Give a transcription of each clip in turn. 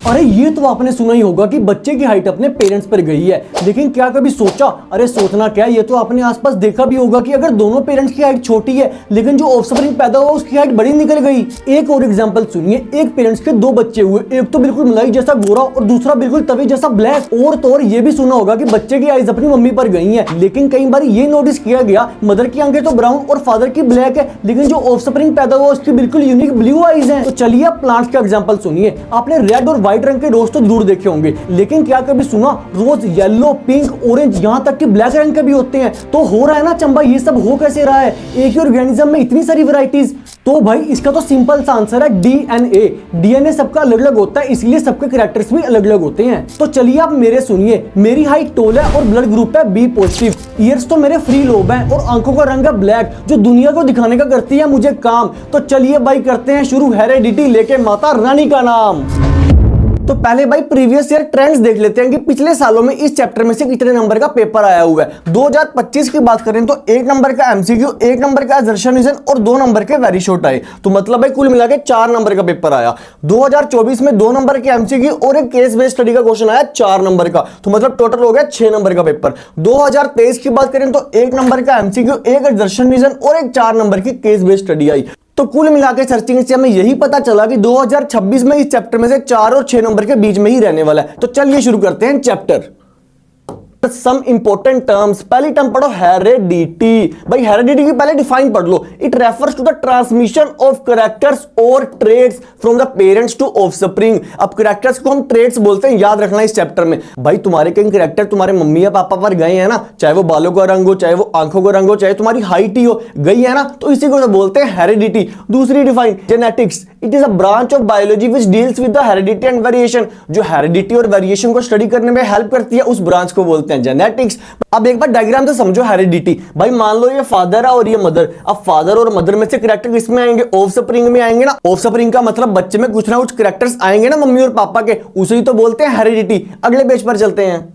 अरे ये तो आपने सुना ही होगा कि बच्चे की हाइट अपने पेरेंट्स पर गई है, लेकिन क्या कभी सोचा, अरे सोचना क्या, ये तो आपने आसपास देखा भी होगा कि अगर दोनों पेरेंट्स की हाइट छोटी है लेकिन जो ऑफस्प्रिंग पैदा हुआ उसकी हाइट बड़ी निकल गई। एक और एग्जांपल सुनिए, एक पेरेंट्स के दो बच्चे हुए, एक तो बिल्कुल मलाई जैसा गोरा और दूसरा बिल्कुल तवे जैसा ब्लैक। और तो और ये भी सुना होगा कि बच्चे की आईज अपनी मम्मी पर गई है, लेकिन कई बार ये नोटिस किया गया मदर की आंखें तो ब्राउन और फादर की ब्लैक है, लेकिन जो ऑफस्प्रिंग पैदा हुआ उसकी बिल्कुल यूनिक ब्लू आईज है। तो चलिए आप प्लांट्स का एग्जांपल सुनिए। आपने रेड और व्हाइट रंग के रोज तो जरूर देखे होंगे, लेकिन क्या कभी सुना रोज येलो, पिंक, ऑरेंज, यहाँ तक कि ब्लैक रंग के भी होते हैं। तो हो रहा है ना चंबा, ये सब हो कैसे रहा है, एक ही ऑर्गेनिज्म में इतनी सारी वैरायटीज। तो भाई इसका तो सिंपल सा आंसर है डीएनए। डीएनए सबका अलग अलग होता है, इसलिए सबके कैरेक्टर्स भी अलग अलग होते हैं। तो चलिए आप मेरे सुनिए, मेरी हाइट टॉल है और ब्लड ग्रुप है बी पॉजिटिव। ईयर्स तो मेरे फ्री लोब है और आंखों का रंग है ब्लैक, जो दुनिया को दिखाने का करती है मुझे काम। तो चलिए भाई करते हैं शुरू, हेरेडिटी लेके माता रानी का नाम। तो पहले भाई प्रीवियस ईयर ट्रेंड्स देख लेते हैं कि पिछले सालों में इस चैप्टर में से कितने नंबर का पेपर आया हुआ है। 2025 की बात करें तो 1 नंबर का एमसीक्यू, 1 नंबर का असर्शन रीजन और 2 नंबर के वेरी शॉर्ट आए। तो मतलब भाई कुल मिला के 4 नंबर का पेपर आया। 2024 में 2 नंबर के एमसीक्यू और एक केस बेस्ड स्टडी का क्वेश्चन आया 4 नंबर का, तो मतलब टोटल हो गया 6 नंबर का पेपर। 2023 की बात करें तो 1 नंबर का एमसीक्यू, एक असर्शन रीजन और एक 4 नंबर की केस बेस्ड स्टडी आई। तो कुल मिलाकर सर्चिंग से हमें यही पता चला कि 2026 में इस चैप्टर में से 4 और 6 नंबर के बीच में ही रहने वाला है। तो चलिए शुरू करते हैं चैप्टर। Some important terms. पहली टर्म पढ़ो हेरेडिटी। भाई हेरेडिटी की पहले डिफाइन पढ़ लो। It refers to the transmission of characters और traits from the parents to offspring. अब कैरेक्टर्स को हम ट्रेड्स बोलते हैं, याद रखना इस चैप्टर में। भाई तुम्हारे कई कैरेक्टर तुम्हारे मम्मी या पापा पर गए हैं ना, चाहे वो बालों का रंग हो, चाहे वो आंखों का रंग हो, चाहे तुम्हारी हाइट ही हो, गई है ना, तो इसी को बोलते हैं हेरेडिटी। दूसरी define genetics. It is a branch of biology which deals with the heredity and variation. जो हेरेडिटी और वेरिएशन को स्टडी करने में हेल्प करती है उस ब्रांच को बोलते हैं जेनेटिक्स। अब एक बार डायग्राम से समझो हेरेडिटी। भाई मान लो ये फादर है और ये मदर। अब फादर और मदर में से कैरेक्टर किसमें आएंगे, ऑफस्प्रिंग में आएंगे ना। ऑफस्प्रिंग का मतलब बच्चे में कुछ ना कुछ कैरेक्टर्स आएंगे ना मम्मी और पापा के, उसे ही तो बोलते हैं हेरेडिटी। अगले पेज पर चलते हैं।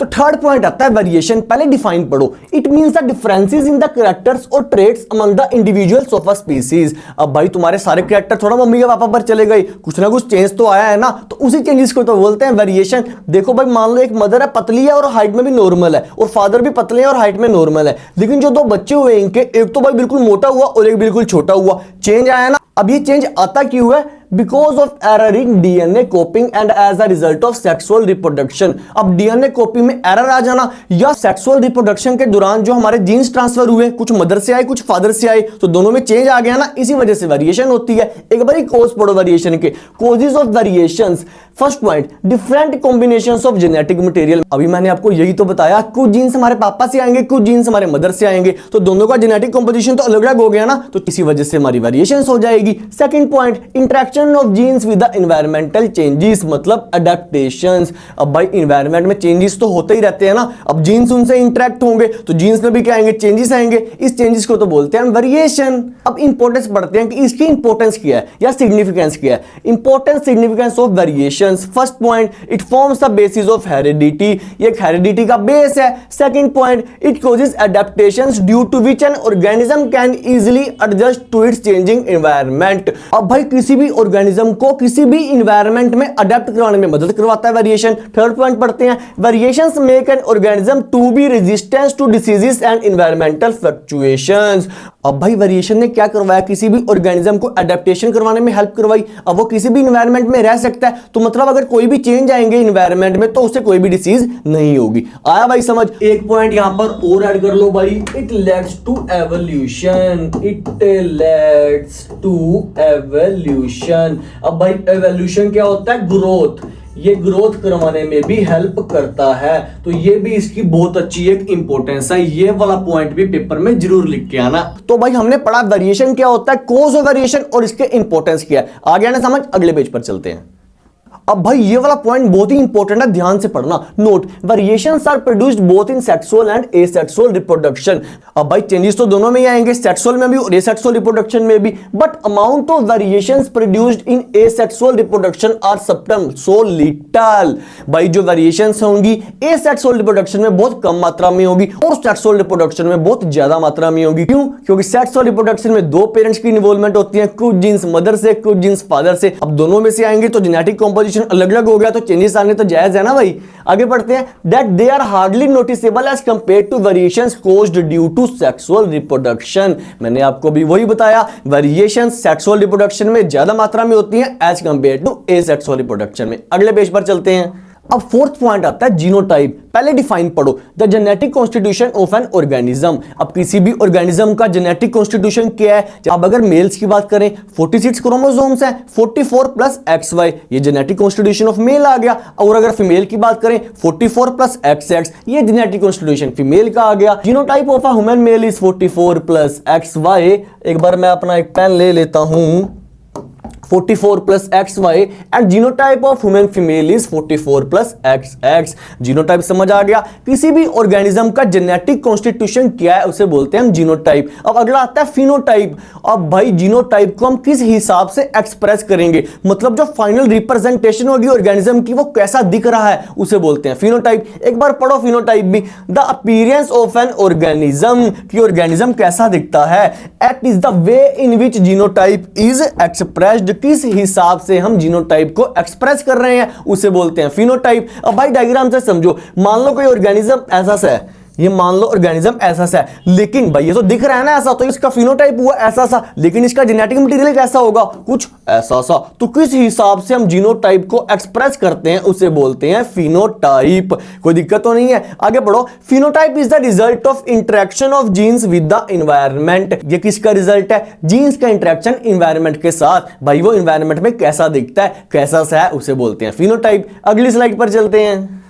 तो थर्ड पॉइंट आता है वेरिएशन। पहले डिफाइन पढ़ो। It means the differences in the characters और traits among the individuals of a species. अब भाई तुम्हारे सारे कैरेक्टर थोड़ा मम्मी के पापा पर चले गए, कुछ ना कुछ चेंज तो आया है ना, तो उसी चेंजेस को तो बोलते हैं वेरिएशन। देखो भाई मान लो एक मदर है, पतली है और हाइट में भी नॉर्मल है, और फादर भी पतले हैं और हाइट में नॉर्मल है, लेकिन जो दो बच्चे हुए इनके, एक तो भाई बिल्कुल मोटा हुआ और एक बिल्कुल छोटा हुआ। चेंज आया ना। अब ये चेंज आता क्यों है? Because of error in DNA copying and as a result of sexual reproduction. अब डीएनए कॉपी में एरर आ जाना या सेक्सुअल रिप्रोडक्शन के दौरान जो हमारे जीन्स ट्रांसफर हुए, कुछ मदर से आए कुछ फादर से आए, तो दोनों में चेंज आ गया ना, इसी वजह से वेरिएशन होती है। एक बार कॉज पढ़ो वेरिएशन के, causes of variations. First point, different combinations of genetic material. अभी मैंने आपको यही तो बताया, कुछ जीन्स हमारे पापा से आएंगे, कुछ जीन्स हमारे मदर से आएंगे, तो दोनों का जेनेटिक कंपोजिशन तो अलग अलग हो गया ना, तो इसी वजह से हमारी वेरिएशंस हो जाएगी। Second point, interaction of genes with the environmental changes, मतलब अडेप्टेशंस। अब भाई एनवायरमेंट में चेंजेस तो होते ही रहते हैं ना, अब जीन्स उनसे इंटरेक्ट होंगे तो जीन्स में भी क्या आएंगे, चेंजेस आएंगे। इस चेंजेस को तो बोलते हैं वेरिएशन। अब इंपॉर्टेंस पढ़ते हैं कि इसकी इंपॉर्टेंस क्या है या सिग्निफिकेंस क्या है। Importance significance of variations. First point, it forms the basis of heredity. ये एक हेरेडिटी का बेस है। Second point, it causes adaptations due to which an organism can easily adjust to its changing environment. अब भाई किसी भी organism को किसी भी एनवायरनमेंट में अडेप्ट करवाने में मदद करवाता है वेरिएशन। थर्ड पॉइंट पढ़ते हैं, variations make an organism to be resistant to diseases and environmental fluctuations. अब भाई वेरिएशन ने क्या करवाया, किसी भी ऑर्गेनिज्म को एडेप्टेशन करवाने में हेल्प करवाई। अब वो किसी भी एनवायरनमेंट में रह सकता है, तो मतलब अगर कोई भी चेंज आएंगे एनवायरनमेंट में तो उससे कोई भी डिसीज नहीं होगी। आया भाई समझ। एक पॉइंट यहां पर और ऐड कर लो भाई, it leads to evolution. It leads to evolution. अब भाई एवोल्यूशन क्या होता है, ग्रोथ। ये ग्रोथ करवाने में भी हेल्प करता है, तो ये भी इसकी बहुत अच्छी एक इंपॉर्टेंस है। ये वाला पॉइंट भी पेपर में जरूर लिख के आना। तो भाई हमने पढ़ा वेरिएशन क्या होता है, कॉज ऑफ वेरिएशन और इसके इंपॉर्टेंस क्या है। आ गया ना समझ। अगले पेज पर चलते हैं। अब भाई ये वाला पॉइंट बहुत ही इंपॉर्टेंट है, ध्यान से पढ़ना। Note, variations are produced both in sexual and asexual reproduction. अब भाई चेंजेस तो दोनों में ही आएंगे, सेक्सुअल में भी और एसेक्सुअल रिप्रोडक्शन में भी, but amount of variations produced in asexual reproduction are subtle, so little. भाई जो वेरिएशंस होंगी एसेक्सुअल रिप्रोडक्शन में बहुत कम मात्रा में होगी और सेक्सुअल रिप्रोडक्शन में बहुत ज्यादा मात्रा में होगी। क्यों? क्योंकि सेक्सुअल रिप्रोडक्शन में दो पेरेंट्स की इन्वॉल्वमेंट होती है, कुछ जीन्स मदर से कुछ जीन्स फादर से। अब दोनों में से आएंगे तो जेनेटिक कॉम्पोजिशन अलग अलग हो गया, तो चेंजेस आने तो जायज है ना भाई। आगे बढ़ते हैं। That they are hardly noticeable as compared to variations caused due to sexual reproduction. मैंने आपको भी वही बताया, वेरिएशंस सेक्सुअल रिप्रोडक्शन में ज्यादा मात्रा में होती हैं as compared to asexual reproduction में। अगले पेज पर चलते हैं। अब फोर्थ पॉइंट आता है जीनोटाइप। पहले डिफाइन पढ़ो, the genetic constitution of an organism. अब किसी भी ऑर्गेनिज्म का जेनेटिक कॉन्स्टिट्यूशन क्या है? अब अगर मेल्स की बात करें 46 क्रोमोसोम्स हैं, 44 प्लस XY, ये जेनेटिक कॉन्स्टिट्यूशन ऑफ मेल आ गया। और अगर फीमेल की बात करें 44 प्लस XX, ये जेनेटिक कॉन्स्टिट्यूशन फीमेल का आ गया। Genotype of a human male is 44 plus XY। एक बार मैं अपना एक पेन ले लेता हूं, 44 plus XY and genotype of human female is 44 plus XX। Genotype समझ आ गया। किसी भी ऑर्गेनिज्म का जेनेटिक कॉन्स्टिट्यूशन क्या है उसे बोलते हैं हम जीनोटाइप। अब अगला आता है फिनोटाइप। अब भाई जीनोटाइप को हम किस हिसाब से एक्सप्रेस करेंगे, मतलब जो फाइनल रिप्रेजेंटेशन होगी ऑर्गेनिज्म की वो कैसा दिख रहा है उसे बोलते हैं फिनोटाइप। एक बार पढ़ो फिनोटाइप भी, the appearance of an organism, कि ऑर्गेनिज्म कैसा दिखता है। It is the way in which genotype is expressed, किस हिसाब से हम जीनोटाइप को एक्सप्रेस कर रहे हैं उसे बोलते हैं फिनोटाइप। अब भाई डायग्राम से समझो, मान लो कोई ऑर्गेनिज्म ऐसा सा है, ये मान लो ऑर्गेनिज्म ऐसा सा है, लेकिन भाई ये तो दिख रहा है ना ऐसा, तो इसका फिनोटाइप हुआ ऐसा सा, लेकिन इसका जेनेटिक मटेरियल कैसा होगा, कुछ ऐसा सा। तो किस हिसाब से हम जीनोटाइप को एक्सप्रेस करते हैं उसे बोलते हैं फिनोटाइप। कोई दिक्कत तो नहीं है। आगे बढ़ो। Phenotype is the result of interaction of genes with the environment. ये किसका रिजल्ट है? जीन्स का इंटरेक्शन एनवायरनमेंट के साथ। भाई वो एनवायरनमेंट में कैसा दिखता है, कैसा सा है, उसे बोलते हैं फिनोटाइप। अगली स्लाइड पर चलते हैं।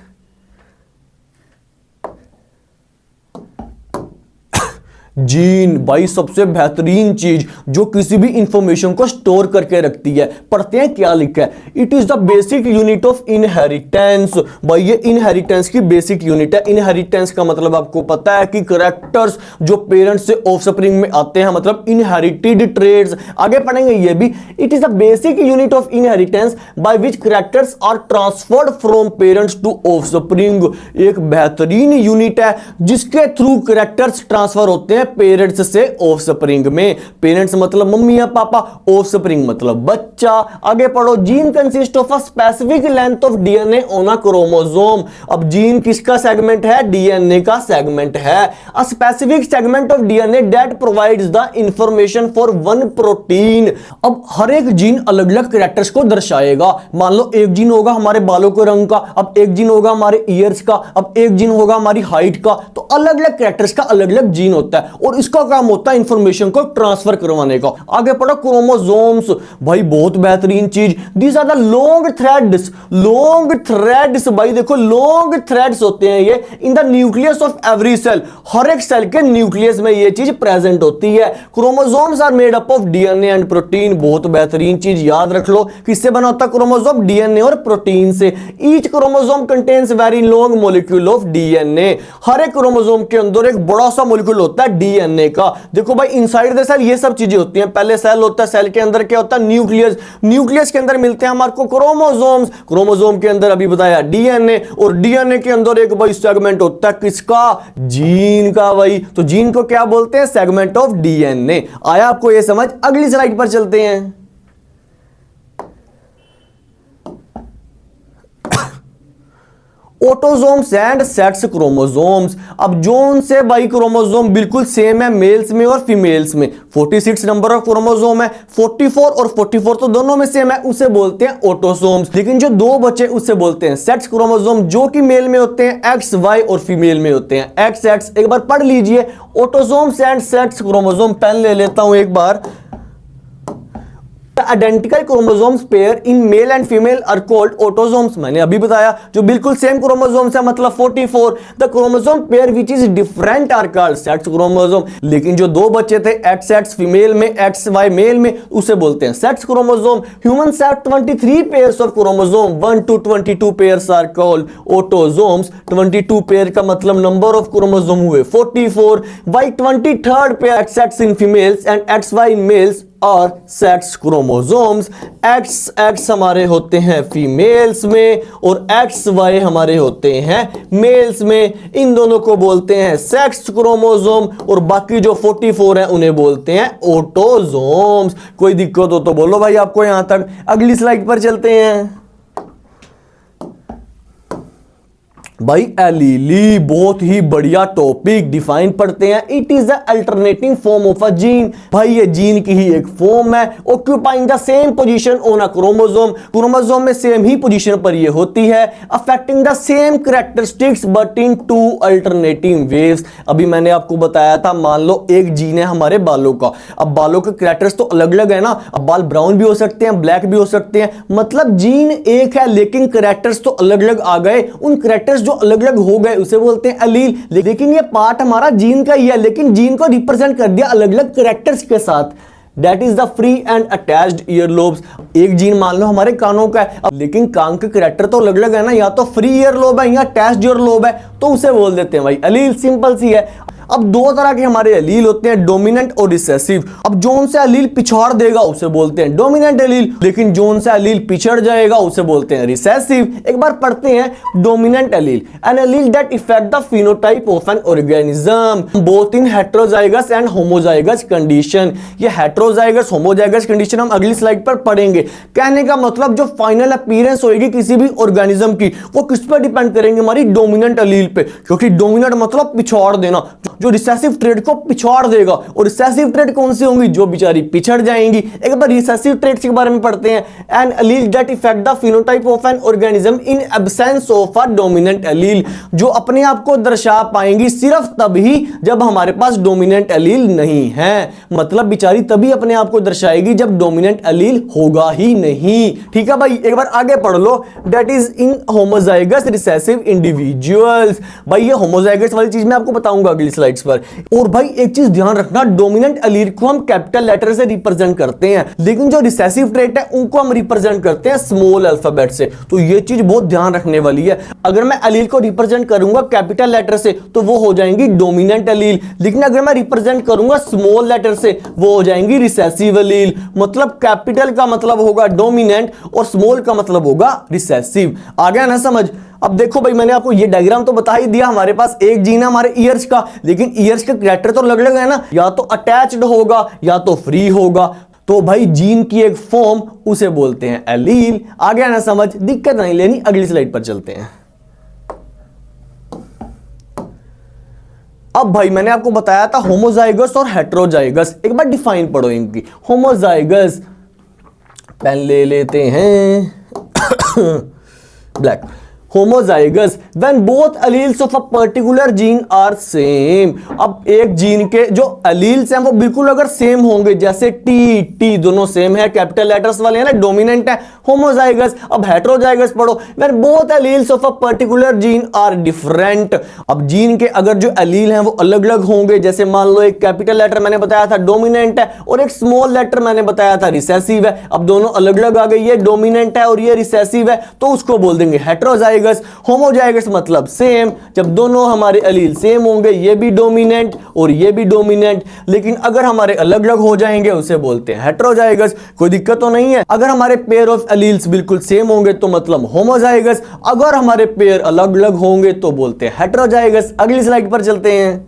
जीन भाई सबसे बेहतरीन चीज जो किसी भी इंफॉर्मेशन को स्टोर करके रखती है। पढ़ते हैं क्या लिखा है। It is the basic unit of inheritance. भाई ये इनहेरिटेंस की बेसिक यूनिट है। इनहेरिटेंस का मतलब आपको पता है कि कैरेक्टर्स जो पेरेंट्स से ऑफस्प्रिंग में आते हैं, मतलब इनहेरिटेड ट्रेड्स। आगे पढ़ेंगे ये भी। It is the basic unit of inheritance by which characters are transferred from parents to offspring. एक बेहतरीन यूनिट है जिसके थ्रू कैरेक्टर्स ट्रांसफर होते हैं पेरेंट्स से ऑफस्प्रिंग में। पेरेंट्स मतलब मम्मी या पापा, ऑफस्प्रिंग मतलब बच्चा। आगे पढ़ो। Gene consist of a specific length of DNA on a chromosome. अब जीन किसका सेगमेंट है? डीएनए का सेगमेंट है। A specific segment of DNA that provides the information for one protein. अब हर एक जीन अलग अलग कैरेक्टर्स को दर्शाएगा। मान लो एक जीन होगा हमारे बालों के रंग का, अब एक जीन होगा हमारे ईयर्स का, अब एक जीन होगा हमारी हाइट का। तो अलग अलग कैरेक्टर्स का अलग अलग जीन होता है और इसका काम होता है इंफॉर्मेशन को ट्रांसफर करवाने का। आगे पढ़ो। क्रोमोसोम्स। भाई बहुत बेहतरीन चीज। These are the long threads. Long threads भाई देखो लॉन्ग थ्रेड्स होते हैं ये in the nucleus of every cell. हर एक सेल के न्यूक्लियस में ये चीज प्रेजेंट होती है। Chromosomes are made up of DNA and protein. बहुत बेहतरीन चीज, याद रख लो किससे बना होता है क्रोमोसोम? डीएनए और प्रोटीन से। Each chromosome contains very long molecule of DNA. हर एक क्रोमोसोम के अंदर एक बड़ा सा मॉलिक्यूल होता है डीएनए का। देखो भाई इनसाइड द सेल ये सब चीजें होती हैं। पहले सेल होता है, सेल के अंदर क्या होता है? न्यूक्लियस। न्यूक्लियस के अंदर मिलते हैं हमारे को क्रोमोसोम्स। क्रोमोसोम के अंदर अभी बताया डीएनए, और डीएनए के अंदर एक भाई सेगमेंट होता है किसका? जीन का। भाई तो जीन को क्या बोलते हैं? Segment of DNA. आया आपको ये समझ? अगली स्लाइड पर चलते हैं। Autosomes and sex chromosomes. अब जोन से भाई क्रोमोसोम बिल्कुल सेम है मेल्स में और फीमेल्स में। 46 नंबर ऑफ क्रोमोसोम है, 44 और 44 तो दोनों में सेम है, उसे बोलते हैं ऑटोसोम्स। लेकिन जो दो बचे उसे बोलते हैं सेक्स क्रोमोसोम, जो कि मेल में होते हैं XY और फीमेल में होते हैं XX। एक बार पढ़ लीजिए autosomes and sex chromosome. Pen ले लेता हूं एक बार। The identical chromosomes pair in male and female are called autosomes. मैंने अभी बताया जो बिल्कुल सेम क्रोमोसोम्स है मतलब 44. The chromosome pair which is different are called sex chromosome. लेकिन जो दो बच्चे थे XX फीमेल में XY मेल में उसे बोलते हैं sex chromosome. Humans have 23 pairs of chromosome. 1 to 22 pairs are called autosomes. 22 pair का मतलब नंबर ऑफ क्रोमोसोम हुए 44. By 23rd pair XX in females and XY in males और सेक्स क्रोमोसोम्स. XX हमारे होते हैं फीमेल्स में और XY हमारे होते हैं मेल्स में. इन दोनों को बोलते हैं सेक्स क्रोमोसोम और बाकी जो 44 हैं उन्हें बोलते हैं ऑटोसोम्स. कोई दिक्कत हो तो बोलो भाई आपको यहां तक. अगली स्लाइड पर चलते हैं. भाई एलीली बहुत ही बढ़िया टॉपिक. डिफाइन पढ़ते हैं. It is the alternating form of a gene. भाई ये जीन की ही एक फॉर्म है. Occupying the same position on a chromosome. Chromosome में सेम ही पोजीशन पर ये होती है. Affecting the same characteristics but in two alternating waves. अभी मैंने आपको बताया था मान लो एक जीन है हमारे बालों का. अब बालों के कैरेक्टर्स तो अलग अलग है ना. अब बाल ब्राउन भी हो सकते हैं ब्लैक भी हो सकते हैं. मतलब जीन एक है लेकिन कैरेक्टर्स तो अलग अलग आ गए. उन कैरेक्टर्स जो अलग अलग हो गए उसे बोलते हैं अलील. लेकिन ये पार्ट हमारा जीन का ही है लेकिन जीन को रिप्रेजेंट कर दिया अलग अलग कैरेक्टर्स के साथ. That is the free and attached year lobes. एक जीन मान लो हमारे कानों का है लेकिन कान के कैरेक्टर तो अलग अलग है ना. या तो फ्री ईयर लोब है या अटैच्ड ईयर लोब है तो उसे बोल देते हैं भाई अलील. सिंपल सी है. अब दो तरह के हमारे अलील होते हैं डोमिनेंट और रिसेसिव. अब जोन से अलील पिछाड़ देगा उसे बोलते हैं डोमिनेंट अलील. लेकिन जोन से अलील पिछड़ जाएगा उसे बोलते हैं रिसेसिव. एक बार पढ़ते हैं dominant allele. An allele that affect the phenotype of an organism both in heterozygous and homozygous condition. ये हेटेरोजाइगस होमोजाइगस कंडीशन हम अगली स्लाइड पर पढ़ेंगे. कहने का मतलब जो फाइनल अपीयरेंस होगी किसी भी ऑर्गेनिज्म की वो किस पर डिपेंड करेंगे हमारी डोमिनेंट अलील पे. क्योंकि डोमिनेंट मतलब पिछाड़ देना. जो रिसेसिव ट्रेट को पिछाड़ देगा. और रिसेसिव ट्रेट कौन सी होंगी जो बेचारी पिछड़ जाएंगी. एक बार रिसेसिव ट्रेट्स के बारे में पढ़ते हैं. An allele that affect the phenotype of an organism in absence of a dominant allele. जो अपने आप को दर्शा पाएंगी सिर्फ तभी जब हमारे पास डोमिनेंट अलील नहीं है. मतलब बेचारी तभी अपने आप को दर्शाएगी जब डोमिनेंट अलील होगा ही नहीं. ठीक है भाई एक बार आगे पढ़ लो. That is in homozygous recessive individuals. भाई ये होमोजाइगस वाली चीज मैं आपको बताऊंगा अगली स्लाइड्स पर. और भाई एक चीज ध्यान रखना डोमिनेंट अलील को हम कैपिटल लेटर से रिप्रेजेंट करते हैं लेकिन जो रिसेसिव ट्रेट है उनको हम रिप्रेजेंट करते हैं स्मॉल अल्फाबेट से. तो ये चीज बहुत ध्यान रखने वाली है. अगर मैं अलील को रिप्रेजेंट करूंगा कैपिटल लेटर से तो वो हो जाएंगी डोमिनेंट अलील. लेकिन अगर मैं रिप्रेजेंट करूंगा स्मॉल लेटर से वो हो जाएंगी रिसेसिव अलील. मतलब कैपिटल का मतलब होगा डोमिनेंट और स्मॉल का मतलब होगा रिसेसिव. आ गया ना समझ. अब देखो भाई मैंने आपको ये डायग्राम तो बता ही दिया. हमारे पास एक जीन है हमारे ईयर्स का लेकिन ईयर्स के कैरेक्टर तो अलग अलग है ना. या तो अटैच्ड होगा या तो फ्री होगा. तो भाई जीन की एक फॉर्म उसे बोलते हैं एलील. आ गया ना समझ. दिक्कत नहीं लेनी. अगली स्लाइड पर चलते हैं. अब भाई मैंने आपको बताया था होमोजाइगस और हेटेरोजाइगस. एक बार डिफाइन पढ़ो इनकी. होमोजाइगस पेन ले लेते हैं black. homozygous when both alleles of a particular gene are same. अब एक जीन के जो अलील्स हैं वो बिल्कुल अगर सेम होंगे जैसे टी दोनों सेम है कैपिटल लेटर्स वाले हैं ना डोमिनेंट है होमोजाइगस. अब हेटेरोजाइगस पढ़ो when both alleles of a particular gene are different. अब जीन के अगर जो अलील हैं वो अलग अलग होंगे जैसे मान लो एक कैपिटल लेटर मैंने बताया था डोमिनेंट है और एक स्मॉल लेटर मैंने बताया था रिसेसिव है. अब दोनों अलग अलग आ गए. ये डोमिनेंट है और ये रिसेसिव है तो उसको बोल देंगे हेटेरोजाइगस. होमोजाइगस मतलब सेम. जब दोनों हमारे अलील सेम होंगे ये भी डोमिनेंट और ये भी डोमिनेंट. लेकिन अगर हमारे अलग अलग हो जाएंगे उसे बोलते हैं हेटेरोजाइगस. कोई दिक्कत तो नहीं है. अगर हमारे पेयर ऑफ अलील्स बिल्कुल सेम होंगे तो मतलब होमोजाइगस. अगर हमारे पेयर अलग अलग होंगे तो बोलते हैं हेटेरोजाइगस. अगली स्लाइड पर चलते हैं.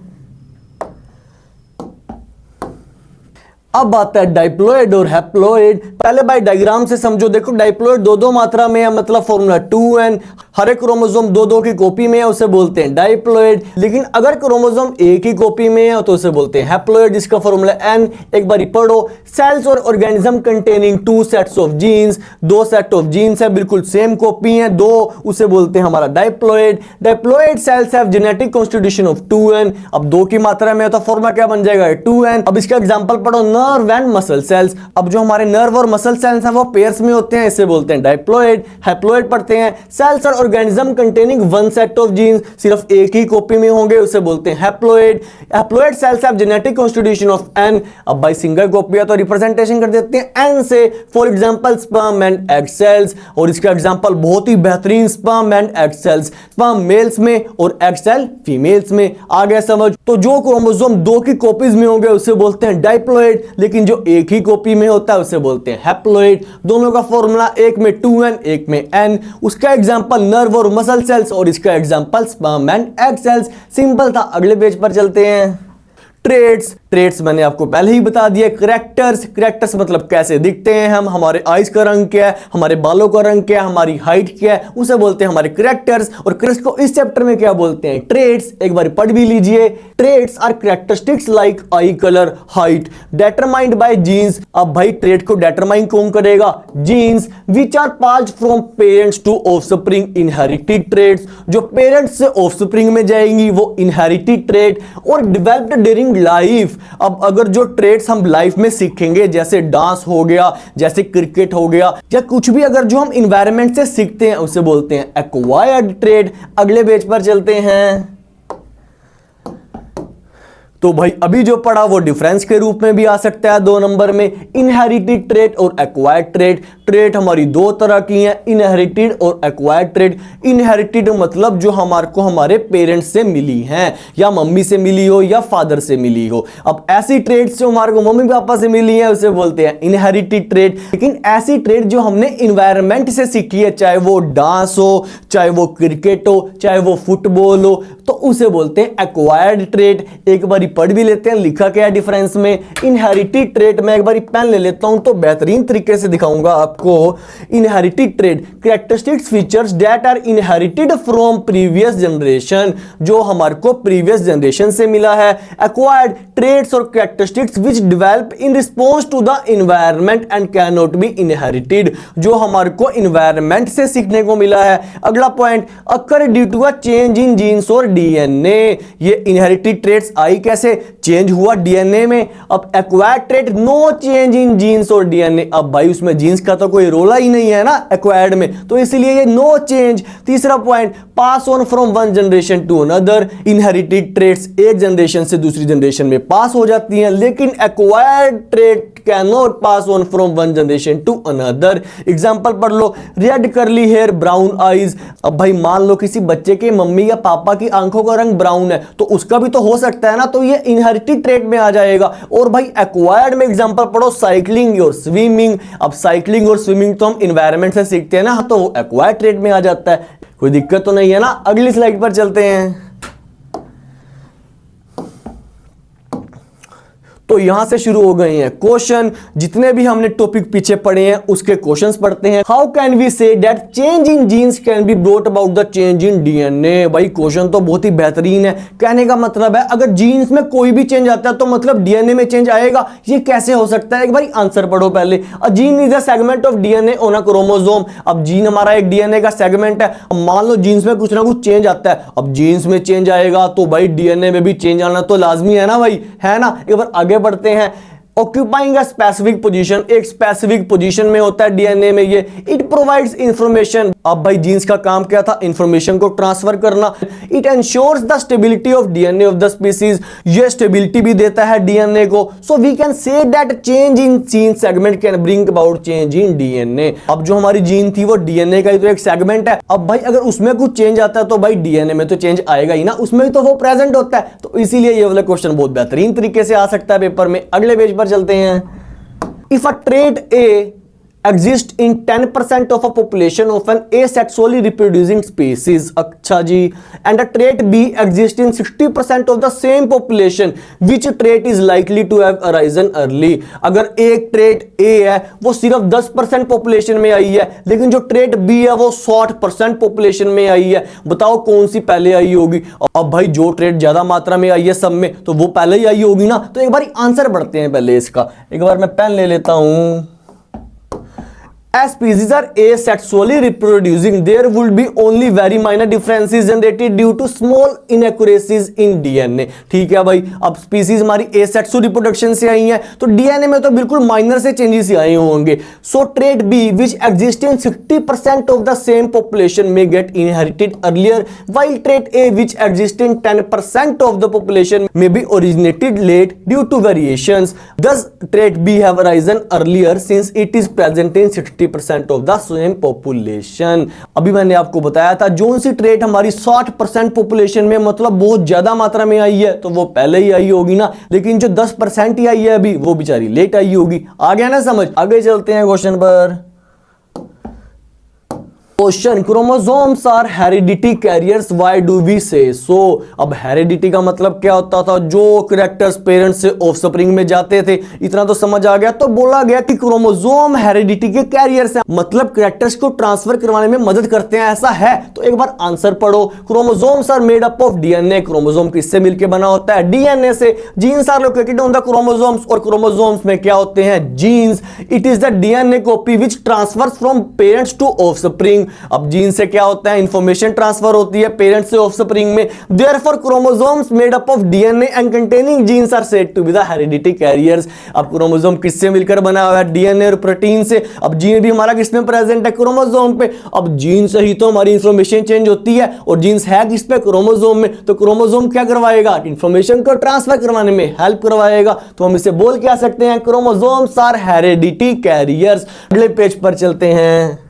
अब आता है डाइप्लॉइड और हैप्लॉइड. पहले भाई डायग्राम से समझो. देखो डाइप्लॉइड दो मात्रा में है मतलब फॉर्मूला 2n. हर एक क्रोमोसोम दो की कॉपी में है उसे बोलते हैं डाइप्लॉइड. लेकिन अगर क्रोमोसोम एक ही कॉपी में है तो उसे बोलते हैं हैप्लॉइड जिसका फॉर्मूला n. एक बार पढ़ो. सेल्स और organism containing two sets of genes. दो सेट ऑफ जीन्स है बिल्कुल सेम कॉपी है दो उसे बोलते हैं हमारा diploid. Diploid sales have genetic constitution of 2n. अब दो की मात्रा में है तो फॉर्मूला क्या बन जाएगा 2n. अब इसका एग्जांपल पढ़ो. न नर्व एंड मसल सेल्स। अब जो हमारे नर्व और मसल सेल्स हैं वो पेयर्स में होते हैं, इसे बोलते हैं डाइप्लॉइड। हैप्लॉइड पढ़ते हैं, सेल्स और organism containing one set of genes, सिर्फ एक ही कॉपी में होंगे, उसे बोलते हैं haploid. Haploid cells have genetic constitution of n. अब भाई सिंगल कॉपी है तो रिप्रेजेंटेशन कर देते हैं एन से, for example sperm and egg cells. और इसका एग्जांपल बहुत ही बेहतरीन, sperm and egg cells, sperm males में और एग सेल फीमेल्स में। आ गया समझ? तो जो क्रोमोसोम दो की कॉपीज में होंगे उसे बोलते हैं डाइप्लॉइड, लेकिन जो एक ही कॉपी में होता है उसे बोलते हैं हैप्लॉइड। दोनों का फॉर्मूला, एक में 2n एक में n। उसका एग्जांपल नर्व और मसल सेल्स और इसका example sperm and egg sales. Simple था। अगले पेज पर चलते हैं। ट्रेड्स, ट्रेड्स मैंने आपको पहले ही बता दिया। करेक्टर्स, करेक्टर्स मतलब कैसे दिखते हैं हम, हमारे आईज का रंग क्या है, हमारे बालों का रंग क्या है, हमारी हाइट क्या है, उसे बोलते हैं हमारे करेक्टर्स। और करेक्टर्स को इस चैप्टर में क्या बोलते हैं? ट्रेड्स। एक बार पढ़ भी लीजिए। Traits are characteristics like eye colour, height, determined by genes. अब भाई ट्रेड को डिटरमाइन कौन करेगा? Genes. Which are passed from parents to offspring, inherited traits. जो पेरेंट्स से ऑफस्प्रिंग में जाएंगी वो इनहेरिटेड ट्रेड। और डेवलप्ड ड्यूरिंग लाइफ। अब अगर जो ट्रेड्स हम लाइफ में सीखेंगे, जैसे डांस हो गया, जैसे क्रिकेट हो गया, या कुछ भी अगर जो हम इन्वायरमेंट से सीखते हैं उसे बोलते हैं एक्वायर्ड ट्रेड। अगले पेज पर चलते हैं। तो भाई अभी जो पढ़ा वो डिफरेंस के रूप में भी आ सकता है 2 नंबर में, इनहेरिटेड ट्रेट और एक्वायर्ड ट्रेट। ट्रेट हमारी दो तरह की हैं, इनहेरिटेड और एक्वायर्ड ट्रेट। इनहेरिटेड मतलब जो हमारे को हमारे पेरेंट्स से मिली हैं, या मम्मी से मिली हो या फादर से मिली हो। अब ऐसी ट्रेट्स जो हमारे को मम्मी पापा से मिली है उसे बोलते हैं इनहेरिटेड ट्रेट। लेकिन ऐसी ट्रेट जो हमने इन्वायरमेंट से सीखी है, चाहे वो डांस हो, चाहे वो क्रिकेट हो, चाहे वो फुटबॉल हो, तो उसे बोलते हैं एक्वायर्ड ट्रेट। एक बार पढ़ भी लेते हैं लिखा क्या है डिफरेंस में। इनहेरिटेड ट्रेट में एक बार पेन ले लेता हूं तो बेहतरीन तरीके से दिखाऊंगा आपको। Inherited trait, characteristics features that are inherited from previous generation, जो हमारे को प्रीवियस जनरेशन से मिला है। एक्वायर्ड ट्रेट्स और characteristics which develop in response to the environment and can not be inherited, जो हमारे को एनवायरनमेंट से सीखने को मिला है। अगला point, occur due to a change in genes और डीएनए। ये इनहेरिटेड ट्रेट्स आई कैसे? चेंज हुआ डीएनए में। अब acquired trait, no change in genes और डीएनए। अब भाई उसमें जीन्स का तो कोई रोला ही नहीं है ना एक्वायर्ड में, तो इसलिए ये नो चेंज। तीसरा point, pass on from one generation to another. Inherited traits एक जनरेशन से दूसरी जनरेशन में पास हो जाती हैं, लेकिन acquired trait can not pass on from one generation to another. Example पढ़ लो, red curly hair, brown eyes. अब भाई मान लो किसी बच्चे के मम्मी या पापा की आंखों का रंग ब्राउन है, तो उसका भी तो हो सकता है ना, तो ये इनहेरिटेड ट्रेट में आ जाएगा। और भाई एक्वायर्ड में एग्जांपल पढ़ो, साइकिलिंग और स्विमिंग। अब साइकिलिंग और स्विमिंग तो हम एनवायरनमेंट से सीखते हैं ना, तो वो एक्वायर्ड ट्रेट में आ जाता है। कोई दिक्कत तो नहीं है ना। अगली स्लाइड पर चलते हैं। तो यहां से शुरू हो गए हैं क्वेश्चन। जितने भी हमने टॉपिक पीछे पढ़े हैं उसके क्वेश्चंस पढ़ते हैं। How can we say that change in genes can be brought about the change in DNA. भाई क्वेश्चन तो बहुत ही बेहतरीन है। कहने का मतलब है अगर जीन्स में कोई भी चेंज आता है तो मतलब डीएनए में चेंज आएगा। ये कैसे हो सकता है? एक बार आंसर पढ़ो पहले। A gene is a segment of DNA on a chromosome. अब जीन हमारा एक डीएनए का सेगमेंट है। अब मान लो जीन्स में कुछ ना कुछ चेंज आता है, अब जीन्स में चेंज आएगा तो भाई डीएनए में भी चेंज आना तो लाजमी है ना भाई, है ना। एक बार आगे बढ़ते हैं। ऑक्यूपाइंग अ स्पेसिफिक पोजीशन, एक स्पेसिफिक पोजीशन में होता है डीएनए में ये। It provides information. अब भाई जीन्स का काम क्या था? इंफॉर्मेशन को ट्रांसफर करना। It ensures the stability of DNA of the species, ये स्टेबिलिटी भी देता है डीएनए को। So we can say that change in gene segment can bring about change in DNA. अब जो हमारी जीन थी वो डीएनए का ही तो एक सेगमेंट है। अब भाई अगर उसमें कुछ चेंज आता है तो भाई डीएनए में तो चेंज आएगा ही ना, उसमें भी तो वो प्रेजेंट होता है। तो इसीलिए ये वाला क्वेश्चन बहुत बेहतरीन तरीके से आ सकता है पेपर में। अगले पेज पर चलते हैं। If a trait A exist in 10% of a population of an asexually reproducing species, अच्छा जी, and a trait B exist in 60% of the same population, which trait is likely to have arisen early। अगर एक trait A है वो सिर्फ 10% population में आई है, लेकिन जो ट्रेट B है वो 60% पॉपुलेशन में आई है। बताओ कौन सी पहले आई होगी? अब भाई जो ट्रेट ज्यादा मात्रा में आई है सब में, तो वो पहले ही आई होगी ना। तो एक बार आंसर पढ़ते हैं पहले इसका। एक बार मैं पेन ले लेता हूं। As species are asexually reproducing, there would be only very minor differences generated due to small inaccuracies in DNA. ठीक है भाई, अब स्पीसीज हमारी एसेक्सुअल रिप्रोडक्शन से आई हैं, तो डीएनए में तो बिल्कुल माइनर से चेंजेस ही आए होंगे. So trait B which exist in 60% of the same population में get inherited earlier, while trait A which exists in 10% of the population may be originated late due to variations. Thus trait B have arisen earlier since it is present in 60% of the same population. अभी मैंने आपको बताया था zone सी trait हमारी 60% population में मतलब बहुत ज्यादा मात्रा में आई है तो वो पहले ही आई होगी ना, लेकिन जो 10% ही आई है अभी वो बेचारी लेट आई होगी. आ गया ना समझ. आगे चलते हैं क्वेश्चन पर. Question, chromosomes are heredity carriers, why do we say so. अब हेरिडिटी का मतलब क्या होता था, जो कैरेक्टर्स पेरेंट्स से ऑफस्प्रिंग में जाते थे, इतना तो समझ आ गया. तो बोला गया कि क्रोमोसोम हेरिडिटी के कैरियर्स हैं, मतलब कैरेक्टर्स को ट्रांसफर करवाने में मदद करते हैं. ऐसा है तो एक बार आंसर पढ़ो. Chromosomes are made up of DNA. Chromosome किससे मिलकर बना होता है, डीएनए से. Genes are located on the chromosomes, और क्रोमोसोम्स में क्या होते हैं, genes. It is the DNA copy which transfers from parents to offspring. अब जीन से क्या होता है, इंफॉर्मेशन ट्रांसफर होती है पेरेंट्स से ऑफस्प्रिंग में. Therefore chromosomes made up of DNA and containing genes are said to be the heredity carriers. अब क्रोमोसोम किससे मिलकर बना हुआ है, डीएनए और प्रोटीन से. अब जीन भी हमारा किसमें प्रेजेंट है, क्रोमोसोम पे. अब जीन से ही तो हमारी इंफॉर्मेशन चेंज होती है, और जीन्स है किस पे, क्रोमोसोम में. तो क्रोमोसोम क्या करवाएगा, इंफॉर्मेशन को ट्रांसफर करवाने में हेल्प करवाएगा. तो हम इसे बोल क्या सकते हैं, क्रोमोसोम्स आर हेरिडिटी कैरियर्स. अगले पेज पर चलते हैं.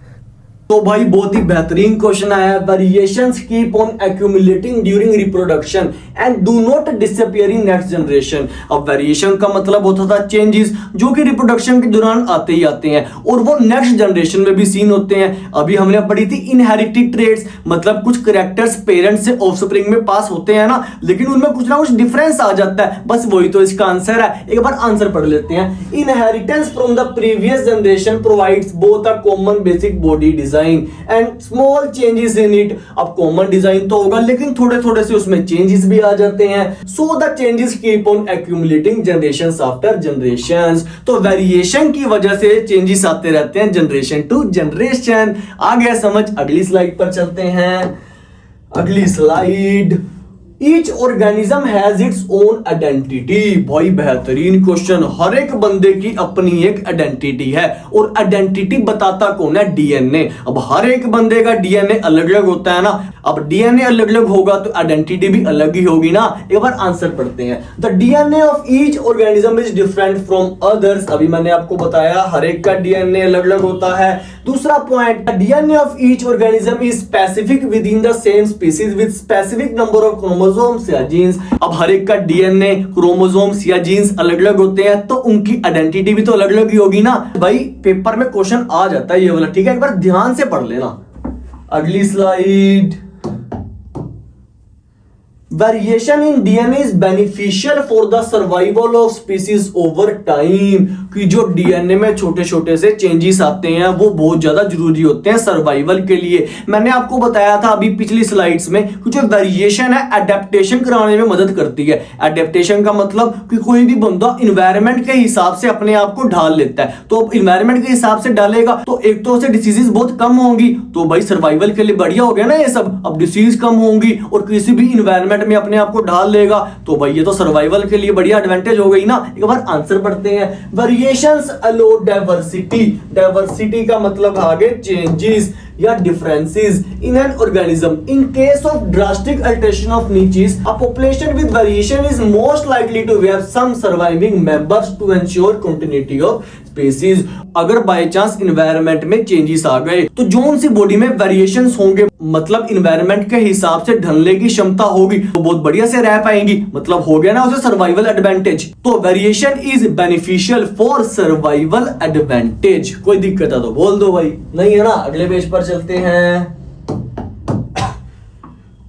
तो भाई बहुत ही बेहतरीन क्वेश्चन आया है. Variations keep on accumulating during reproduction and do not disappear in next generation. अब वेरिएशन का मतलब होता था चेंजेस जो कि रिप्रोडक्शन के दौरान आते ही आते हैं और वो नेक्स्ट जनरेशन में भी सीन होते हैं. अभी हमने पढ़ी थी इनहेरिटेड ट्रेट्स, मतलब कुछ कैरेक्टर्स पेरेंट्स से ऑफस्प्रिंग में पास होते हैं ना, लेकिन उनमें कुछ ना कुछ डिफरेंस आ जाता है. बस वही तो इसका आंसर है. एक बार आंसर पढ़ लेते हैं. Inheritance from the previous generation provides both a common basic body design and small changes in it. अब कॉमन डिजाइन तो होगा लेकिन थोड़े थोड़े से उसमें चेंजेस भी आ जाते हैं. So the changes keep on accumulating generations after generations. तो वेरिएशन की वजह से चेंजेस आते रहते हैं जनरेशन टू जनरेशन. आ गया समझ. अगली स्लाइड पर चलते हैं. अगली slide. Each organism has its own identity. भाई बेहतरीन क्वेश्चन. हर एक बंदे की अपनी एक आइडेंटिटी है, और आइडेंटिटी बताता कौन है, डीएनए. अब हर एक बंदे का डीएनए अलग अलग होता है ना. अब डीएनए अलग अलग होगा तो आइडेंटिटी भी अलग ही होगी ना. एक बार आंसर पढ़ते हैं. The DNA of each organism is different from others. अभी मैंने आपको बताया हर एक का डीएनए अलग अलग होता है. दूसरा point, DNA of each organism is specific with in the same species with specific number of chromosomes या जीन्स. अब हर एक का डीएनए, क्रोमोसोम्स या जीन्स अलग अलग होते हैं तो उनकी आइडेंटिटी भी तो अलग अलग ही होगी ना. भाई पेपर में क्वेश्चन आ जाता है ये वाला, ठीक है. एक बार ध्यान से पढ़ लेना. अगली slide. Variation in DNA is beneficial for the survival of species over time. कि जो डीएनए में छोटे छोटे से चेंजेस आते हैं वो बहुत ज्यादा जरूरी होते हैं सर्वाइवल के लिए. मैंने आपको बताया था अभी पिछली स्लाइड्स में कि जो वेरिएशन है एडेप्टेशन कराने में मदद करती है. एडेप्टेशन का मतलब कि कोई भी बंदा इन्वायरमेंट के हिसाब से अपने आप को ढाल लेता है. तो इन्वायरमेंट के हिसाब से डालेगा तो एक तो से डिसीजेस बहुत कम होंगी, तो भाई सर्वाइवल के लिए बढ़िया हो गया ना ये सब. अब डिसीज कम होंगी और किसी भी इन्वायरमेंट में अपने आप को ढाल लेगा तो भाई ये तो सर्वाइवल के लिए बढ़िया एडवांटेज हो गई ना. एक बार आंसर पढ़ते हैं. वेरिएशंस अलो डाइवर्सिटी. डाइवर्सिटी का मतलब आगे चेंजेस या differences in an organism. In case of drastic alteration of niches, a population with variation is most likely to have some surviving members to ensure continuity of species. अगर by chance environment में changes आ गए तो जोन सी body में variations होंगे, मतलब इन्वायरमेंट के हिसाब से ढलने की क्षमता होगी तो बहुत बढ़िया से रह पाएंगी. मतलब हो गया ना उसे सर्वाइवल एडवांटेज. तो variation is beneficial for survival advantage. कोई दिक्कत है तो बोल दो भाई, नहीं है ना. अगले पेज पर चलते हैं.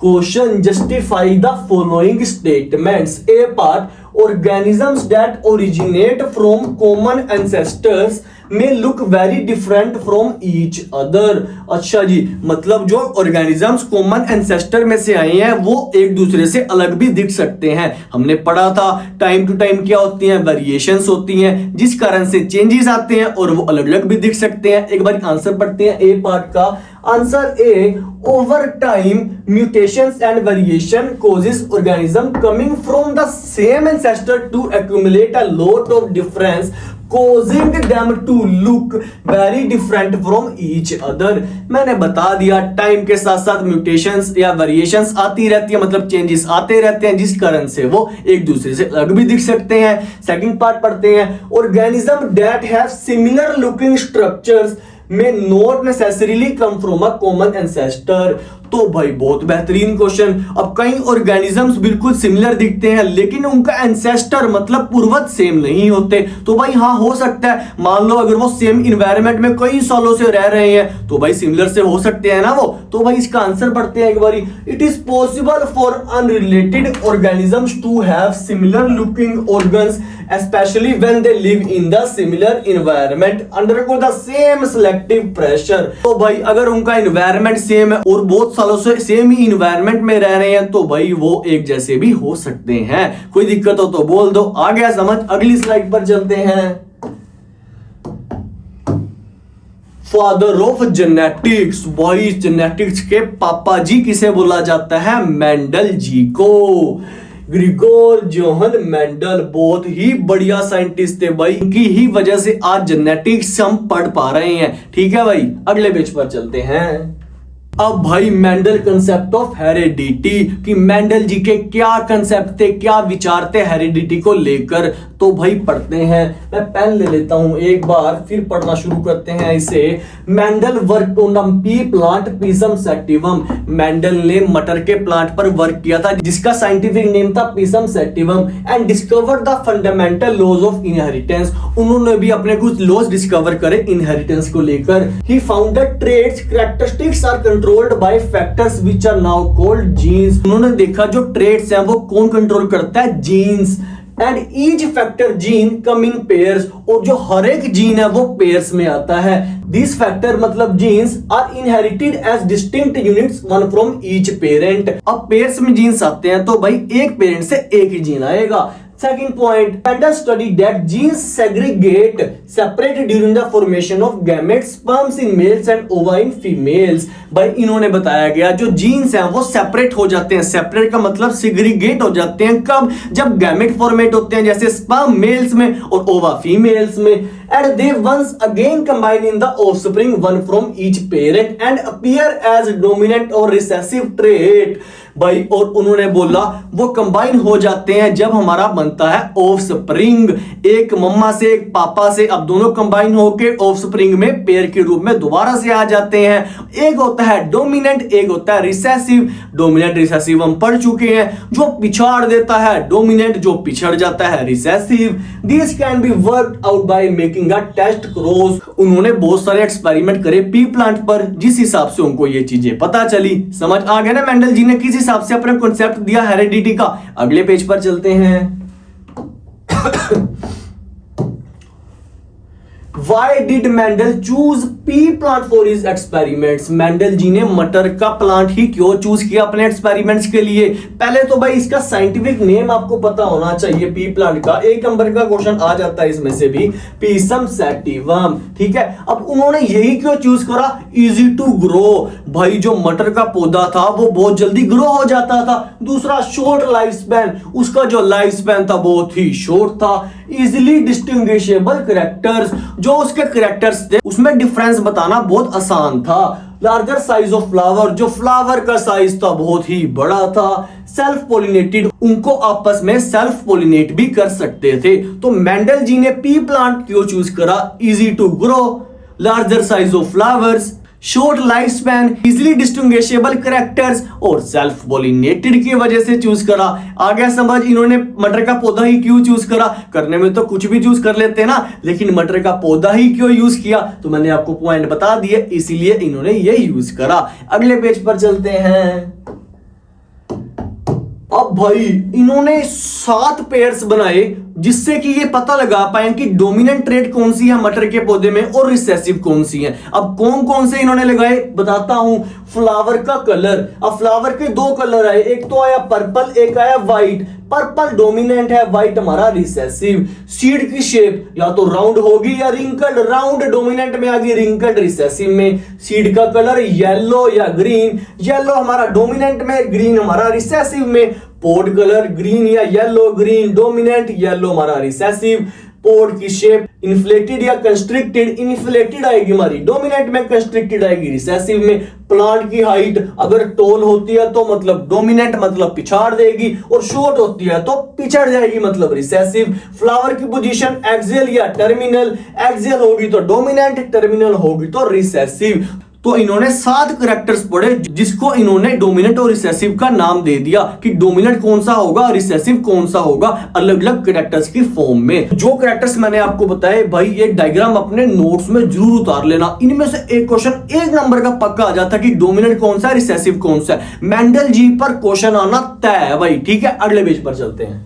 Question, justify the following statements. A part, organisms that originate from common ancestors may look very different from each other। अच्छा जी, मतलब जो ऑर्गेनिजम्स कॉमन एंसेस्टर में से आए हैं वो एक दूसरे से अलग भी दिख सकते हैं। हमने पढ़ा था टाइम टू टाइम क्या होती हैं, वेरिएशंस होती हैं जिस कारण से चेंजेस आते हैं और वो अलग अलग भी दिख सकते हैं। एक बार आंसर पढ़ते हैं ए पार्ट का। Answer A, over time mutations and variation causes organism coming from the same ancestor to accumulate a lot of difference, causing them to look very different from each other। मैंने बता दिया time के साथ साथ mutations या variations आती रहती है, मतलब चेंजेस आते रहते हैं जिस कारण से वो एक दूसरे से अलग भी दिख सकते हैं। सेकंड पार्ट पढ़ते हैं। Organism that have similar looking structures may not necessarily come from a common ancestor। तो भाई बहुत बेहतरीन क्वेश्चन। अब कई ऑर्गेनिजम्स बिल्कुल सिमिलर दिखते हैं लेकिन उनका एंसेस्टर मतलब पूर्वज सेम नहीं होते। तो भाई हाँ हो सकता है, मान लो अगर वो सेम इन्वायरमेंट में कई सालों से रह रहे हैं तो भाई सिमिलर से हो सकते हैं ना वो। तो भाई इसका आंसर पढ़ते हैं एक बारी। It is possible for unrelated organisms to have similar looking organs especially when they live in the similar environment undergo the same selective pressure। तो भाई अगर उनका environment सेम है और बहुत सालों से सेम ही environment में रह रहे हैं तो भाई वो एक जैसे भी हो सकते हैं। कोई दिक्कत हो तो बोल दो। आ गया समझ? अगली स्लाइड पर चलते हैं। फादर ऑफ जेनेटिक्स, भाई जेनेटिक्स के पापा जी किसे बोला जाता है? मेंडल जी को। ग्रिगोर जोहन मेंडल बहुत ही बढ़िया साइंटिस्ट थे भाई, इनकी ही वजह से आज जेनेटिक्स हम पढ़ पा रहे हैं। ठीक है भाई, अगले पेज पर चलते हैं। अब भाई मेंडल कंसेप्ट ऑफ हेरेडिटी कि मेंडल जी के क्या कंसेप्ट थे, क्या विचार थे हेरेडिटी को लेकर। तो भाई पढ़ते हैं। मैं पेन ले लेता हूं एक बार, फिर पढ़ना शुरू करते हैं इसे। Mendel work on the P plant Pisum sativum. Mendel ने मटर के प्लांट पर वर्क किया था जिसका साइंटिफिक नेम था Pisum sativum and discovered the fundamental laws of inheritance. उन्होंने भी अपने कुछ लॉज डिस्कवर करे इनहेरिटेंस को लेकर। He found that traits characteristics are controlled by factors which are now called genes. उन्होंने देखा जो ट्रेट्स हैं वो कौन कंट्रोल करता है? Genes. And each factor gene come in pairs, और जो हर एक जीन है वो पेयर्स में आता है। दिस फैक्टर मतलब genes are inherited as distinct units one from each parent. अब पेयर्स में जीन्स आते हैं तो भाई एक पेरेंट से एक ही जीन आएगा। Second point, Mendel studied that genes segregate, separate during the formation of gametes, sperms in males and ova in females। भाई इन्होंने बताया गया जो जीन्स हैं वो सेपरेट हो जाते हैं। सेपरेट का मतलब सिग्रीगेट हो जाते हैं कब? जब गैमेट फॉर्मेट होते हैं, जैसे स्पर्म मेल्स में और ओवा फीमेल्स में। And they once again combine in the offspring one from each parent and appear as dominant or recessive trait। भाई और उन्होंने बोला वो कंबाइन हो जाते हैं जब हमारा बनता है ऑफस्प्रिंग, एक मम्मा से एक पापा से। अब दोनों कंबाइन होके ऑफस्प्रिंग में पेयर के रूप में दोबारा से आ जाते हैं। एक होता है डोमिनेंट, एक होता है रिसेसिव। डोमिनेंट रिसेसिव हम पढ़ चुके हैं, जो पिछाड़ देता है डोमिनेंट, जो पिछड़ जाता है recessive. This can be worked out by making a test cross. उन्होंने बहुत सारे एक्सपेरिमेंट करे पी प्लांट पर, जिस हिसाब से उनको ये चीजें पता चली। समझ आ गया ना मेंडल जी ने किस हिसाब से अपना कॉन्सेप्ट दिया हेरेडिटी का। अगले पेज पर चलते हैं। Why did Mendel choose pea plant for his experiments? Mendel ji ने मटर का प्लांट ही क्यों चूज किया अपने एक्सपेरिमेंट्स के लिए? पहले तो भाई इसका साइंटिफिक नेम आपको पता होना चाहिए पी प्लांट का। एक नंबर का क्वेश्चन आ जाता है इसमें से भी, पिसम सैटिवम। ठीक है, अब उन्होंने यही क्यों चूज करा? Easy to grow. भाई जो मटर का पौधा था वो बहुत जल्दी ग्रो हो जाता था। दूसरा शॉर्ट लाइफ स्पैन, उसका जो लाइफ स्पैन था बहुत ही शॉर्ट था। इजिली डिस्टिंग्विशेबल कैरेक्टर्स, जो उसके कैरेक्टर्स थे उसमें डिफरेंस बताना बहुत आसान था। लार्जर साइज ऑफ फ्लावर, जो फ्लावर का साइज था बहुत ही बड़ा था। सेल्फ पोलिनेटेड, उनको आपस में सेल्फ पोलिनेट भी कर सकते थे। तो मेंडल जी ने पी प्लांट क्यों चूज करा? Easy to grow, larger size of flowers, short life span, easily distinguishable characters और सेल्फ पोलिनेटेड की वजह से चूज करा। आ गया समझ? इन्होंने मटर का पौधा ही क्यों चूज करा? करने में तो कुछ भी चूज कर लेते ना, लेकिन मटर का पौधा ही क्यों यूज किया? तो मैंने आपको पॉइंट बता दिए, इसीलिए इन्होंने ये यूज करा। अगले पेज पर चलते हैं। अब अब भाई इन्होंने 7 पेयर्स बनाए जिससे कि ये पता लगा पाए कि डोमिनेंट ट्रेट कौन सी है मटर के पौधे में और रिसेसिव कौन सी है। अब कौन कौन से इन्होंने लगाए बताता हूं। फ्लावर का कलर, अब फ्लावर के 2 कलर आए, एक तो आया पर्पल, एक आया व्हाइट। पर्पल डोमिनेंट है, व्हाइट हमारा रिसेसिव। सीड की शेप या तो राउंड होगी या रिंकल्ड, राउंड डोमिनेंट में आ गई, रिंकल्ड रिसेसिव में। सीड का कलर येलो या ग्रीन, येलो हमारा डोमिनेंट में, ग्रीन हमारा रिसेसिव में। पोड कलर ग्रीन या येलो, ग्रीन डोमिनेंट, येलो हमारा रिसेसिव। पोड की शेप इन्फ्लेटेड या कंस्ट्रिक्टेड, इन्फ्लेटेड आएगी हमारी डोमिनेंट में, कंस्ट्रिक्टेड आएगी रिसेसिव में। प्लांट की हाइट अगर टॉल होती है तो मतलब डोमिनेंट, मतलब पिछाड़ देगी, और शॉर्ट होती है तो पिछड़ जाएगी, मतलब रिसेसिव। फ्लावर की पोजीशन एक्सियल या टर्मिनल, एक्सियल होगी तो डोमिनेंट, टर्मिनल होगी तो रिसेसिव। तो इन्होंने 7 कैरेक्टर्स पढ़े जिसको इन्होंने डोमिनेंट और रिसेसिव का नाम दे दिया कि डोमिनेंट कौन सा होगा, रिसेसिव कौन सा होगा, अलग अलग कैरेक्टर्स की फॉर्म में। जो कैरेक्टर्स मैंने आपको बताए भाई, ये डायग्राम अपने नोट्स में जरूर उतार लेना। इनमें से एक क्वेश्चन 1 नंबर का पक्का आ जाता कि डोमिनेंट कौन सा है, रिसेसिव कौन सा है। मेंडल जी पर क्वेश्चन आना तय है भाई, ठीक है। अगले पेज पर चलते हैं।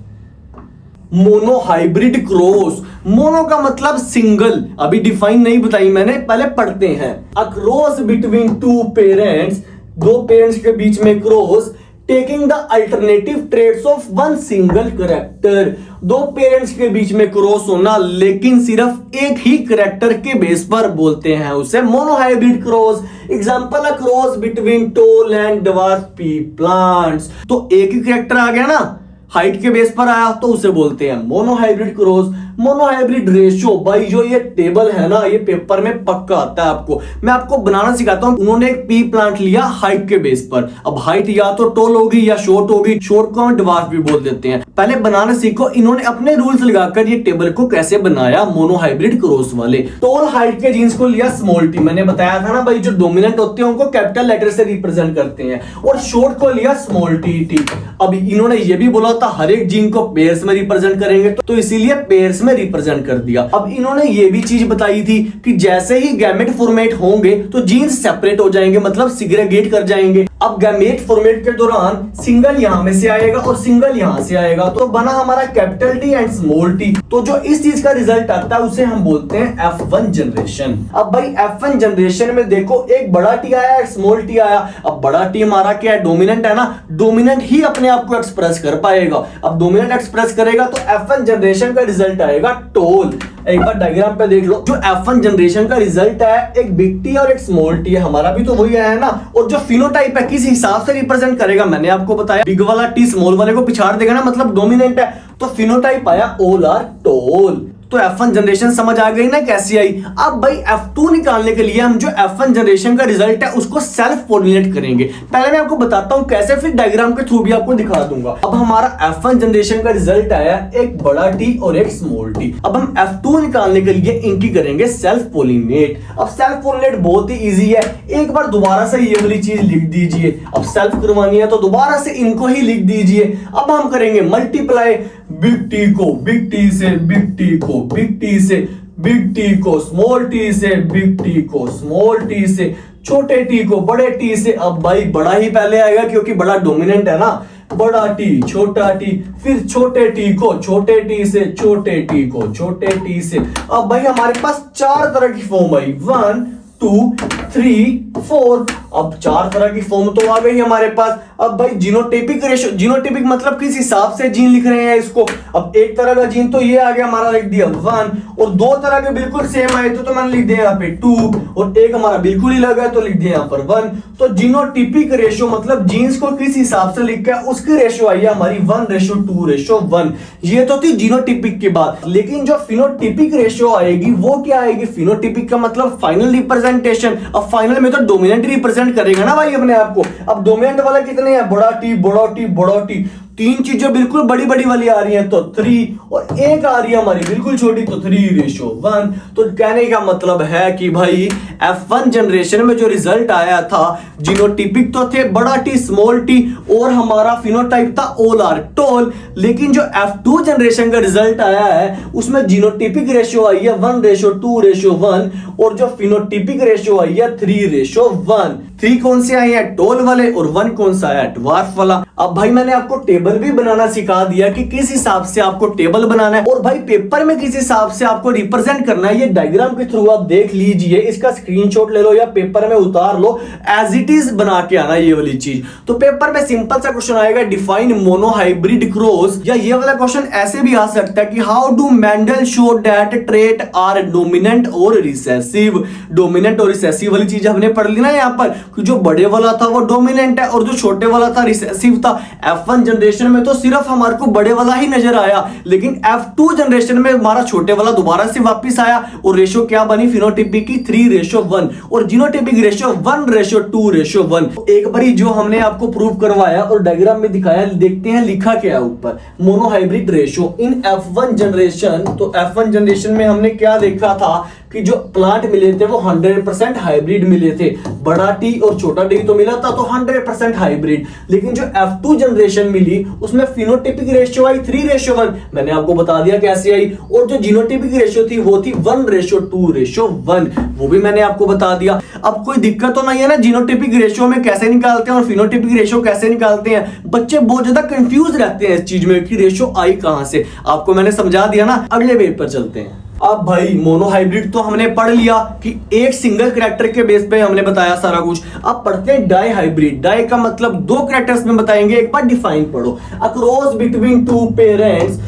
मोनोहाइब्रिड क्रॉस, मोनो का मतलब सिंगल, अभी डिफाइन नहीं बताई मैंने, पहले पढ़ते हैं। अ क्रॉस बिटवीन 2 पेरेंट्स, 2 पेरेंट्स के बीच में cross, taking the alternative traits of 1 single character. 2 parents के बीच में क्रॉस होना लेकिन सिर्फ एक ही करेक्टर के बेस पर बोलते हैं उसे monohybrid cross. Example a cross between tall and dwarf P plants, तो एक ही करेक्टर आ गया ना, हाइट के बेस पर आया तो उसे बोलते हैं मोनोहाइब्रिड क्रॉस। मोनोहाइब्रिड रेशियो, भाई जो ये टेबल है ना, ये पेपर में पक्का आता है आपको, मैं आपको बनाना सिखाता हूं। उन्होंने एक पी प्लांट लिया हाइट के बेस पर, अब हाइट या तो टॉल होगी या शॉर्ट होगी, शॉर्ट को हम ड्वार्फ भी बोल देते हैं। पहले बनाना सीखो, इन्होंने अपने रूल्स लगाकर ये टेबल को कैसे बनाया मोनोहाइब्रिड क्रॉस वाले। टॉल हाइट के जीन्स को लिया स्मॉल टी, मैंने बताया था ना भाई, जो डोमिनेंट होते हैं उनको कैपिटल लेटर से रिप्रेजेंट करते हैं, और शॉर्ट को लिया स्मॉल टी टी। अब इन्होंने ये भी बोला था हर एक जीन को पेयर्स में रिप्रेजेंट करेंगे, तो इसीलिए पेयर्स में रिप्रेजेंट कर दिया। अब इन्होंने ये भी चीज बताई थी कि जैसे ही गैमेट फॉर्मेट होंगे तो जीन्स सेपरेट हो जाएंगे, मतलब सिग्रेगेट कर जाएंगे। अब गैमेट फॉर्मेट के दौरान सिंगल यहां में से आएगा और सिंगल यहां से आएगा, तो बना हमारा capital T and small T. तो जो इस चीज का रिजल्ट आता है उसे हम बोलते हैं F1 जनरेशन। अब भाई F1 जनरेशन में देखो, एक बड़ा टी आया, एक स्मॉल टी आया। अब बड़ा टी हमारा क्या है, डोमिनेंट है ना, डोमिनेंट ही अपने आप को एक्सप्रेस कर पाएगा। अब डोमिनेंट एक्सप्रेस करेगा तो F1 जनरेशन का रिजल्ट आएगा टॉल। एक बार डायग्राम पे देख लो, जो F1 जनरेशन का रिजल्ट है, एक बिग टी और एक स्मॉल टी है, हमारा भी तो वही आया है ना। और जो फिनोटाइप है किस हिसाब से रिप्रेजेंट करेगा, मैंने आपको बताया, बिग वाला टी स्मॉल वाले को पिछाड़ देगा ना, मतलब डोमिनेंट है, तो फिनोटाइप आया ऑल आर टॉल। तो F1 जनरेशन समझ आ गई ना कैसी आई। अब भाई F2 निकालने के लिए हम जो F1 जनरेशन का रिजल्ट है उसको सेल्फ कोऑर्डिनेट करेंगे। पहले मैं आपको बताता हूं कैसे, फिर डायग्राम के थ्रू भी आपको दिखा दूंगा। अब हमारा F1 जनरेशन का रिजल्ट आया एक बड़ा टी और एक स्मॉल टी। अब हम F2 निकालने के लिए इनकी करेंगे सेल्फ पोलिनेट। अब सेल्फ पोलिनेट बहुत ही इजी है, एक बार दोबारा से ये वाली चीज लिख दीजिए। अब सेल्फ करवानी है तो दोबारा से इनको ही लिख दीजिए। अब हम करेंगे मल्टीप्लाई, बिग टी को बिग टी से, बिग टी को बिग टी से, बिग टी को स्मॉल टी से, बिग टी को स्मॉल टी से, छोटे टी को बड़े टी से। अब भाई बड़ा ही पहले आएगा क्योंकि बड़ा डोमिनेंट है ना, बड़ा टी छोटा टी, फिर छोटे टी को छोटे टी से, छोटे टी को छोटे टी से। अब भाई हमारे पास 4 तरह की फॉर्म आई, 1 2 3 4। अब 4 तरह की फॉर्म तो आ गई हमारे पास। अब भाई जीनोटाइपिक रेशियो, जीनोटाइपिक मतलब किस हिसाब से जीन लिख रहे हैं इसको। अब एक तरह का जीन तो ये आ गया हमारा, लिख दिया 1, और 2 तरह के बिल्कुल सेम आए तो मैंने लिख दिया यहाँ पे 2, और एक हमारा बिल्कुल ही लगा है तो लिख दिया यहाँ पर 1। तो जीनोटाइपिक रेशियो मतलब जीन्स को किस हिसाब से लिखा है उसकी रेशियो आई है हमारी 1:2:1। ये तो थी जीनोटाइपिक की बात। लेकिन जो फिनोटाइपिक रेशियो आएगी वो क्या आएगी, फिनोटाइपिक का मतलब फाइनल रिप्रेजेंटेशन। अब फाइनल में तो डोमिनेंट रिप्रेजेंट करेगा ना भाई अपने आप को। अब डोमिनेंट वाला कितने हैं, बड़ा टी बड़ा टी बड़ा टी, 3 चीजें बिल्कुल बड़ी बड़ी वाली आ रही हैं तो 3, और एक आ रही है हमारी बिल्कुल छोटी तो 3:1। तो कहने का मतलब है कि भाई F1 जनरेशन में जो रिजल्ट आया था, जीनोटाइपिक तो थे बड़ा टी स्मॉल टी, और हमारा फिनोटाइप था ऑल आर टॉल। लेकिन जो F2 जनरेशन का रिजल्ट आया है उसमें जीनोटाइपिक रेशियो आई है 1:2:1, और जो फिनोटाइपिक रेशियो आई है 3:1। 3 कौन से आए हैं, टॉल वाले, और 1 कौन सा आया, ड्वार्फ वाला। अब भाई मैंने आपको टेबल भी बनाना सिखा दिया कि किस हिसाब से आपको टेबल बनाना है और भाई पेपर में किस हिसाब से आपको रिप्रेजेंट करना है, ये डायग्राम के थ्रू आप देख लीजिए, इसका स्क्रीनशॉट ले लो या पेपर में उतार लो, एज इट इज बना के आना ये वाली चीज। तो पेपर में सिंपल सा क्वेश्चन आएगा, डिफाइन मोनोहाइब्रिड क्रॉस, या ये वाला क्वेश्चन ऐसे भी आ सकता है कि how do Mendel show that trait are dominant और रिसेसिव। डोमिनेंट और रिसेसिव वाली चीज हमने पढ़ ली ना यहाँ पर, कि जो बड़े वाला था वो डोमिनेंट है और जो छोटे वाला था रिसेसिव था। F1 जनरेशन में तो सिर्फ हमारे को बड़े वाला ही नजर आया, लेकिन F2 जनरेशन में हमारा छोटे वाला दोबारा से वापस आया और रेशो क्या बनी फिनोटाइपिक की 3:1 और जीनोटाइपिक रेशो 1:2:1। एक बारी जो हमने आपको प्रूव करवाया और डायग्राम में दिखाया, देखते हैं लिखा क्या है ऊपर, मोनोहाइब्रिड रेशो इन F1 जनरेशन। तो F1 जनरेशन में हमने क्या देखा था कि जो प्लांट मिले थे वो 100% हाइब्रिड मिले थे, बड़ा टी और छोटा टी तो मिला था तो 100% हाइब्रिड। लेकिन जो F2 जनरेशन मिली उसमें फिनोटाइपिक रेशियो आई 3:1, मैंने आपको बता दिया कैसे आई, और जो जीनोटाइपिक रेशियो थी वो थी 1:2:1, वो भी मैंने आपको बता दिया। अब कोई दिक्कत तो नहीं है ना जीनोटाइपिक रेशियो में कैसे निकालते हैं और फिनोटाइपिक रेशियो कैसे निकालते हैं, बच्चे बहुत ज्यादा कंफ्यूज रहते हैं इस चीज में कि रेशियो आई कहां से, आपको मैंने समझा दिया ना। अगले पेज पर चलते हैं। अब भाई मोनोहाइब्रिड तो हमने पढ़ लिया कि एक सिंगल कैरेक्टर के बेस पे हमने बताया सारा कुछ। अब पढ़ते हैं डाई हाइब्रिड। डाई का मतलब दो कैरेक्टर्स में बताएंगे, एक बार डिफाइन पढ़ो, a cross between two parents,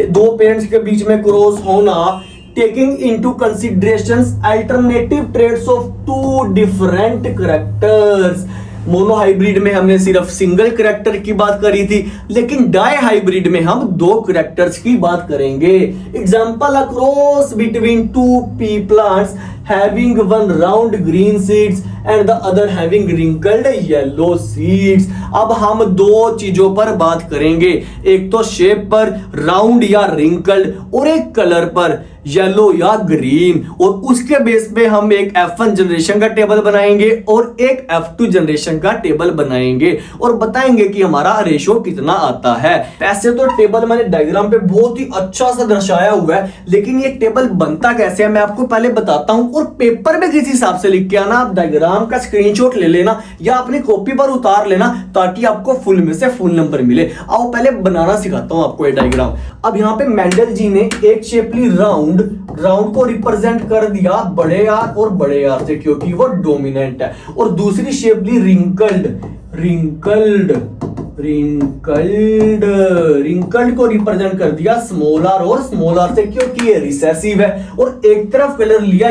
दो पेरेंट्स के बीच में क्रॉस होना, taking into considerations alternative traits of two different characters. Monohybrid में हमने सिर्फ सिंगल कैरेक्टर की बात करी थी, लेकिन डाई हाइब्रिड में हम दो कैरेक्टर्स की बात करेंगे। Example, a cross between to P plants having one round green seeds and the other having wrinkled yellow seeds। अब हम दो चीजों पर बात करेंगे, एक तो शेप पर राउंड या रिंकल्ड और एक कलर पर येलो या ग्रीन, और उसके बेस पे हम एक F1 जनरेशन का टेबल बनाएंगे और एक F2 जनरेशन का टेबल बनाएंगे और बताएंगे कि हमारा रेशो कितना आता है। ऐसे तो टेबल मैंने डायग्राम पे बहुत ही अच्छा सा दर्शाया हुआ है, लेकिन ये टेबल बनता कैसे है मैं आपको पहले बताता हूं, और पेपर में किस हिसाब से लिख के आना, आप डायग्राम का स्क्रीनशॉट ले लेना या अपनी कॉपी पर उतार लेना ताकि आपको फुल में से फुल नंबर मिले। आओ पहले बनाना सिखाता हूं आपको ये डायग्राम। अब यहाँ पे मेंडल जी ने एक शेपली राउंड को रिप्रेजेंट कर दिया बड़े आर और बड़े आर से, क्योंकि वो डोमिनेंट है, और दूसरी शेपली रिंकल्ड को रिप्रेजेंट कर दिया स्मॉल आर और स्मॉल आर से, क्योंकि ये रिसेसिव है, और एक तरफ कलर लिया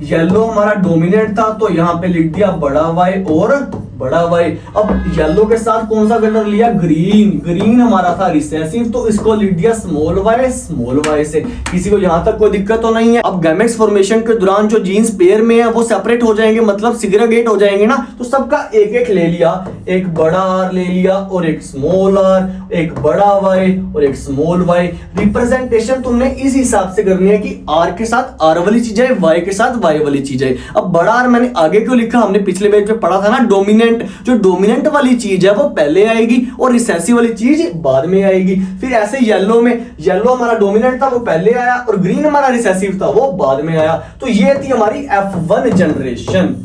येलो हमारा डोमिनेंट था तो यहां पे लिख दिया बड़ा वाई और बड़ा वाई। अब येलो के साथ कौन सा कलर लिया, ग्रीन हमारा था रिसेसिव तो इसको लिख दिया स्मॉल वाई से। किसी को यहां तक कोई दिक्कत तो नहीं है। अब गैमेट्स फॉर्मेशन के दौरान जो जीन्स पेयर में है वो सेपरेट हो जाएंगे, मतलब सिग्रेगेट हो जाएंगे ना, तो सबका एक एक ले लिया, एक बड़ा आर ले लिया और एक स्मॉल आर, एक बड़ा वाई और एक स्मॉल वाई। रिप्रेजेंटेशन तुमने इस हिसाब से करनी है कि आर के साथ आर वाली चीज है, वाई के साथ वाई वाली चीज है। अब बड़ा आर मैंने आगे क्यों लिखा, हमने पिछले पेज पे पढ़ा था ना, डोमिनेंट, जो डोमिनेंट वाली चीज है वो पहले आएगी और रिसेसिव वाली चीज बाद में आएगी। फिर ऐसे येलो में, येलो हमारा डोमिनेंट था वो पहले आया और ग्रीन हमारा रिसेसिव था वो बाद में आया। तो ये थी हमारी F1 जनरेशन।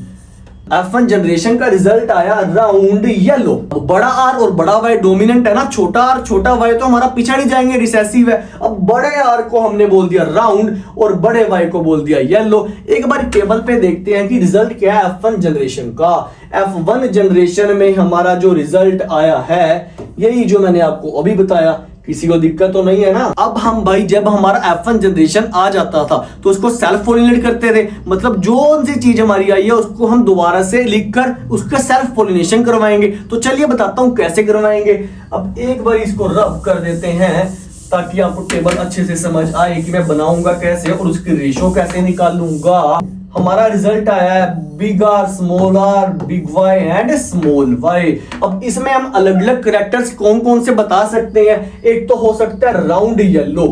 F1 जनरेशन का रिजल्ट आया राउंड येलो। बड़ा आर और बड़ा वाई डोमिनेंट है ना, छोटा आर छोटा वाई तो हमारा पिछाड़ी जाएंगे, रिसेसिव है। अब बड़े आर को हमने बोल दिया राउंड और बड़े वाई को बोल दिया येलो। एक बार टेबल पे देखते हैं कि रिजल्ट क्या है F1 जनरेशन का। F1 जनरेशन में हमारा जो रिजल्ट आया है यही जो मैंने आपको अभी बताया। किसी को दिक्कत तो नहीं है ना। अब हम भाई जब हमारा F1 जनरेशन आ जाता था तो उसको सेल्फ पॉलिनेट करते थे, मतलब जो सी चीज हमारी आई है उसको हम दोबारा से लिखकर उसका सेल्फ पॉलिनेशन करवाएंगे। तो चलिए बताता हूं कैसे करवाएंगे। अब एक बार इसको रब कर देते हैं ताकि आपको टेबल अच्छे से समझ आए कि मैं बनाऊंगा कैसे और उसकी रेशो कैसे निकालूंगा। हमारा रिजल्ट आया है big R, small R, big Y and small Y. अब इसमें हम अलग अलग कैरेक्टर्स कौन कौन से बता सकते हैं। एक तो हो सकता है राउंड येलो,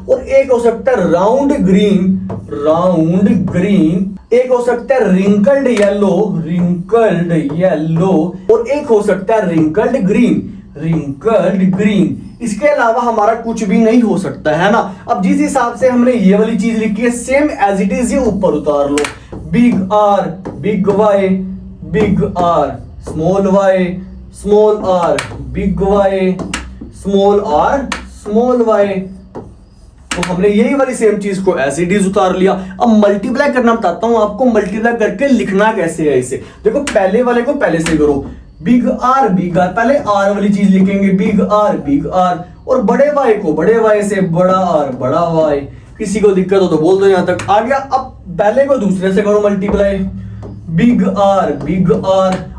और एक हो सकता है राउंड ग्रीन, एक हो सकता है रिंकल्ड येलो, और एक हो सकता है रिंकल्ड ग्रीन। इसके अलावा हमारा कुछ भी नहीं हो सकता है ना। अब जिस हिसाब से हमने ये वाली चीज लिखी है सेम एज इट इज ये ऊपर उतार लो। Big R, big Y, big R, small Y, small R, big Y, small R, small Y. तो हमने यही वाली सेम चीज को एज इट इज उतार लिया। अब मल्टीप्लाई करना बताता हूं आपको, मल्टीप्लाई करके लिखना कैसे है इसे। देखो पहले वाले को पहले से करो, बिग आर, पहले आर वाली चीज लिखेंगे, बिग आर, और बड़े वाई को बड़े वाई से बड़ा आर, बड़ा वाई। किसी को दिक्कत हो तो बोल दो, यहां तक आ गया। अब पहले को दूसरे से करो मल्टीप्लाई, बिग आर,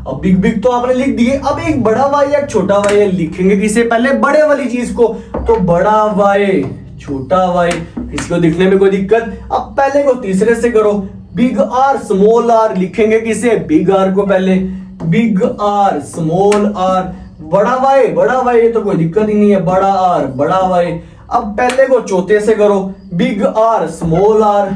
अब बिग तो आपने लिख दिए। अब एक बड़ा वाई एक छोटा वाई लिखेंगे किसे, पहले बड़े वाली चीज को, तो बड़ा वाई छोटा वाई। किसी को दिखने में कोई दिक्कत। अब पहले को तीसरे से करो, बिग आर स्मॉल आर लिखेंगे किसे, बिग आर को पहले, बिग आर स्मॉल आर, बड़ा वाई ये तो कोई दिक्कत ही नहीं है, बड़ा आर बड़ा वाई। अब पहले को चौथे से करो, बिग आर स्मॉल आर,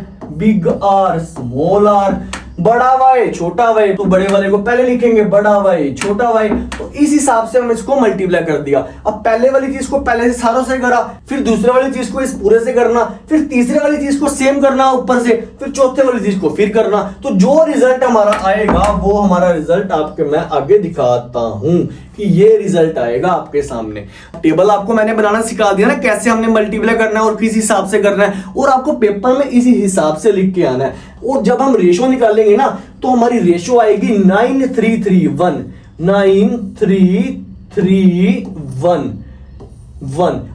बड़ा वाई छोटा वाई, तो बड़े वाले को पहले लिखेंगे, बड़ा वाई छोटा वाई। तो इस हिसाब से हम इसको मल्टीप्लाई कर दिया। अब पहले वाली चीज को पहले से सारों से करा, फिर दूसरे वाली चीज को इस पूरे से करना, फिर तीसरे वाली चीज को सेम करना ऊपर से, फिर चौथे वाली चीज को फिर करना। तो जो रिजल्ट हमारा आएगा वो हमारा रिजल्ट आपके मैं आगे दिखाता हूं कि ये रिजल्ट आएगा आपके सामने। टेबल आपको मैंने बनाना सिखा दिया ना, कैसे हमने मल्टीप्लाई करना है और किस हिसाब से करना है, और आपको पेपर में इसी हिसाब से लिख के आना है। और जब हम रेशो निकालेंगे ना, तो हमारी रेशो आएगी 9331, 9331।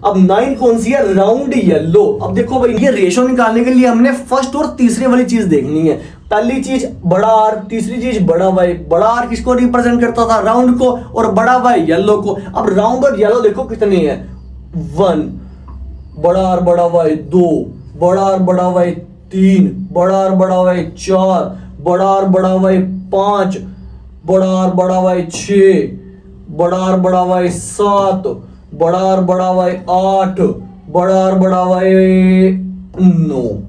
अब 9 कौन सी है, राउंड येलो। अब देखो भाई, ये रेशो निकालने के लिए हमने फर्स्ट और तीसरे वाली चीज देखनी है। पहली चीज बड़ा आर, तीसरी चीज बड़ा वाई। बड़ा आर किसको रिप्रेजेंट करता था, राउंड को, और बड़ा वाई येलो को। अब राउंड और येलो देखो कितने हैं, 1, बड़ा आर बड़ा वाई 2, बड़ा आर बड़ा वाई 3, बड़ा आर बड़ा वाई 4, बड़ा आर बड़ा वाई 5, बड़ा आर बड़ा वाई 6, बड़ा आर बड़ा वाई 7, बड़ा आर बड़ा वाई 8, बड़ा आर बड़ा वाई 9।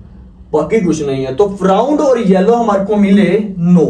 बाकी कुछ नहीं है। तो राउंड और येलो हमारे को मिले 9।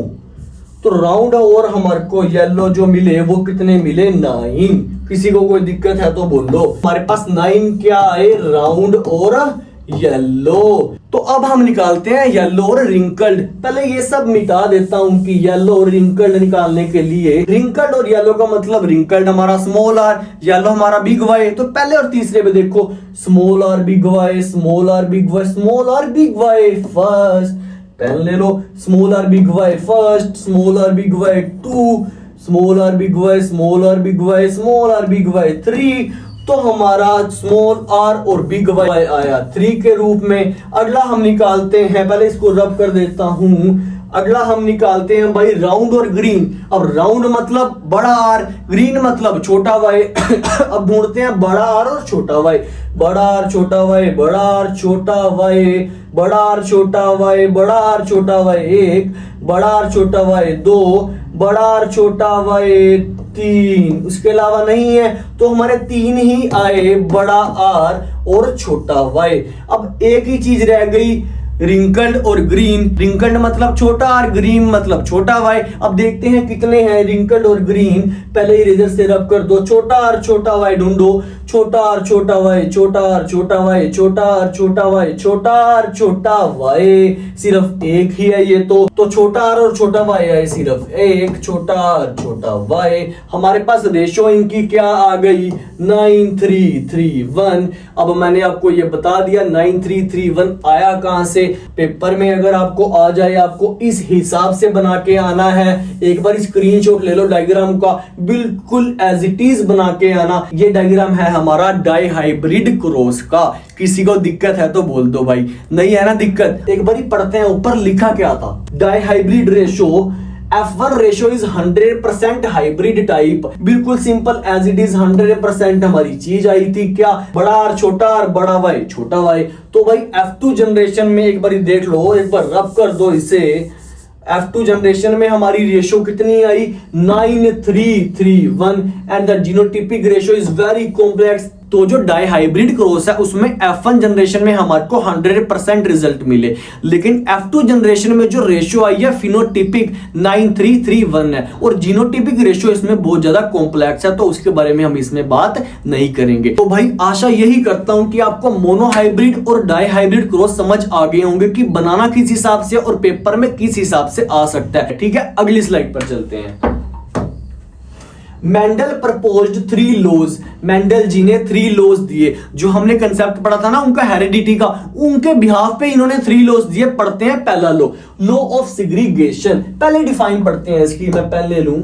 तो राउंड और हमारे को येलो जो मिले वो कितने मिले, 9। किसी को कोई दिक्कत है तो बोल दो। हमारे पास 9 क्या आए, राउंड और येलो। तो अब हम निकालते हैं येलो और रिंकल्ड। पहले ये सब मिटा देता हूं कि येलो और रिंकल्ड निकालने के लिए, रिंकल्ड और येलो का मतलब, रिंकल्ड हमारा स्मॉल आर, येलो हमारा बिग वाई। तो पहले और तीसरे में देखो, small R big Y, small R big Y, small R big Y first, pen ले लो, small R big Y first, small R big Y 2, small R big Y, small R big Y, small R big Y 3। तो हमारा small R और big Y आया 3 के रूप में। अगला हम निकालते हैं, पहले इसको रब कर देता हूं। अगला हम निकालते हैं भाई राउंड और ग्रीन। अब राउंड मतलब बड़ा आर, ग्रीन मतलब छोटा वाई। अब ढूंढते हैं बड़ा आर और छोटा वाई। बड़ा आर छोटा वाई, बड़ा आर छोटा वाई, बड़ा आर छोटा वाई, बड़ा आर छोटा वाई 1, बड़ा आर छोटा वाई 2, बड़ा आर छोटा वाई 3। उसके अलावा नहीं है, तो हमारे 3 ही आए, बड़ा आर और छोटा वाई। अब एक ही चीज रह गई, रिंकल्ड और ग्रीन। रिंकल्ड मतलब छोटा आर, ग्रीन मतलब छोटा वाई। अब देखते हैं कितने हैं रिंकल्ड और ग्रीन। पहले इरेजर से रब कर दो, छोटा आर छोटा वाई ढूंढो, छोटा आर छोटा वाई, छोटा आर छोटा वाई, छोटा आर छोटा वाई, छोटा आर छोटा वाई। सिर्फ एक ही है ये तो छोटा आर और छोटा वाई है सिर्फ एक, छोटा आर छोटा वाई। हमारे पास रेशो इनकी क्या आ गई, 9331। अब मैंने आपको ये बता दिया 9331 आया कहां से। पेपर में अगर आपको आ जाए, आपको इस हिसाब से बना के आना है। एक बार स्क्रीनशॉट ले लो डायग्राम का, बिल्कुल एज इट इज बना के आना। ये डायग्राम है हमारा डाई हाइब्रिड क्रॉस का। किसी को दिक्कत है तो बोल दो भाई, नहीं है ना दिक्कत। एक बार ही पढ़ते हैं, ऊपर लिखा क्या था, डाई हाइब्रिड रेशो F1 ratio is 100% hybrid type. बिल्कुल सिंपल एज इट इज 100% हमारी चीज आई थी क्या, बड़ा आर छोटा आर, बड़ा वाई छोटा वाई। तो भाई F2 जनरेशन में एक बार देख लो, एक बार रब कर दो इसे। F2 जनरेशन में हमारी रेशो कितनी आई, 9331 and the genotypic ratio is very complex. तो जो डाई हाइब्रिड क्रॉस है उसमें F1 जनरेशन में हमारे को 100% रिजल्ट मिले, लेकिन F2 जनरेशन में जो रेशियो आई है फिनोटिपिक 9331 है, और जीनोटिपिक रेशियो इसमें बहुत ज्यादा कॉम्प्लेक्स है, तो उसके बारे में हम इसमें बात नहीं करेंगे। तो भाई आशा यही करता हूं कि आपको मोनो हाइब्रिड और डाई हाइब्रिड क्रॉस समझ आ गए होंगे कि बनाना किस हिसाब से और पेपर में किस हिसाब से आ सकता है। ठीक है, अगली स्लाइड पर चलते हैं। Mendel proposed 3 laws, Mendel ji ने 3 लॉज दिए। जो हमने कंसेप्ट पढ़ा था ना उनका हेरिडिटी का, उनके बिहाफ पे इन्होंने 3 लॉज दिए। पढ़ते हैं पहला लॉ ऑफ सेग्रीगेशन। पहले डिफाइन पढ़ते हैं इसकी, मैं पहले लूं।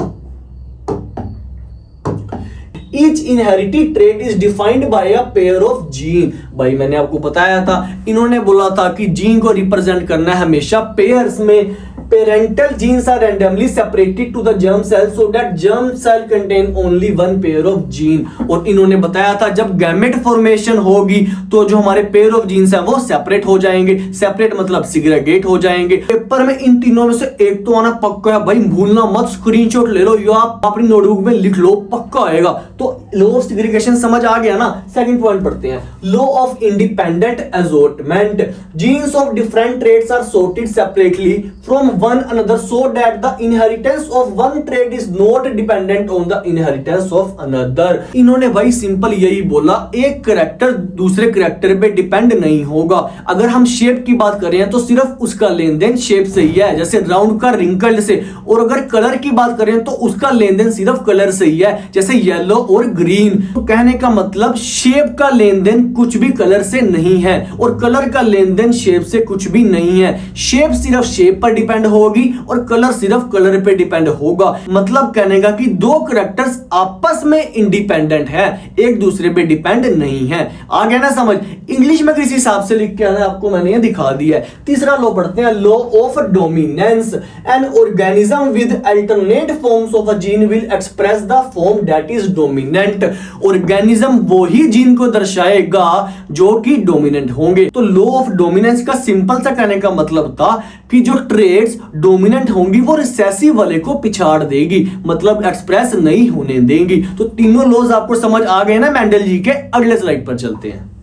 Each inherited trait is defined by a pair of gene। भाई मैंने आपको बताया था, इन्होंने बोला था कि जीन को रिप्रेजेंट करना है हमेशा पेयर्स में। Parental genes are randomly separated to the germ cell so that germ cell contain only one pair of gene। और इन्होंने बताया था जब गैमेट फॉर्मेशन होगी तो जो हमारे पेयर ऑफ जीन्स हैं वो सेपरेट हो जाएंगे। सेपरेट मतलब सिग्रेगेट हो जाएंगे। पेपर में इन तीनों में से एक तो आना पक्का है भाई, भूलना मत, स्क्रीनशॉट ले लो या आप अपनी नोटबुक में लिख लो, पक्का आएगा। तो लॉ ऑफ सिग्रीगेशन समझ आ गया ना। सेकंड पॉइंट पढ़ते हैं, law of independent assortment. Genes of different traits are sorted separately from one another so that the inheritance of one trait is not dependent on the inheritance of another। इन्होंने भाई simple यही बोला, एक character दूसरे character पे depend नहीं होगा। अगर हम शेप की बात करें तो सिर्फ उसका लेन देन शेप से ही है, जैसे राउंड का रिंकल्ड से। और अगर कलर की बात करें तो उसका लेन देन सिर्फ कलर से ही है, जैसे येलो और ग्रीन। तो कहने का मतलब शेप का लेन देन कुछ भी कलर से नहीं है और कलर का लेन देन शेप से कुछ भी नहीं है। शेप सिर्फ शेप पर डिपेंड होगी और कलर सिर्फ कलर पे डिपेंड होगा। मतलब कहने का कि दो कैरेक्टर्स आपस में इंडिपेंडेंट है, एक दूसरे पे डिपेंड नहीं है। आ गया ना समझ। इंग्लिश में किस हिसाब से लिख के आना है आपको मैंने ये दिखा दिया है। तीसरा लॉ पढ़ते हैं, law of dominance. An organism with alternate forms of a gene will express the form that is dominant. Organism वो ही जीन को दर्शाएगा जो कि डोमिनेंट होंगे। तो लॉ ऑफ डोमिनेंस का सिंपल सा कहने का मतलब था कि जो ट्रेड्स डोमिनेंट होंगी वो रिसेसिव वाले को पिछाड़ देगी, मतलब एक्सप्रेस नहीं होने देंगी। तो तीनों लॉज आपको समझ आ गए ना मेंडल जी के। अगले स्लाइड पर चलते हैं।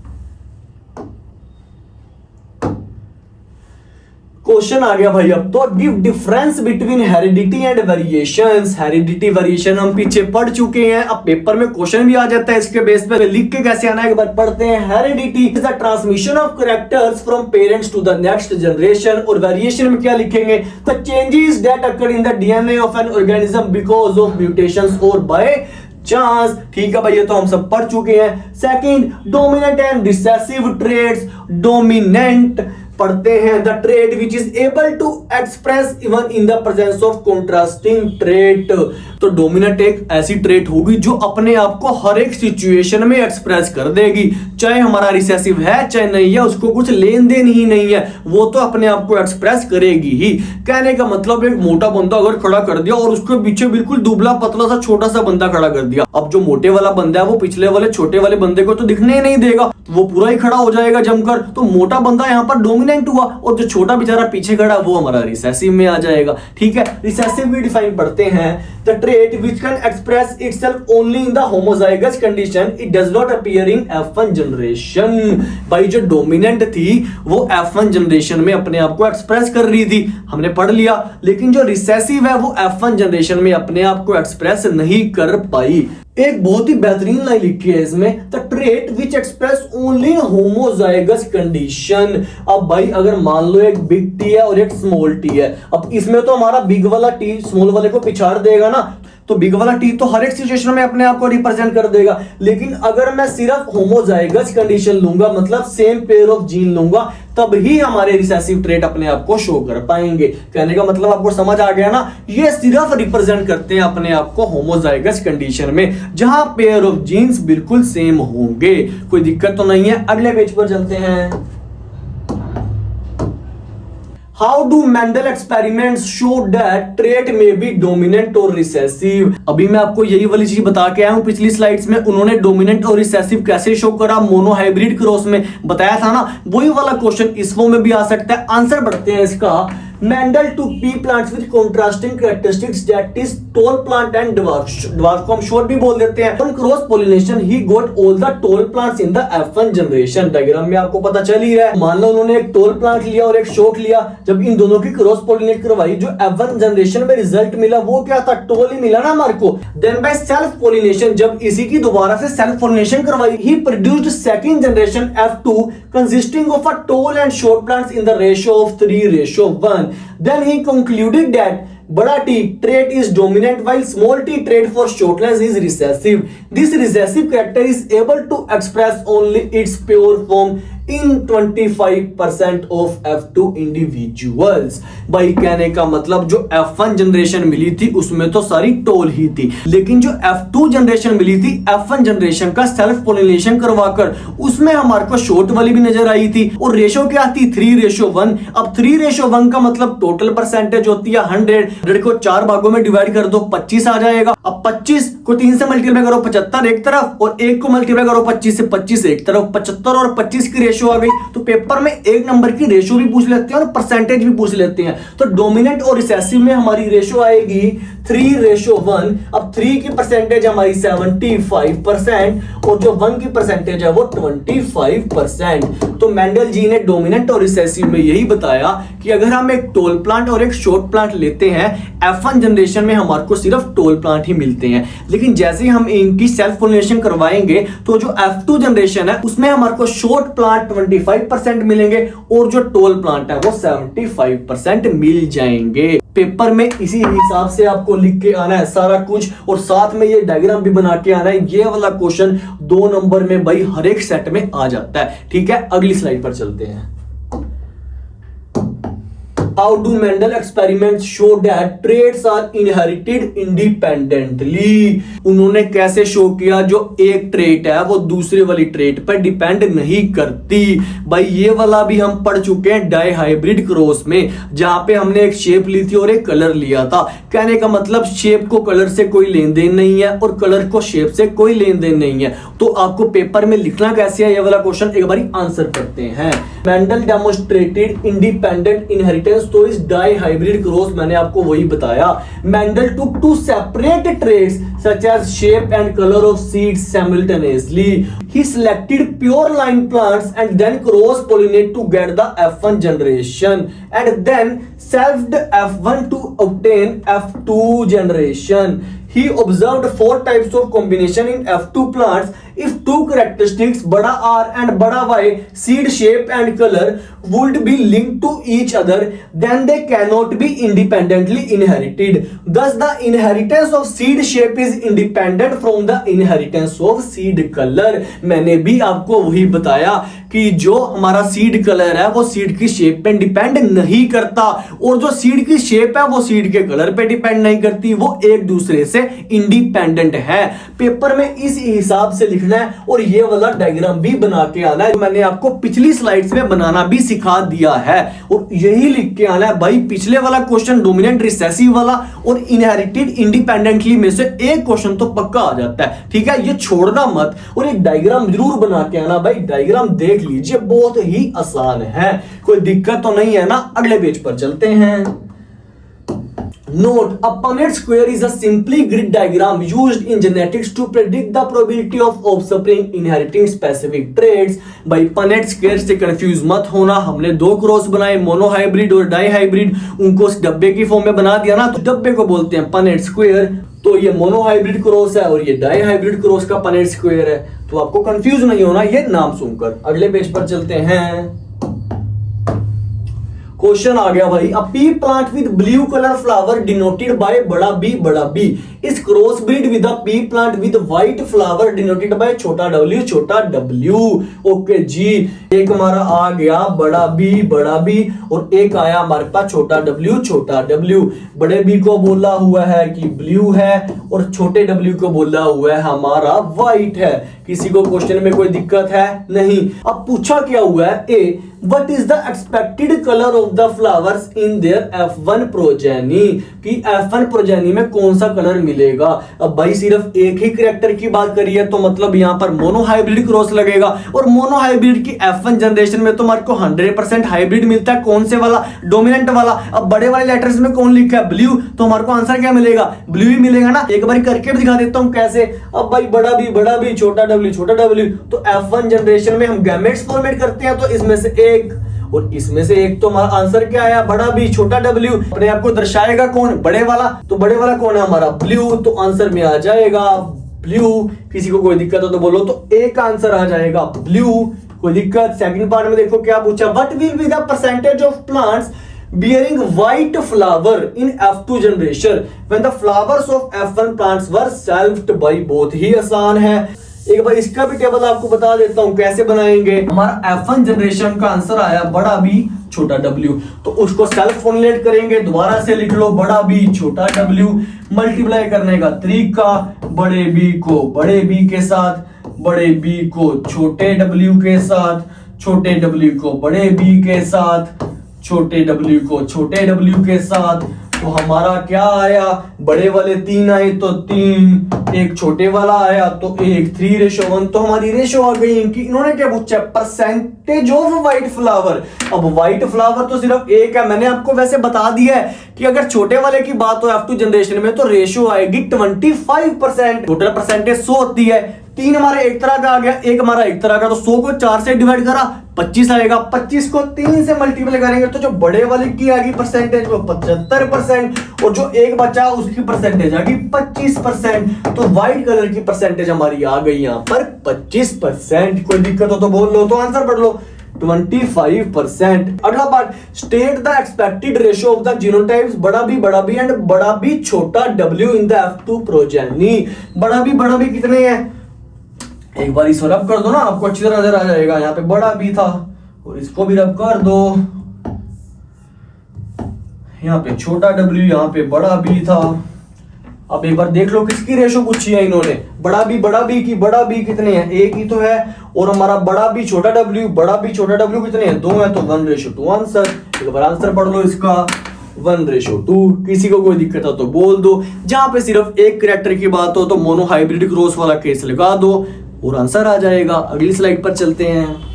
क्वेश्चन आ गया भाई अब तो, give difference between heredity and variations. Heredity variation हम पीछे पढ़ चुके हैं, अब पेपर में क्वेश्चन भी आ जाता है इसके बेस पे। लिख के कैसे आना है एक बार पढ़ते हैं। Heredity is the transmission of characters from parents to the next generation. और वेरिएशन में क्या लिखेंगे, the changes that occur in the DNA of an organism because of mutations और बाय चांस। ठीक है भाई, ये तो हम सब पढ़ चुके हैं। Second, dominant and recessive traits. Dominant पढ़ते हैं, the trait which is able to express even in the presence of contrasting trait. तो डोमिनेंट एक ऐसी ट्रेट होगी जो अपने आप को हर एक सिचुएशन में एक्सप्रेस कर देगी, चाहे हमारा रिसेसिव है चाहे नहीं है, उसको कुछ लेन देन ही नहीं है, वो तो अपने आप को एक्सप्रेस करेगी ही। कहने का मतलब एक मोटा बंदा अगर खड़ा कर दिया और उसके पीछे बिल्कुल दुबला पतला सा छोटा सा बंदा खड़ा कर दिया, अब जो मोटे वाला बंदा है वो पिछले वाले छोटे वाले बंदे को तो दिखने ही नहीं देगा, वो पूरा ही खड़ा हो जाएगा जमकर। तो मोटा बंदा यहाँ पर डोमिनेंट हुआ और जो छोटा बेचारा पीछे खड़ा वो हमारा रिसेसिव में आ जाएगा। ठीक है, रिसेसिव भी डिफाइन पढ़ते हैं, the trait which can express itself only in the homozygous condition, it does not appear in F1 generation. भाई जो डोमिनेंट थी वो F1 जनरेशन में अपने आप को एक्सप्रेस कर रही थी, हमने पढ़ लिया। लेकिन जो रिसेसिव है वो F1 जनरेशन में अपने आप को एक्सप्रेस नहीं कर पाई। एक बहुत ही बेहतरीन लाइन लिखी है इसमें, the trait which express only homozygous condition. अब भाई अगर मान लो एक बिग टी है और एक स्मॉल टी है, अब इसमें तो हमारा बिग वाला टी स्मॉल वाले को पिछाड़ देगा ना, तो बिग वाला टी तो हर एक सिचुएशन में अपने आप को रिप्रेजेंट कर देगा। लेकिन अगर मैं सिर्फ होमोजाइगस कंडीशन लूंगा, मतलब सेम पेयर ऑफ जीन लूंगा, तब ही हमारे रिसेसिव ट्रेट अपने आप को शो कर पाएंगे। कहने का मतलब आपको समझ आ गया ना, ये सिर्फ रिप्रेजेंट करते हैं अपने आप को होमोजाइगस कंडीशन में, जहां पेयर ऑफ जीन्स बिल्कुल सेम होंगे। कोई दिक्कत तो नहीं है। अगले पेज पर चलते हैं। How do Mendel experiments show that trait may be dominant or recessive? अभी मैं आपको यही वाली चीज बता के आया हूं पिछली स्लाइड्स में। उन्होंने डोमिनेंट और रिसेसिव कैसे शो करा, मोनोहाइब्रिड क्रॉस में बताया था ना, वही वाला क्वेश्चन इस फॉर्म में भी आ सकता है। आंसर बढ़ते हैं इसका, Mendel took pea plants with contrasting characteristics, that is tall plant and dwarf को हम short भी बोल देते हैं। On cross pollination he got all the tall plants in the F1 generation। Diagram में आपको पता चल ही रहा है। मान लो उन्होंने एक tall plant लिया और एक short लिया, जब इन दोनों की क्रॉस पोलिनेट करवाई, जो F1 जनरेशन में रिजल्ट मिला वो क्या था, tall ही मिला ना हमारे को। Then by self pollination, जब इसी की दोबारा से सेल्फ पोलिनेशन करवाई, he produced second generation F2 consisting of a tall and short plants in the ratio of 3:1। Then he concluded that बड़ा T trait is dominant while small t trait for shortness is recessive. This recessive character is able to express only its pure form in 25% of F2 individuals. भाई कहने का मतलब जो F1 generation मिली थी उसमें तो सारी टोल ही थी, लेकिन जो F2 जनरेशन मिली थी F1 जनरेशन का सेल्फ पोलिनेशन करवाकर उसमें हमारे को शॉर्ट वाली भी नजर आई थी। और रेशो क्या थी 3:1। अब 3:1 का मतलब टोटल परसेंटेज होती है 100 को 4 भागों में डिवाइड कर दो 25 आ जाएगा। अब 25 को 3 से मल्टीप्लाई करो 75 एक तरफ, और 1 को मल्टीप्लाई करो 25 से 25 एक तरफ, 75 और 25 की रेशो आ गई। तो पेपर में एक नंबर की रेशो भी पूछ लेते हैं और परसेंटेज भी पूछ लेते हैं। तो डोमिनेंट और रिसेसिव में हमारी रेशो आएगी 3:1। अब 3 की परसेंटेज हमारी 75% और जो 1 की परसेंटेज है वो 25%। तो मेंडल जी ने डोमिनेंट और रिसेसिव में यही बताया कि अगर हम एक टोल प्लांट और एक शॉर्ट प्लांट लेते हैं F1 जनरेशन में हमारे को सिर्फ टोल प्लांट ही मिलते हैं, लेकिन जैसे ही हम इनकी सेल्फ पोलिनेशन करवाएंगे तो जो F2 जनरेशन है उसमें हमारे को शॉर्ट प्लांट 25% मिलेंगे और जो टोल प्लांट है वो 75% मिल जाएंगे। पेपर में इसी हिसाब से आपको लिख के आना है सारा कुछ, और साथ में ये डायग्राम भी बना के आना है। ये वाला क्वेश्चन 2 नंबर में भाई हर एक सेट में आ जाता है। ठीक है, अगली स्लाइड पर चलते हैं। How do Mendel experiments show that traits are inherited independently? उन्होंने कैसे शो किया जो एक ट्रेट है वो दूसरे वाली ट्रेट पर डिपेंड नहीं करती। भाई ये वाला भी हम पढ़ चुके हैं डाई हाइब्रिड क्रॉस में, जहां पे हमने एक शेप ली थी और एक कलर लिया था। कहने का मतलब शेप को कलर से कोई लेन देन नहीं है और कलर को शेप से कोई लेन देन नहीं है। तो आपको पेपर में लिखना कैसे है ये वाला क्वेश्चन एक बारी आंसर करते हैं। मेंडल डेमोन्स्ट्रेटेड इंडिपेंडेंट इनहेरिटेंस, तो इस डाई हाइब्रिड क्रॉस मैंने आपको वही बताया। Mendel took two separate traits such as shape and color of seeds simultaneously. He selected pure line plants and then cross pollinate to get the F1 generation and then selved F1 to obtain F2 generation. He observed 4 types of combination in F2 plants. If 2 characteristics बड़ा R and बड़ा Y seed shape and color would be linked to each other, then they cannot be independently inherited. Thus, the inheritance of seed shape is independent from the inheritance of seed color. मैंने भी आपको वही बताया कि जो हमारा seed colour है वो सीड की शेप पे डिपेंड नहीं करता, और जो सीड की शेप है वो सीड के कलर पे डिपेंड नहीं करती, वो एक दूसरे से इंडिपेंडेंट है। पेपर में इस हिसाब से लिखना है और ये वाला डायग्राम भी बना के आना है। मैंने आपको पिछली स्लाइड्स में बनाना भी सिखा दिया है और यही लिख के आना है। भाई पिछले वाला क्वेश्चन डोमिनेंट रिसेसिव वाला और इनहेरिटेड इंडिपेंडेंटली में से एक क्वेश्चन तो पक्का आ जाता है। ठीक है, ये छोड़ना मत और एक डायग्राम जरूर बना के आना। भाई डायग्राम देख लीजिए, बहुत ही आसान है, कोई दिक्कत तो नहीं है ना। अगले पेज पर चलते हैं। Note, a Punnett square is a simply grid diagram used in genetics to predict the probability of offspring inheriting specific traits. भाई Punnett square से कंफ्यूज मत होना, हमने 2 क्रॉस बनाए, मोनोहाइब्रिड और डाईहाइब्रिड, उनको उस डब्बे की फॉर्म में बना दिया ना, तो डब्बे को बोलते हैं Punnett square। तो ये मोनोहाइब्रिड क्रॉस है और ये डाईहाइब्रिड क्रॉस का Punnett square है, तो आपको कंफ्यूज नहीं होना ये नाम सुनकर। अगले पेज पर चलते हैं। क्वेश्चन आ गया भाई, a pea plant with blue colour flower denoted by बड़ा B is cross breed with a pea plant with white flower denoted by छोटा w। ओके जी, एक हमारा आ गया बड़ा बी और एक आया हमारे पास छोटा w। बड़े बी को बोला हुआ है कि ब्लू है और छोटे w को बोला हुआ है हमारा व्हाइट है। किसी को क्वेश्चन में कोई दिक्कत है नहीं। अब पूछा क्या हुआ है, ए What is the expected color of the flowers in their F1 progeny? कि F1 progeny में कौन सा कलर मिलेगा। अब भाई सिर्फ एक ही कैरेक्टर की बात करी है तो मतलब यहाँ पर मोनोहाइब्रिड क्रॉस लगेगा, और मोनोहाइब्रिड की F1 जनरेशन में तो हमारे को 100% हाइब्रिड मिलता है। कौन से वाला? डोमिनेंट वाला। अब बड़े वाले लेटर्स में कौन लिखा है? ब्लू, तो हमारे को आंसर क्या मिलेगा? ब्लू ही मिलेगा ना। एक बार करके भी दिखा देता हूँ कैसे। अब भाई बड़ा बी छोटा w, तो F1 जनरेशन में हम गैमेट्स फॉर्मेट करते हैं, तो इसमें से एक और इसमें से एक, तो हमारा आंसर क्या आया? बड़ा बी छोटा w। अपने आप को दर्शाएगा कौन? बड़े वाला। तो बड़े वाला कौन है? हमारा ब्लू, तो आंसर में आ जाएगा ब्लू। किसी को कोई दिक्कत हो तो बोलो, तो एक आंसर आ जाएगा ब्लू। कोई दिक्कत? सेकंड पार्ट में देखो क्या पूछा, what will be the percentage of plants bearing white flower in F2 generation when the flowers of F1 plants were selved by both। ही आसान है। एक बार इसका भी टेबल आपको बता देता हूं कैसे बनाएंगे। हमारा F1 जनरेशन का आंसर आया बड़ा बी छोटा w, तो उसको सेल्फ फॉर्मुलेट करेंगे। दोबारा से लिख लो बड़ा बी छोटा w, मल्टीप्लाई करने का तरीका बड़े बी को बड़े बी के साथ, बड़े बी को छोटे w के साथ, छोटे w को बड़े बी के साथ, छोटे w को छोटे w के साथ। तो हमारा क्या आया, बड़े वाले 3 आए तो 3, एक छोटे वाला आया तो 1, 3:1। तो हमारी रेशो आ गई इनकी। इन्होंने क्या पूछा, परसेंटेज ऑफ व्हाइट फ्लावर। अब व्हाइट फ्लावर तो सिर्फ एक है। मैंने आपको वैसे बता दिया है कि अगर छोटे वाले की बात हो F2 जनरेशन में तो रेशो आएगी 25%। टोटल परसेंटेज 100 होती है। 3 हमारा एक तरह का आ गया, 1 हमारा एक तरह का, तो 100 को 4 से डिवाइड करा 25 आएगा। 25 को 3 से मल्टीप्लाई करेंगे तो जो बड़े वाले की आएगी परसेंटेज वो 75%, और जो एक बचा उसकी परसेंटेज आएगी 25%। तो व्हाइट कलर की परसेंटेज हमारी आ गई यहाँ पर 25%। कोई दिक्कत हो तो बोल लो, तो आंसर पढ़ लो 25%। अगला part, state the expected ratio of the genotypes बड़ा बी एंड बड़ा बी छोटा w in the F2 progeny. बड़ा बी कितने हैं, एक बार इसको रब कर दो ना, आपको अच्छी तरह नजर आ जाएगा। यहाँ पे बड़ा बी था और इसको भी रब कर दो। यहाँ पे छोटा w, यहाँ पे बड़ा बी था। अब एक बार देख लो किसकी रेशो पूछी है इन्होंने, बड़ा बी की। बड़ा बी कितने हैं, एक ही तो है। और हमारा बड़ा बी छोटा w कितने हैं, 2 है, तो 1:2 आंसर। एक बार आंसर पढ़ लो इसका 1:2। किसी को कोई दिक्कत हो तो बोल दो। जहां पे सिर्फ एक कैरेक्टर की बात हो तो मोनो हाइब्रिड क्रॉस वाला केस लगा दो और आंसर आ जाएगा। अगली स्लाइड पर चलते हैं।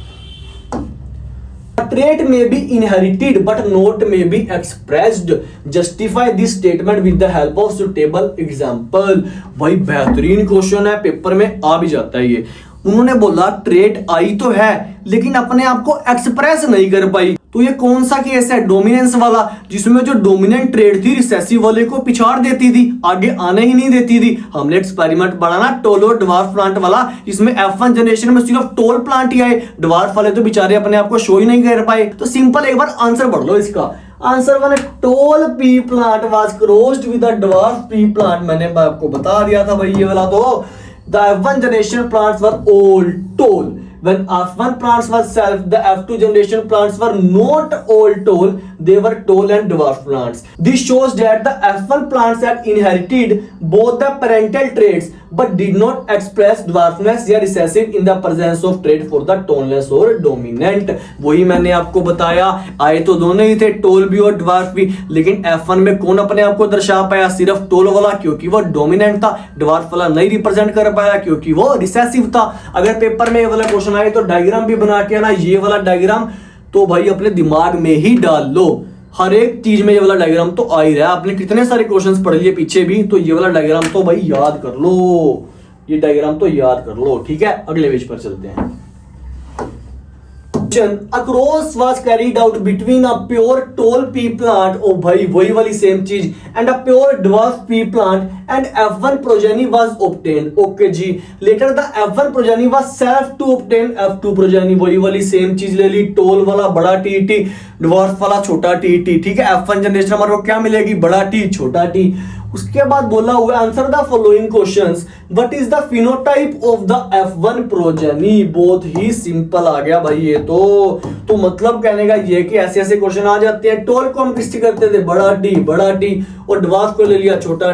Trait may be inherited but not may be expressed. Justify this statement with the help of suitable example। भाई बेहतरीन क्वेश्चन है, पेपर में आ भी जाता है ये। उन्होंने बोला ट्रेट आई तो है लेकिन अपने आप को एक्सप्रेस नहीं कर पाई। तो ये कौन सा केस है, डोमिनेंस वाला, जिसमें जो डोमिनेंट ट्रेड थी रिसेसिव वाले को पिछाड़ देती थी, आगे आने ही नहीं देती थी। हमने एक्सपेरिमेंट पढ़ा ना टोल और ड्वार्फ प्लांट वाला, जिसमें F1 जनरेशन में सिर्फ टोल प्लांट ही आए, ड्वार्फ वाले तो बेचारे अपने आप को शो ही नहीं कर पाए। तो सिंपल एक बार आंसर पढ़ लो इसका। Answer one, toll P plant was crossed with the dwarf P plant. मैंने आपको बता दिया था भाई ये वाला। तो the F1 generation plants were all tall when F1 plants were self, the F2 generation plants were not all tall, they were tall and dwarf plants। This shows that the F1 plants had inherited both the parental traits but did not express dwarfness या recessive in the presence of trait for the tallness or dominant। वही मैंने आपको बताया, आए तो दोनों ही थे, toll भी और ड्वार्फ भी, लेकिन F1 में कौन अपने आप को दर्शा पाया, सिर्फ टोल वाला, क्योंकि वो डोमिनेंट था। ड्वार्फ वाला नहीं रिप्रेजेंट कर पाया क्योंकि वो रिसेसिव था। अगर पेपर में ये वाला क्वेश्चन आए तो डायग्राम भी बना के आना, ये वाला डायग्राम तो भाई अपने दिमाग में ही डाल लो। हर एक चीज में ये वाला डायग्राम तो आ ही रहा है। आपने कितने सारे क्वेश्चंस पढ़ लिए पीछे भी, तो ये वाला डायग्राम तो भाई याद कर लो, ये डायग्राम तो याद कर लो। ठीक है, अगले पेज पर चलते हैं। A cross was carried out between a pure tall pea plant, ओ भाई वही वाली सेम चीज, and a pure dwarf pea plant and F1 progeny was obtained। Okay जी, later the F1 progeny was self to obtain F2 progeny। वही वाली same चीज ले ली, toll वाला बड़ा टी, ड्वार्फ वाला छोटा टी। ठीक है, F1 जनरेशन हमारे को क्या मिलेगी, बड़ा टी छोटा टी। उसके बाद बोला हुआ answer the following questions, what is the phenotype of the F1 progeny. बहुत ही सिंपल आ गया भाई ये तो मतलब कहने का ये कि ऐसे ऐसे क्वेश्चन आ जाते हैं। टोल को हम किससे करते थे, बड़ा टी, और ड्वार्फ को ले लिया छोटा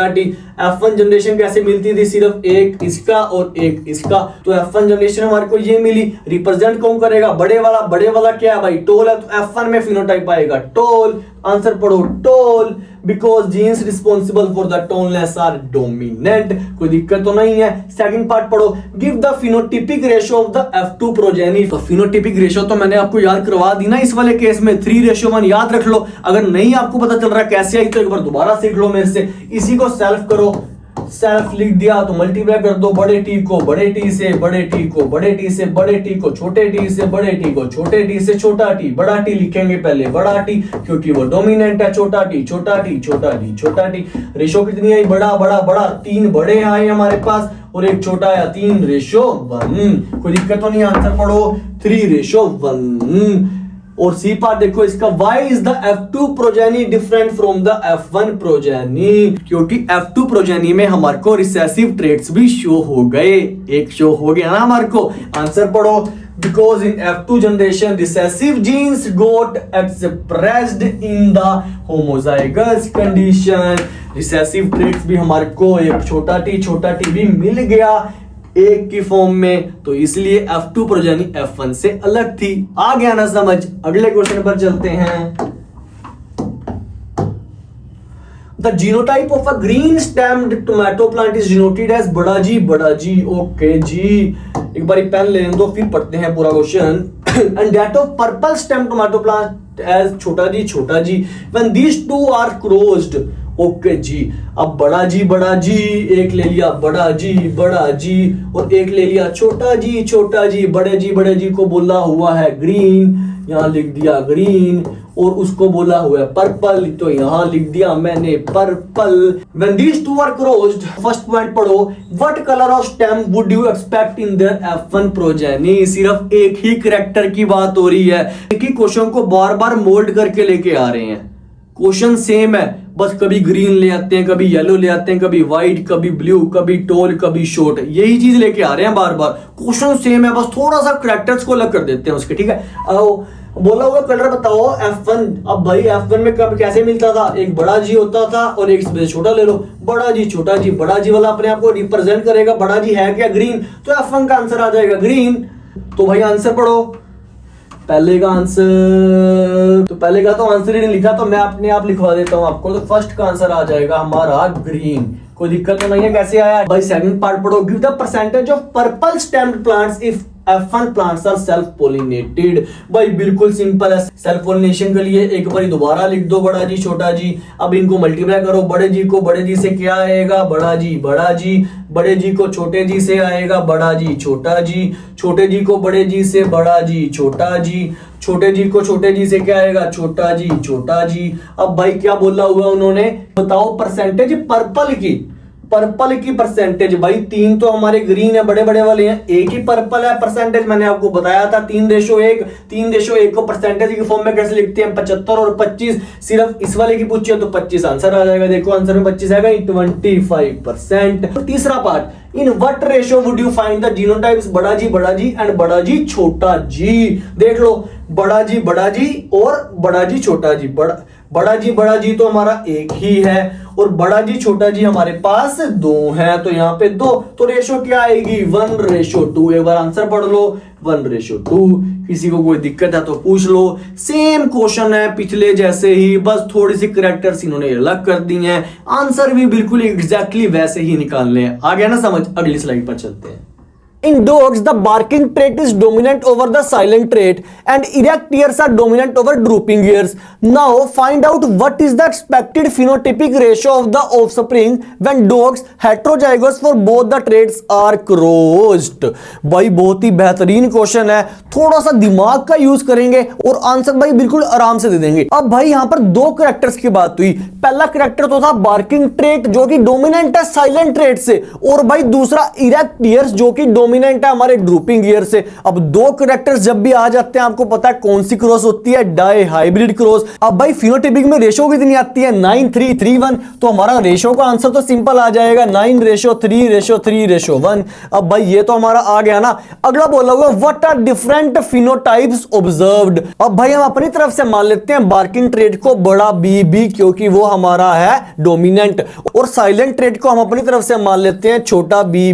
टी। F1 जनरेशन कैसे मिलती थी, सिर्फ एक इसका और एक इसका, तो F1 जनरेशन हमारे को ये मिली। रिप्रेजेंट कौन करेगा, बड़े वाला क्या है भाई, टोल है, तो F1 में फिनोटाइप आएगा टोल। आंसर पढ़ो tall, because genes responsible for the tallness are dominant. कोई दिक्कत तो नहीं है। सेकंड पार्ट पढ़ो, give the phenotypic ratio of the F2 progeny. तो फिनोटिपिक रेशियो तो मैंने आपको याद करवा दी ना इस वाले केस में, 3:1 याद रख लो। अगर नहीं आपको पता चल रहा कैसे आई तो एक बार दोबारा सीख लो मेरे से। इसी को सेल्फ करो, सेल्फ लिख दिया तो मल्टीप्लाई कर दो, बड़े टी को बड़े टी से, बड़े टी को बड़े टी से, बड़े टी को छोटे टी से, बड़े टी को छोटे टी से, छोटा टी। बड़ा टी लिखेंगे पहले बड़ा टी क्योंकि वो डोमिनेंट है। छोटा टी छोटा टी। रेशो कितनी आई, बड़ा 3 बड़े आए हमारे पास और एक छोटा आया, 3:1। कोई दिक्कत तो नहीं। आंसर पढ़ो 3:1। और सी पार्ट देखो इसका, why is the F2 progeny different from the F1 progeny, क्योंकि F2 प्रोजेनी में हमारे को रिसेसिव ट्रेट्स भी शो हो गए, एक शो हो गया ना हमारे को। आंसर पढ़ो, because in F2 generation recessive genes got expressed in the homozygous condition, recessive traits भी हमारे को एक छोटा टी भी मिल गया एक की फॉर्म में, तो इसलिए F2 प्रोजेनी F1 से अलग थी। आ गया ना समझ? अगले क्वेश्चन पर चलते हैं। The genotype of a green stemmed tomato plant is denoted as बड़ा जी। ओके जी, एक बार पेन ले दो फिर पढ़ते हैं पूरा question. And that of purple stem tomato plant as छोटा g. When these two are crossed, okay जी, अब बड़ा जी एक ले लिया, बड़ा जी और एक ले लिया छोटा जी। बड़े जी को बोला हुआ है ग्रीन, यहां लिख दिया ग्रीन, और उसको बोला हुआ है पर्पल, तो यहां लिख दिया मैंने purple. When these two are crossed, first point पढ़ो, what color of stem would you expect in their F1 progeny? सिर्फ एक ही करेक्टर की बात हो रही है, एक ही क्वेश्चन को बार बार मोल्ड करके लेके आ रहे हैं। क्वेश्चन सेम है, बस कभी ग्रीन ले आते हैं, कभी येलो ले आते हैं, कभी व्हाइट, कभी ब्लू, कभी टॉल, कभी शॉर्ट, यही चीज लेके आ रहे हैं बार बार। क्वेश्चन सेम है, बस थोड़ा सा करेक्टर्स को अलग कर देते हैं उसके, ठीक है। बोला हुआ कलर बताओ F1। अब भाई F1 में कब कैसे मिलता था, एक बड़ा जी होता था और एक इसमें छोटा ले लो, बड़ा जी छोटा जी। बड़ा जी वाला अपने आप को रिप्रेजेंट करेगा, बड़ा जी है क्या ग्रीन, तो F1 का आंसर आ जाएगा ग्रीन। तो भाई आंसर पढ़ो, पहले का तो आंसर ही नहीं लिखा, तो मैं अपने आप लिखवा देता हूं आपको। तो फर्स्ट का आंसर आ जाएगा हमारा ग्रीन, कोई दिक्कत तो नहीं है। कैसे आया भाई? सेकंड पार्ट पढ़ो, give the percentage of purple stemmed plants if F1 plants are self pollinated. भाई बिल्कुल सिंपल है, सेल्फ पोलिनेशन के लिए एक बार दोबारा लिख दो बड़ा जी छोटा जी। अब इनको मल्टीप्लाई करो, बड़े जी को बड़े जी से क्या आएगा, बड़ा जी, बड़े जी को छोटे जी से आएगा बड़ा जी, छोटा जी, छोटे जी को बड़े जी से बड़ा जी, छोटा जी, छोटे जी को छोटे जी से क्या आएगा, छोटा जी। अब भाई क्या बोला हुआ उन्होंने, बताओ परसेंटेज पर्पल की परसेंटेज। भाई 3 तो हमारे ग्रीन है, बड़े वाले हैं, एक ही पर्पल है। परसेंटेज मैंने आपको बताया था 3:1 को परसेंटेज की फॉर्म में कैसे लिखते हैं, 75 और 25। सिर्फ इस वाले की पूछी है तो 25 आंसर आ जाएगा। देखो आंसर में 25 आएगा, 25%। तीसरा part, in what ratio would you find the genotypes बड़ा जी एंड बड़ा जी छोटा जी। देख लो, बड़ा जी और बड़ा जी छोटा जी। बड़ा जी तो हमारा एक ही है और बड़ा जी छोटा जी हमारे पास 2 है, तो यहाँ पे 2, तो रेशो क्या आएगी, 1:2। एक बार आंसर पढ़ लो, 1:2। किसी को कोई दिक्कत है तो पूछ लो। सेम क्वेश्चन है पिछले जैसे ही, बस थोड़ी सी करेक्टर्स इन्होंने अलग कर दी हैं, आंसर भी बिल्कुल एग्जैक्टली वैसे ही निकालने हैं। आ गया ना समझ? अगली स्लाइड पर चलते हैं। In dogs, the barking trait is dominant over the silent trait and erect ears are dominant over drooping ears. Now, find out what is the expected phenotypic ratio of the offspring when dogs heterozygous for both the traits are crossed. भाई बहुत ही बेहतरीन question है, थोड़ा सा दिमाग का use करेंगे और आंसर भाई बिल्कुल आराम से दे देंगे। अब भाई यहाँ पर 2 कैरेक्टर्स की बात हुई। पहला कैरेक्टर तो था बार्किंग ट्रेट जो कि डोमिनेंट है साइलेंट ट्रेट से, और भाई दूसरा इरेक्ट ईयर्स जो कि डोमिनेंट है हमारे ड्रूपिंग ईयर से। अब 2 कैरेक्टर्स जब भी आ जाते हैं आपको पता है कौन सी क्रॉस होती है, डाई हाइब्रिड क्रॉस। अब भाई फिनोटाइपिक में रेशो कितनी आती है, 9:3:1, तो हमारा रेशो का आंसर तो सिंपल आ जाएगा 9:3:1। अब भाई ये तो हमारा आ गया ना। अगला बोला हुआ what are different phenotypes observed. अब भाई हम अपनी तरफ से मान लेते हैं बार्किंग ट्रेट को बड़ा बी क्योंकि वो हमारा है डोमिनेंट, और साइलेंट ट्रेट को हम अपनी तरफ से मान लेते हैं छोटा बी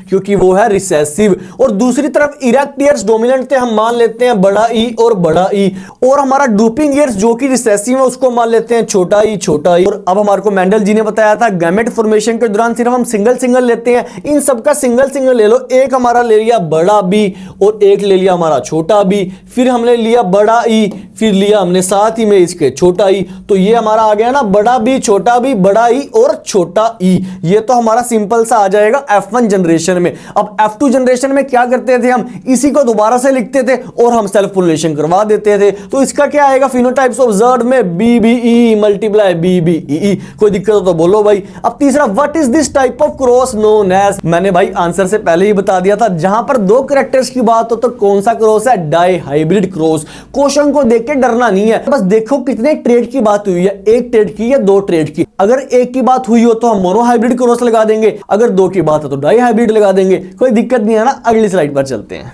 क्योंकि वो है रिसेसिव, और दूसरी तरफ इरेक्ट ईयर्स डोमिनेंट थे हम मान लेते हैं बड़ा ई और बड़ा ई, और हमारा ड्रूपिंग ईयर्स जो कि रिसेसिव है उसको मान लेते हैं छोटा ई। और अब हमारे को मेंडल जी ने बताया था गैमेट फॉर्मेशन के दौरान सिर्फ हम सिंगल लेते हैं, इन सबका सिंगल ले लो। एक हमारा ले लिया बड़ा बी और एक ले लिया हमारा छोटा बी, फिर हमने लिया बड़ा ई, फिर लिया हमने साथ ही में इसके छोटा ई, तो ये हमारा आ गया ना बड़ा बी छोटा बी बड़ा ई और छोटा ई। ये तो हमारा सिंपल सा आ जाएगा F1 जनरेशन में। अब F2 F2 जनरेशन में क्या करते थे, हम इसी को दोबारा से लिखते थे और हम सेल्फ पोलिनेशन करवा देते थे। तो इसका क्या आएगा फिनोटाइप्स ऑब्जर्व्ड में BBE मल्टीप्लाई BBE। कोई दिक्कत हो तो बोलो भाई। अब तीसरा, what is this type of cross known as. मैंने भाई आंसर से पहले ही बता दिया था, जहां पर दो कैरेक्टर्स की बात हो तो कौन सा क्रॉस है, डाई हाइब्रिड क्रॉस। क्वेश्चन को देख के डरना नहीं है, बस देखो कितने ट्रेड की बात हुई है, एक ट्रेड की या दो ट्रेड की। अगर एक की बात हुई हो तो हम मोनो हाइब्रिड क्रॉस लगा देंगे, अगर दो की बात है तो डाई हाइब्रिड लगा देंगे, कोई दिक्कत नहीं है ना। अगली स्लाइड पर चलते हैं।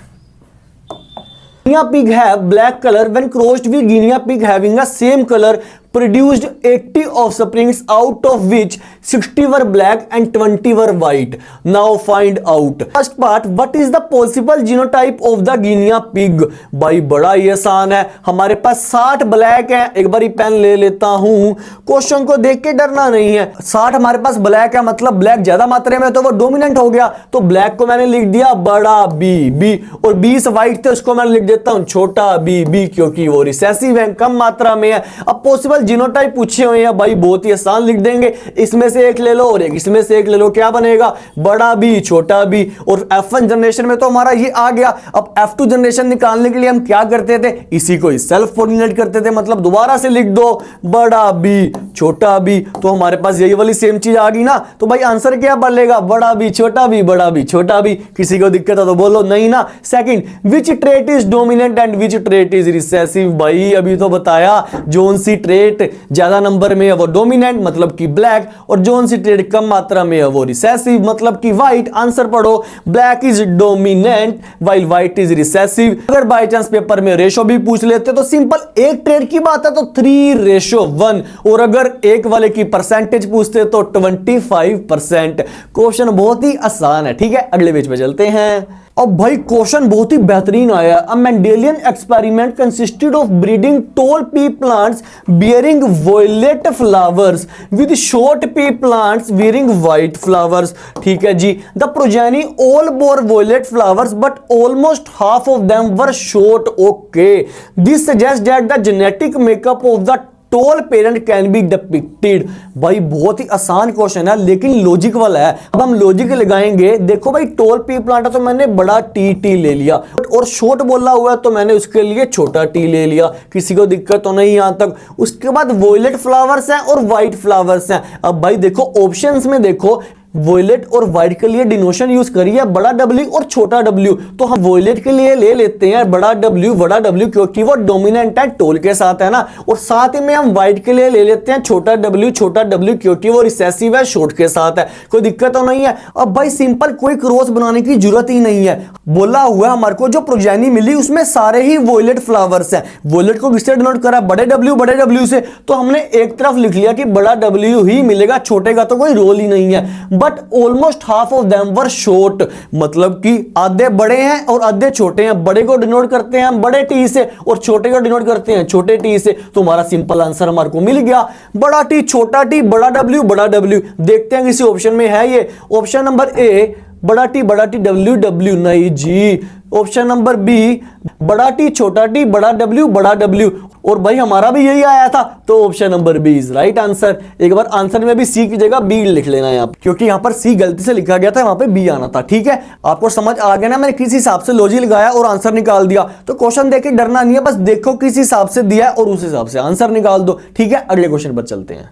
Guinea pig have black color when crossed with Guinea pig having a same color produced 80 offsprings out of which 60 were black and 20 were white. Now find out. First part, what is the possible genotype of the Guinea pig? भाई बड़ा ही आसान है, हमारे पास 60 black है। एक बार pen ले लेता हूं, क्वेश्चन को देख के डरना नहीं है। 60 हमारे पास ब्लैक है, मतलब ब्लैक ज्यादा मात्रा में तो वो डोमिनेंट हो गया, तो ब्लैक को मैंने लिख दिया बड़ा बी, और 20 व्हाइट थे उसको मैं लिख देता हूं छोटा बी, क्योंकि वो रिसेसिव है, कम मात्रा में है। अब पॉसिबल जीनोटाइप पूछे हुए हैं भाई, बहुत ही आसान लिख देंगे, इसमें से एक ले लो और एक इसमें से एक ले लो, क्या बनेगा बड़ा बी छोटा बी। और F1 जनरेशन में तो हमारा ये आ गया। अब F2 जनरेशन निकालने के लिए हम क्या करते थे, इसी को सेल्फ पोलिनेट करते थे, मतलब दोबारा से लिख दो बड़ा बी छोटा बी, तो हमारे पास यही वाली सेम चीज आ गई ना। तो भाई आंसर क्या बनेगा, बड़ा बी छोटा बी, बड़ा बी छोटा बी। किसी को दिक्कत है तो बोलो नहीं ना। Second, which trait is dominant and which trait is recessive. भाई अभी तो बताया, जोन सी ट्रेट ज्यादा नंबर में है वो डोमिनेंट मतलब कि ब्लैक, और जोन सी ट्रेट कम मात्रा में है वो रिसेसिव मतलब कि व्हाइट। आंसर पढ़ो, black is dominant while white is recessive. अगर बाय चांस पेपर में रेशो भी पूछ लेते तो सिंपल, एक ट्रेड की बात है तो 3:1, और अगर एक वाले की परसेंटेज पूछते तो 25%। क्वेश्चन बहुत ही आसान है, ठीक है। अगले पेज पे चलते हैं। अब भाई क्वेश्चन बहुत ही बेहतरीन आया। A Mendelian experiment consisted of breeding tall pea plants bearing violet flowers with short pea plants bearing white flowers. ठीक है जी। The progeny all bore violet flowers but almost half of them were short. Okay, this suggest that the genetic makeup of the tall parent can be depicted. भाई बहुत ही आसान question है लेकिन logic वाला है। अब हम लॉजिक लगाएंगे। देखो भाई, टोल पी प्लांट है तो मैंने बड़ा टी ले लिया, और शॉर्ट बोला हुआ है तो मैंने उसके लिए छोटा टी ले लिया। किसी को दिक्कत तो नहीं यहां तक। उसके बाद वॉयलेट फ्लावर्स हैं और व्हाइट फ्लावर्स हैं। अब भाई देखो ऑप्शंस में, देखो वॉयलेट और व्हाइट के लिए डिनोशन यूज करिए बड़ा W और छोटा W, तो हम वॉयलेट के लिए ले लेते हैं बड़ा W क्योंकि वो डोमिनेंट है, टोल के साथ है ना। और साथ ही में हम व्हाइट के लिए ले लेते हैं छोटा W क्योंकि वो रिसेसिव है, शॉर्ट के साथ है। कोई दिक्कत तो नहीं है। अब भाई सिंपल, कोई क्रॉस बनाने की जरूरत ही नहीं है। बोला हुआ हमारे को जो प्रोजेनी मिली उसमें सारे ही वॉयलेट फ्लावर्स हैं। वॉयलेट को किससे डिनोट करा, बड़े W से, तो हमने एक तरफ लिख लिया कि बड़ा W ही मिलेगा, छोटे का तो कोई रोल ही नहीं है। But almost half of them were short, मतलब कि आधे बड़े हैं और आधे छोटे हैं। बड़े को डिनोट करते हैं हम बड़े टी से और छोटे को डिनोट करते हैं छोटे टी से। तो हमारा सिंपल आंसर हमारे को मिल गया, बड़ा टी छोटा टी बड़ा W। देखते हैं किसी ऑप्शन में है ये। ऑप्शन नंबर ए बड़ा टी W, नहीं जी। ऑप्शन नंबर बी बड़ा टी छोटा टी बड़ा W, और भाई हमारा भी यही आया था, तो option number B is right answer. एक बार आंसर में भी सी की जगह बी लिख लेना है आप, क्योंकि यहां पर सी गलती से लिखा गया था, वहां पे बी आना था। ठीक है, आपको समझ आ गया ना, मैंने किस हिसाब से लॉजिक लगाया और आंसर निकाल दिया। तो क्वेश्चन देख के डरना नहीं है, बस देखो किस हिसाब से दिया है और उस हिसाब से आंसर निकाल दो। ठीक है, अगले क्वेश्चन पर चलते हैं।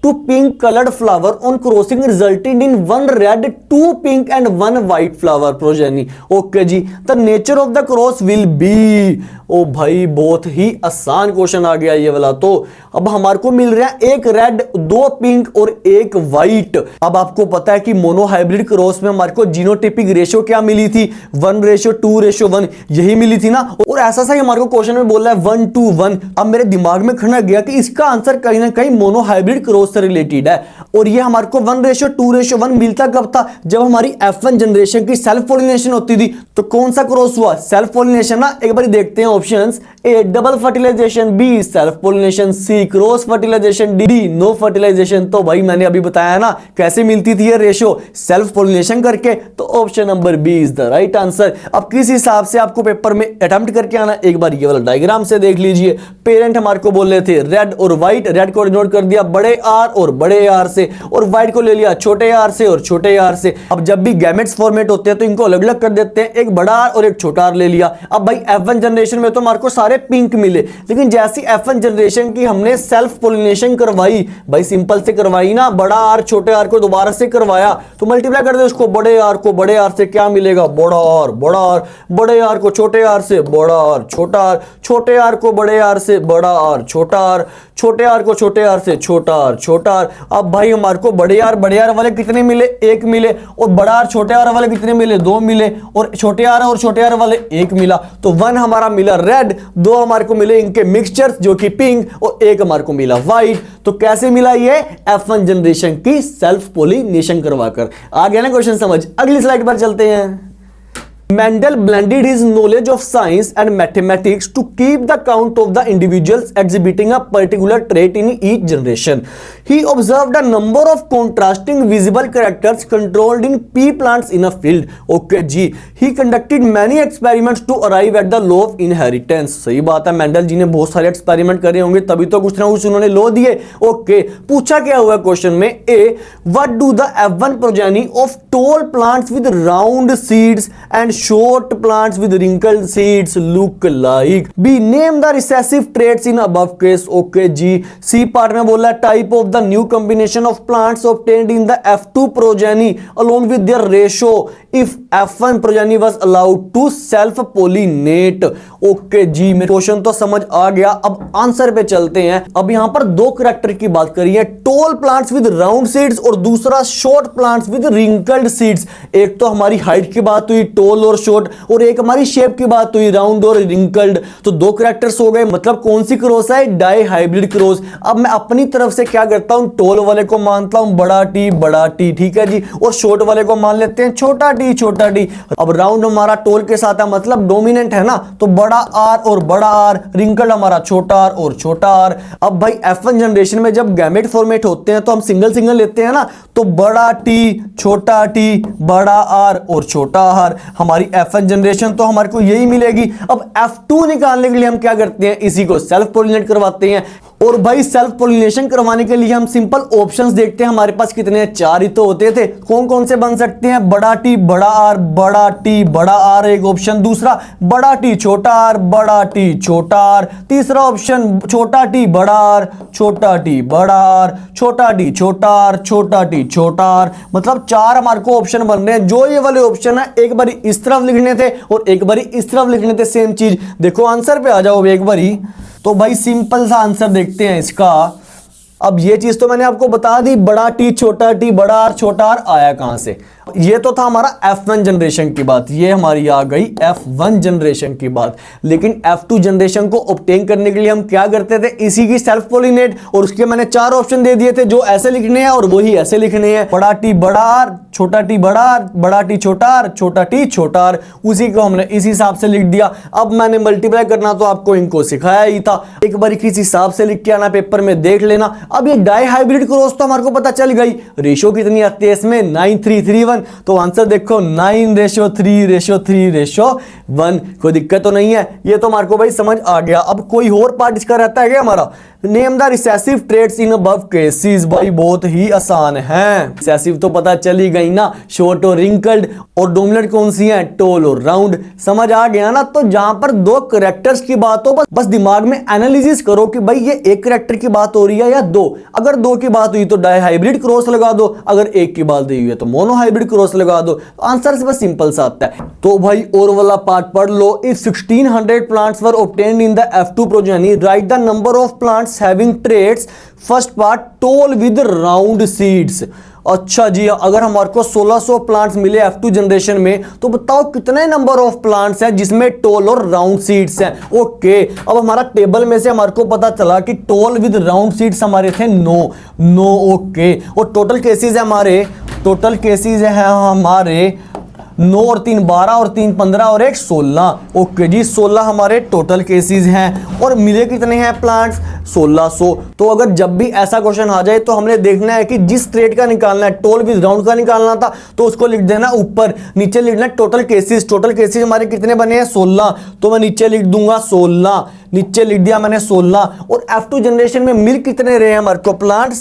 Two pink colored flower on crossing resulted in one red, two pink and one white flower progeny. Okay ji, the nature of the cross will be। ओ भाई बहुत ही आसान क्वेश्चन आ गया ये वाला। तो अब हमारे को मिल रहा है एक रेड, दो पिंक और एक व्हाइट। अब आपको पता है कि मोनो हाइब्रिड क्रॉस में हमारे को जीनोटिपिक रेशियो क्या मिली थी, 1:2:1 यही मिली थी ना। और ऐसा सा ही हमारे को क्वेश्चन में बोल रहा है 1:1। अब मेरे दिमाग में खड़ा गया कि इसका आंसर कहीं ना कहीं मोनो हाइब्रिड क्रॉस से रिलेटेड है। और ये हमारे को 1:2:1 मिलता कब था, जब हमारी F1 जनरेशन की सेल्फ पोलिनेशन होती थी। तो कौन सा क्रॉस हुआ, सेल्फ पोलिनेशन ना। एक बार देखते हैं options. A double fertilization, B self pollination, C cross fertilization, D no fertilization. तो भाई मैंने अभी बताया ना कैसे मिलती थी ये रेशियो, सेल्फ पोलिनेशन करके। तो option number B is the right answer. अब किस हिसाब से आपको पेपर में अटेम्प्ट करके आना, एक बार ये वाला डायग्राम से देख लीजिए। पेरेंट हमारे को बोल रहे थे रेड और व्हाइट, रेड को डिनोट कर दिया बड़े आर और बड़े आर से, और व्हाइट को ले लिया छोटे आर से और छोटे आर से। अब जब भी गैमेट्स फॉर्मेट होते हैं तो इनको अलग अलग कर देते हैं, एक बड़ा आर और एक छोटा आर ले लिया। अब भाई F1 जनरेशन में तो हमारे को सारे पिंक मिले, लेकिन जैसी F1 जनरेशन की हमने सेल्फ पोलिनेशन करवाई, भाई सिंपल से करवाई ना, बड़ा आर छोटे आर को दोबारा से करवाया, तो मल्टीप्लाई कर दे उसको, बड़े आर को बड़े आर से क्या मिलेगा, बड़ा आर, बड़े आर को छोटे आर से बड़ा आर, छोटा आर, छोटे आर को बड़े आर से बड़ा आर, छोटा आर, छोटे आर को छोटे आर से छोटा आर, छोटा आर। अब भाई हमारे को बड़े आर वाले कितने मिले, एक मिले, और बड़ा आर छोटे आर वाले कितने मिले, दो मिले, और छोटे आर वाले एक मिला। तो 1 हमारा मिला रेड, 2 हमारे को मिले इनके मिक्सचर जो कि पिंक, और 1 हमारे को मिला व्हाइट। तो कैसे मिला ये, F1 जनरेशन की सेल्फ पोलिनेशन करवाकर। आ गया ना क्वेश्चन समझ। अगली स्लाइड पर चलते हैं। Mendel blended his knowledge of science and mathematics to keep the count of the individuals exhibiting a particular trait in each generation. He observed a number of contrasting visible characters controlled in pea plants in a field. Okay ji, he conducted many experiments to arrive at the law of inheritance. सही बात है, Mendel ji ने बहुत सारे experiment करे होंगे तभी तो कुछ ना कुछ उन्होंने लॉ दिए। ओके, पूछा क्या हुआ क्वेश्चन में, ए what do the F1 progeny of tall plants with round seeds and short plants with wrinkled seeds look like? B name the recessive traits in above case. Okay जी, C part में बोला type of the new combination of plants obtained in the F2 progeny along with their ratio if F1 progeny was allowed to self pollinate. Okay जी, मेरे question तो समझ आ गया। अब answer पे चलते हैं। अब यहां पर दो करेक्टर की बात करी है, tall plants with round seeds और दूसरा short plants with wrinkled seeds. एक तो हमारी हाइट की बात हुई टॉल और शॉर्ट, और एक हमारी शेप की बात हुई राउंड और रिंकल्ड। तो दो कैरेक्टर्स हो गए, मतलब कौन सी क्रॉस है, डाई हाइब्रिड क्रॉस। अब मैं अपनी तरफ से क्या करता हूं, टॉल वाले को मानता हूं बड़ा टी, ठीक है जी, और शॉर्ट वाले को मान लेते हैं छोटा टी। अब राउंड हमारा टॉल के साथ है, मतलब डोमिनेंट है ना, तो बड़ा आर और बड़ा आर, रिंकल्ड हमारा छोटा आर और छोटा आर। अब भाई F1 जनरेशन में जब गैमेट फॉर्मेट होते हैं तो हम सिंगल लेते हैं ना, तो बड़ा टी, छोटा टी, बड़ा आर और छोटा आर। हमारी F1 जनरेशन तो हमारे को यही मिलेगी। अब F2 निकालने के लिए हम क्या करते हैं, इसी को सेल्फ पोलिनेट करवाते हैं। और भाई सेल्फ पोलिनेशन करवाने के लिए हम सिंपल ऑप्शंस देखते हैं, हमारे पास कितने हैं, 4 ही तो होते थे। कौन कौन से बन सकते हैं, बड़ा टी बड़ा आर, बड़ा टी बड़ा आर एक ऑप्शन, दूसरा बड़ा टी छोटा आर, बड़ा टी छोटा आर, तीसरा ऑप्शन छोटा टी बड़ा आर, छोटा टी बड़ा आर, छोटा टी छोटा आर, छोटा टी छोटा आर। मतलब 4 हमारे को ऑप्शन बन रहे हैं। जो ये वाले ऑप्शन है एक बारी इस तरफ लिखने थे और एक बारी इस तरफ लिखने थे, सेम चीज। देखो आंसर पे आ जाओ एक बारी। तो भाई सिंपल सा आंसर देखते हैं इसका। अब ये चीज तो मैंने आपको बता दी, बड़ा टी छोटा टी बड़ा आर छोटा आर आया कहां से। ये तो था हमारा F1 जनरेशन की बात, ये हमारी आ गई F1 जनरेशन की बात। लेकिन F2 जनरेशन को ऑब्टेन करने के लिए हम क्या करते थे, इसी की सेल्फ पोलिनेट। और उसके मैंने 4 ऑप्शन दे दिए थे, जो ऐसे लिखने हैं और वही ऐसे लिखने हैं, बड़ा टी बड़ा आर, छोटा टी बड़ा आर, बड़ा टी छोटा आर, छोटा टी छोटा आर। उसी को हमने इस हिसाब से लिख दिया। अब मैंने मल्टीप्लाई करना तो आपको इनको सिखाया ही था, एक बार किस हिसाब से लिख के आना, पेपर में देख लेना। अब ये डाई हाइब्रिड क्रॉस तो हमारे को पता चल गई, रेशियो कितनी आती है इसमें, 9:3:1। तो आंसर देखो 9:3:1। कोई दिक्कत तो नहीं है, ये तो हमारे को भाई समझ आ गया। अब कोई और पार्ट इसका रहता है क्या हमारा, name the recessive traits in above cases. भाई बहुत ही आसान है, रिसेसिव तो पता चल ही गई ना, शॉर्ट और रिंकल्ड, और डोमिनेंट कौन सी है, टॉल और राउंड। समझ आ गया ना। तो जहां पर दो कैरेक्टर्स की बात हो, बस दिमाग में एनालिसिस करो कि भाई ये एक कैरेक्टर की बात हो रही है या दो। अगर दो की बात हुई तो डाई हाइब्रिड क्रॉस लगा दो, अगर एक की बात हुई है तो मोनो हाइब्रिड क्रॉस लगा दो। आंसर से बस सिंपल सा आता है। तो भाई और वाला पार्ट पढ़ लो। If 1600 plants were obtained in the F2 progeny, write the number of plants having traits. First part tall with round seeds. अच्छा जी, अगर हमारे को 1600 प्लांट्स मिले F2 जनरेशन में, तो बताओ कितने नंबर ऑफ प्लांट्स हैं जिसमें टॉल और राउंड सीड्स हैं। ओके, अब हमारा टेबल में से हमारे को पता चला कि टॉल विद राउंड सीड्स हमारे थे 9। ओके, और टोटल केसेस है हमारे 9 और 3 12 और 3 15 और 1 16। ओके जी, 16 हमारे टोटल केसेस हैं और मिले कितने हैं प्लांट्स? 1600। तो अगर जब भी ऐसा क्वेश्चन आ जाए तो हमने देखना है कि जिस ट्रेड का निकालना है, टोल विद राउंड का निकालना था, तो उसको लिख देना ऊपर, नीचे लिखना टोटल केसेस। टोटल केसेस हमारे कितने बने हैं? 16। तो मैं नीचे लिख दूंगा 16, नीचे लिख दिया मैंने 16। और F2 जनरेशन में मिल कितने रहे हमारे को प्लांट?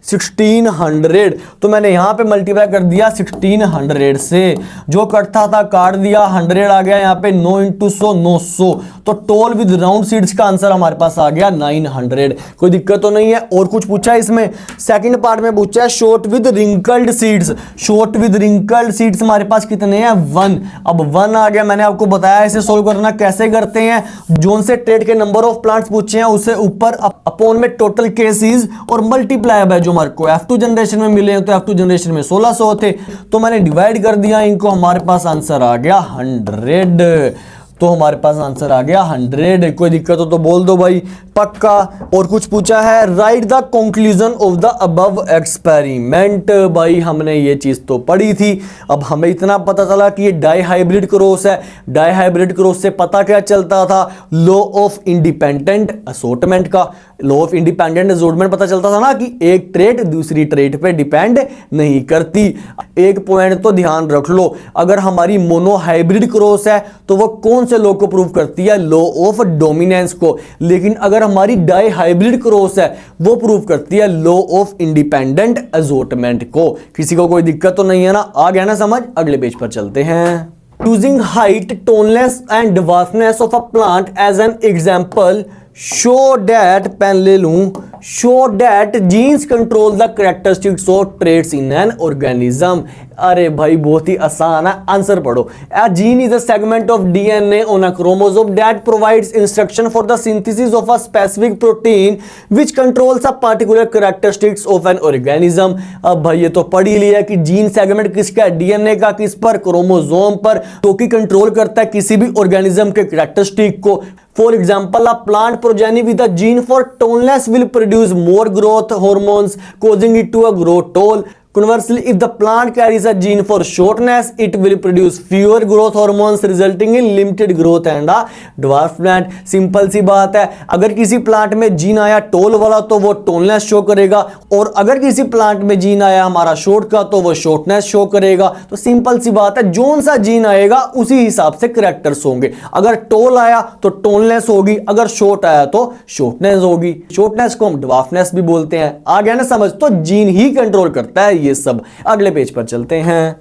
1600। तो मैंने यहां पे मल्टीप्लाई कर दिया 1600 से, जो कटता था काट दिया, 100 आ गया यहाँ पे, 9 × 100 900। तो टोल विद राउंड सीड्स का आंसर हमारे पास आ गया 900। कोई दिक्कत तो नहीं है। और कुछ पूछा है इसमें, सेकंड पार्ट में पूछा है short with wrinkled seeds. Short with wrinkled seeds हमारे पास कितने हैं? 1। अब 1 आ गया, मैंने आपको बताया इसे सोल्व करना कैसे करते हैं। जोन से ट्रेड के नंबर ऑफ प्लांट्स पूछे हैं उसे ऊपर अपॉन में टोटल केसेस और मल्टीप्लाई बाय हमारे को F2 जनरेशन में मिले हैं, तो F2 जनरेशन में 1600 थे, तो मैंने डिवाइड कर दिया इनको, हमारे पास आंसर आ गया 100। तो हमारे पास आंसर आ गया 100। कोई दिक्कत हो तो बोल दो भाई, पक्का। और कुछ पूछा है, right the conclusion of the above experiment. भाई हमने ये चीज तो पढ़ी थी, अब हमें इतना पता चला कि ये डाई हाइब्रिड क्रॉस है। डाई हाइब्रिड क्रॉस से पता क्या चलता था? लॉ ऑफ इंडिपेंडेंट असॉर्टमेंट का। लॉ ऑफ इंडिपेंडेंट असॉर्टमेंट पता चलता था ना कि एक ट्रेड दूसरी ट्रेड पे डिपेंड नहीं करती। एक पॉइंट तो ध्यान रख लो, अगर हमारी मोनो हाइब्रिड क्रॉस है तो वो कौन से लॉ को प्रूव करती है? लॉ ऑफ डोमिनेंस को। लेकिन अगर हमारी डाई हाइब्रिड क्रॉस है वो प्रूव करती है लॉ ऑफ इंडिपेंडेंट असॉर्टमेंट को। किसी को कोई दिक्कत तो नहीं है ना? आ गया ना समझ? अगले पेज पर चलते हैं। Using height, tallness and dwarfness of a plant as an example, show that pen ले लूं, show that genes control the characteristics of traits in an organism। अरे भाई बहुत ही आसान है, आंसर पढ़ो। A gene is a segment of DNA on a chromosome that provides instruction for the synthesis of a specific protein which controls a particular characteristics of an organism। अब भाई ये तो पढ़ ही लिया कि जीन सेगमेंट किसका है? डीएनए का। किस पर? क्रोमोसोम पर, जो कि कंट्रोल करता है किसी भी ऑर्गेनिज्म के कैरेक्टरिस्टिक को। For example, a plant progeny with a gene for tallness will produce more growth hormones, causing it to grow tall. Conversely, if the plant carries a gene for shortness, it will produce fewer growth hormones, resulting in limited growth and a dwarf plant। Simple सी बात है, अगर किसी plant में gene आया toll वाला तो वो टोलनेस शो करेगा, और अगर किसी प्लांट में जीन आया हमारा शॉर्ट का तो वो शॉर्टनेस शो करेगा। तो सिंपल सी बात है, जोन सा जीन आएगा उसी हिसाब से करैक्टर्स होंगे। अगर टोल आया तो टोलनेस होगी, अगर शॉर्ट आया तो शॉर्टनेस होगी। शॉर्टनेस को हम ड्वार्फनेस भी बोलते हैं। आ गया ना समझ? तो जीन ही कंट्रोल करता है ये सब। अगले पेज पर चलते हैं।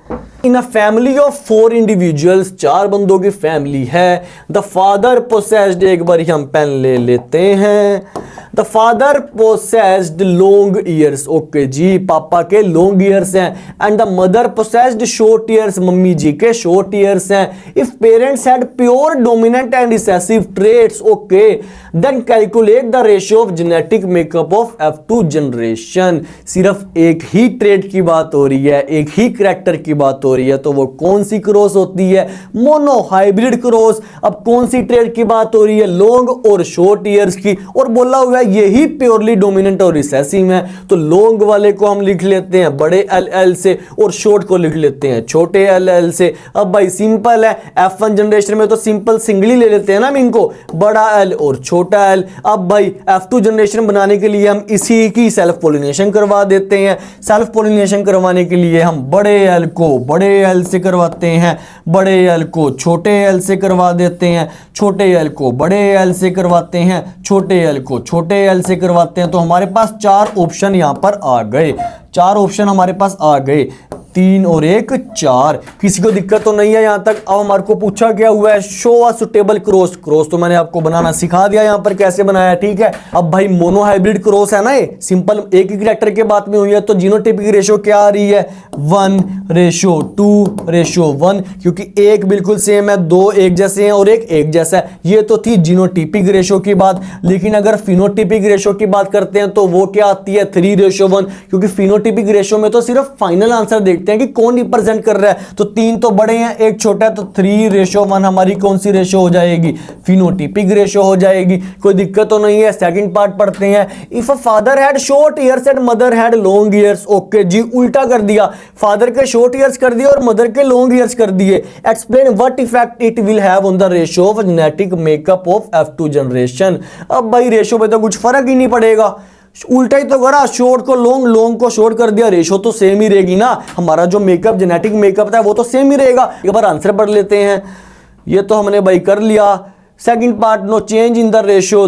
इन अ फैमिली ऑफ 4 इंडिविजुअल्स, 4 बंदों की फैमिली है। द फादर पोसेस्ड, एक बार हम पेन ले लेते हैं। The father possessed long ears. Okay जी, पापा के लॉन्ग ईयर्स हैं। And the mother possessed short ears, मम्मी जी के शॉर्ट ईयर्स हैं। If parents had pure dominant and recessive traits, okay, then calculate the ratio of genetic makeup of F2 generation. सिर्फ एक ही ट्रेट की बात हो रही है, एक ही कैरेक्टर की बात हो रही है, तो वो कौन सी क्रॉस होती है? Mono hybrid cross. अब कौन सी ट्रेट की बात हो रही है? लॉन्ग और शॉर्ट ईयर्स की। और बोला हुआ है यही प्योरली डोमिनेंट और रिसेसिव है, तो लॉन्ग वाले को हम लिख लेते हैं बड़े LL से और शॉर्ट को लिख लेते हैं छोटे LL से। अब भाई सिंपल है, F1 जनरेशन में तो सिंपल सिंगली ले लेते हैं ना इनको, बड़ा L और छोटा L। अब भाई F2 जनरेशन बनाने के लिए हम इसी की सेल्फ पोलिनेशन करवा देते हैं। सेल्फ पोलिनेशन करवाने के लिए हम बड़े L को बड़े L से करवाते हैं, बड़े L को छोटे L से करवा देते हैं, छोटे L को बड़े L से करवाते हैं, छोटे L को छोटे L से करवाते हैं। तो हमारे पास 4 ऑप्शन यहां पर आ गए, 4 ऑप्शन हमारे पास आ गए, 3 और 1 4। किसी को दिक्कत तो नहीं है यहां तक? अब हमारे को पूछा क्या हुआ है? Show a suitable cross. Cross तो मैंने आपको बनाना सिखा दिया यहां पर कैसे बनाया, ठीक है। अब भाई मोनो हाइब्रिड क्रॉस है ना, ये सिंपल एक ही कैरेक्टर के बात में हुई है, तो जीनोटाइपिक रेशियो क्या आ रही है? 1:2:1, क्योंकि एक बिल्कुल सेम है, 2 एक जैसे हैं और एक जैसा है। ये तो थी जीनोटाइपिक रेशियो की बात। लेकिन अगर फिनोटाइपिक रेशियो की बात करते हैं तो वो क्या आती है? 3:1, क्योंकि फिनोटाइपिक रेशियो में तो सिर्फ फाइनल आंसर देख देखते हैं कि कौन रिप्रेजेंट कर रहा है। तो 3 तो बड़े हैं, एक छोटा है, तो 3:1 हमारी कौन सी रेशो हो जाएगी? फिनोटिपिक रेशो हो जाएगी। कोई दिक्कत तो नहीं है। सेकंड पार्ट पढ़ते हैं। If a father had short ears and mother had long ears. Okay जी, उल्टा कर दिया, फादर के शॉर्ट ईयर्स कर दिए और मदर के लॉन्ग ईयर्स कर दिए। Explain what effect it will have on the ratio of genetic makeup of F2 generation. अब भाई रेशो पे तो कुछ फर्क ही नहीं पड़ेगा, उल्टा ही तो करा, शॉर्ट को लॉन्ग, लॉन्ग को शॉर्ट कर दिया, रेशो तो सेम ही रहेगी ना। हमारा जो मेकअप जेनेटिक मेकअप था वो तो सेम ही रहेगा। एक बार आंसर पढ़ लेते हैं। ये तो हमने भाई कर लिया। Second part, no change in the ratio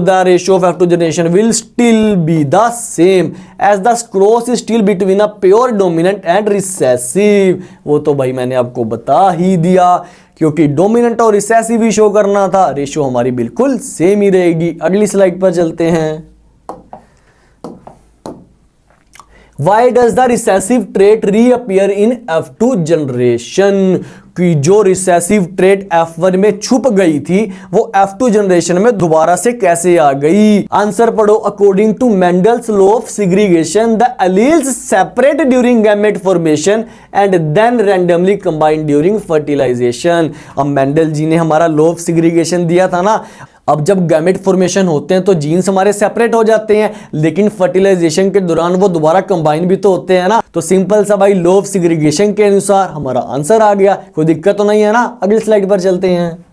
of F2 generation will still be the same as the cross is still between a pure dominant and recessive. वो तो भाई मैंने आपको बता ही दिया, क्योंकि डोमिनेंट और रिसेसिव ही शो करना था, रेशो हमारी बिल्कुल सेम ही रहेगी। अगली स्लाइड पर चलते हैं। Why does the recessive trait reappear in F2 generation? कि जो रिसेसिव ट्रेट F1 में छुप गई थी वो F2 जनरेशन में दोबारा से कैसे आ गई? आंसर पढ़ो। According to Mendel's law of segregation the alleles separate during gamete formation and then randomly combined during fertilization. अब मेंडल जी ने हमारा लॉ ऑफ सेग्रीगेशन दिया था ना। अब जब गैमेट फॉर्मेशन होते हैं तो जीन्स हमारे सेपरेट हो जाते हैं, लेकिन फर्टिलाइजेशन के दौरान वो दोबारा कंबाइन भी तो होते हैं ना। तो सिंपल सा भाई लॉ ऑफ सेग्रीगेशन के अनुसार हमारा आंसर आ गया। कोई दिक्कत तो नहीं है ना। अगली स्लाइड पर चलते हैं।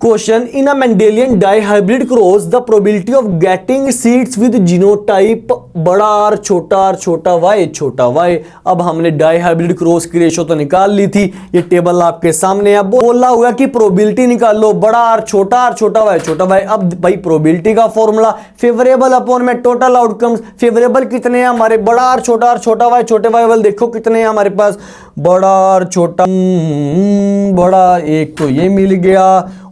Question: in a Mendelian dihybrid cross, the probability of getting seeds with genotype बड़ा R छोटा y छोटा y। अब हमने डाइहाइब्रिड क्रॉस की रेशो तो निकाल ली थी, ये टेबल आपके सामने है। बोला हुआ कि प्रोबेबिलिटी निकाल लो, बड़ा R छोटा y छोटा y। अब भाई प्रोबेबिलिटी का फॉर्मूला फेवरेबल अपॉन में टोटल आउटकम्स। फेवरेबल कितने हैं हमारे? बड़ा R छोटा y छोटे y। वाले देखो कितने हैं हमारे पास, बड़ा R छोटा बड़ा, एक तो ये मिल गया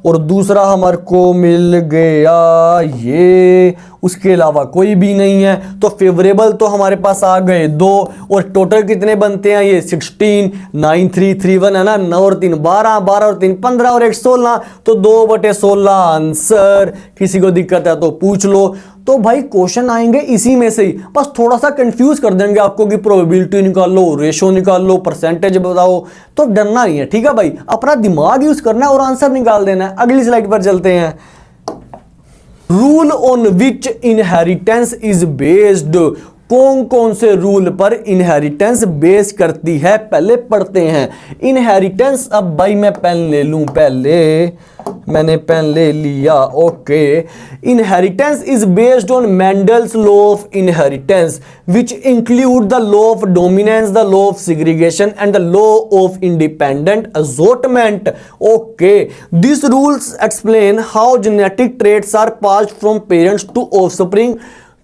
और दूसरा हमारे को मिल गया ये, उसके अलावा कोई भी नहीं है। तो फेवरेबल तो हमारे पास आ गए 2 और टोटल कितने बनते हैं? ये 16, 9, 3, 3, 1 है ना। 9 और 3 12, 12 और 3 15 और 1 16, तो 2/16 आंसर। किसी को दिक्कत है तो पूछ लो। तो भाई क्वेश्चन आएंगे इसी में से ही, बस थोड़ा सा कंफ्यूज कर देंगे आपको कि प्रोबेबिलिटी निकाल लो, रेशो निकाल लो, परसेंटेज बताओ। तो डरना नहीं है, ठीक है भाई, अपना दिमाग यूज करना है और आंसर निकाल देना है। अगली स्लाइड पर चलते हैं। Rule on which inheritance is based. कौन कौन से रूल पर इनहेरिटेंस बेस करती है, पहले पढ़ते हैं। इनहेरिटेंस, अब भाई मैं पेन ले लूं, पहले मैंने पेन ले लिया। Okay, inheritance is based on Mendel's law of inheritance which include the law of dominance, the law of segregation and the law of independent assortment. Okay, this rules explain how genetic traits are passed from parents to offspring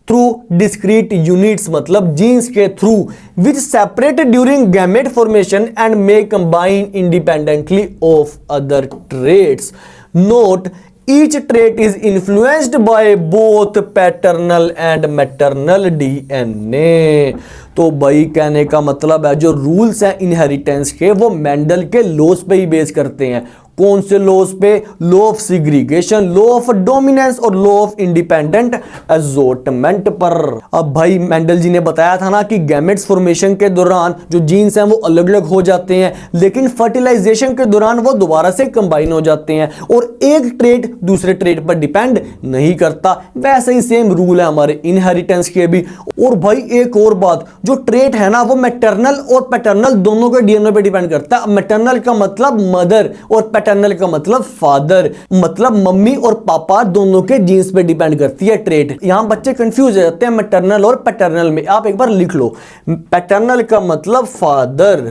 through discrete units, मतलब genes के थ्रू, which separate during gamete formation and may combine independently of other traits. Note, each trait is influenced by both paternal and maternal DNA। तो भाई कहने का मतलब है जो रूल्स हैं इनहेरिटेंस के वो मेंडल के लॉस पे ही बेस करते हैं। कौन से लॉस पे? Law of segregation, law of dominance और लॉ ऑफ इंडिपेंडेंट असॉर्टमेंट पर। अब भाई मेंडल जी ने बताया था ना कि गैमेट्स फॉर्मेशन के दौरान जो जीन्स हैं वो अलग अलग हो जाते हैं, लेकिन फर्टिलाइजेशन के दौरान वो दोबारा से कंबाइन हो जाते हैं और एक ट्रेट दूसरे ट्रेट पर डिपेंड नहीं करता। वैसे ही सेम रूल है हमारे इनहेरिटेंस के भी। और भाई एक और बात, जो ट्रेट है ना वो मैटरनल और पैटर्नल दोनों के डीएनए पे डिपेंड करता है। मैटरनल का मतलब मदर और पैटर्नल का मतलब फादर, मतलब मम्मी और पापा दोनों के जीन्स पे डिपेंड करती है ट्रेट। यहां बच्चे कंफ्यूज हो जाते हैं मैटरनल और पैटर्नल में। आप एक बार लिख लो, पैटर्नल का मतलब फादर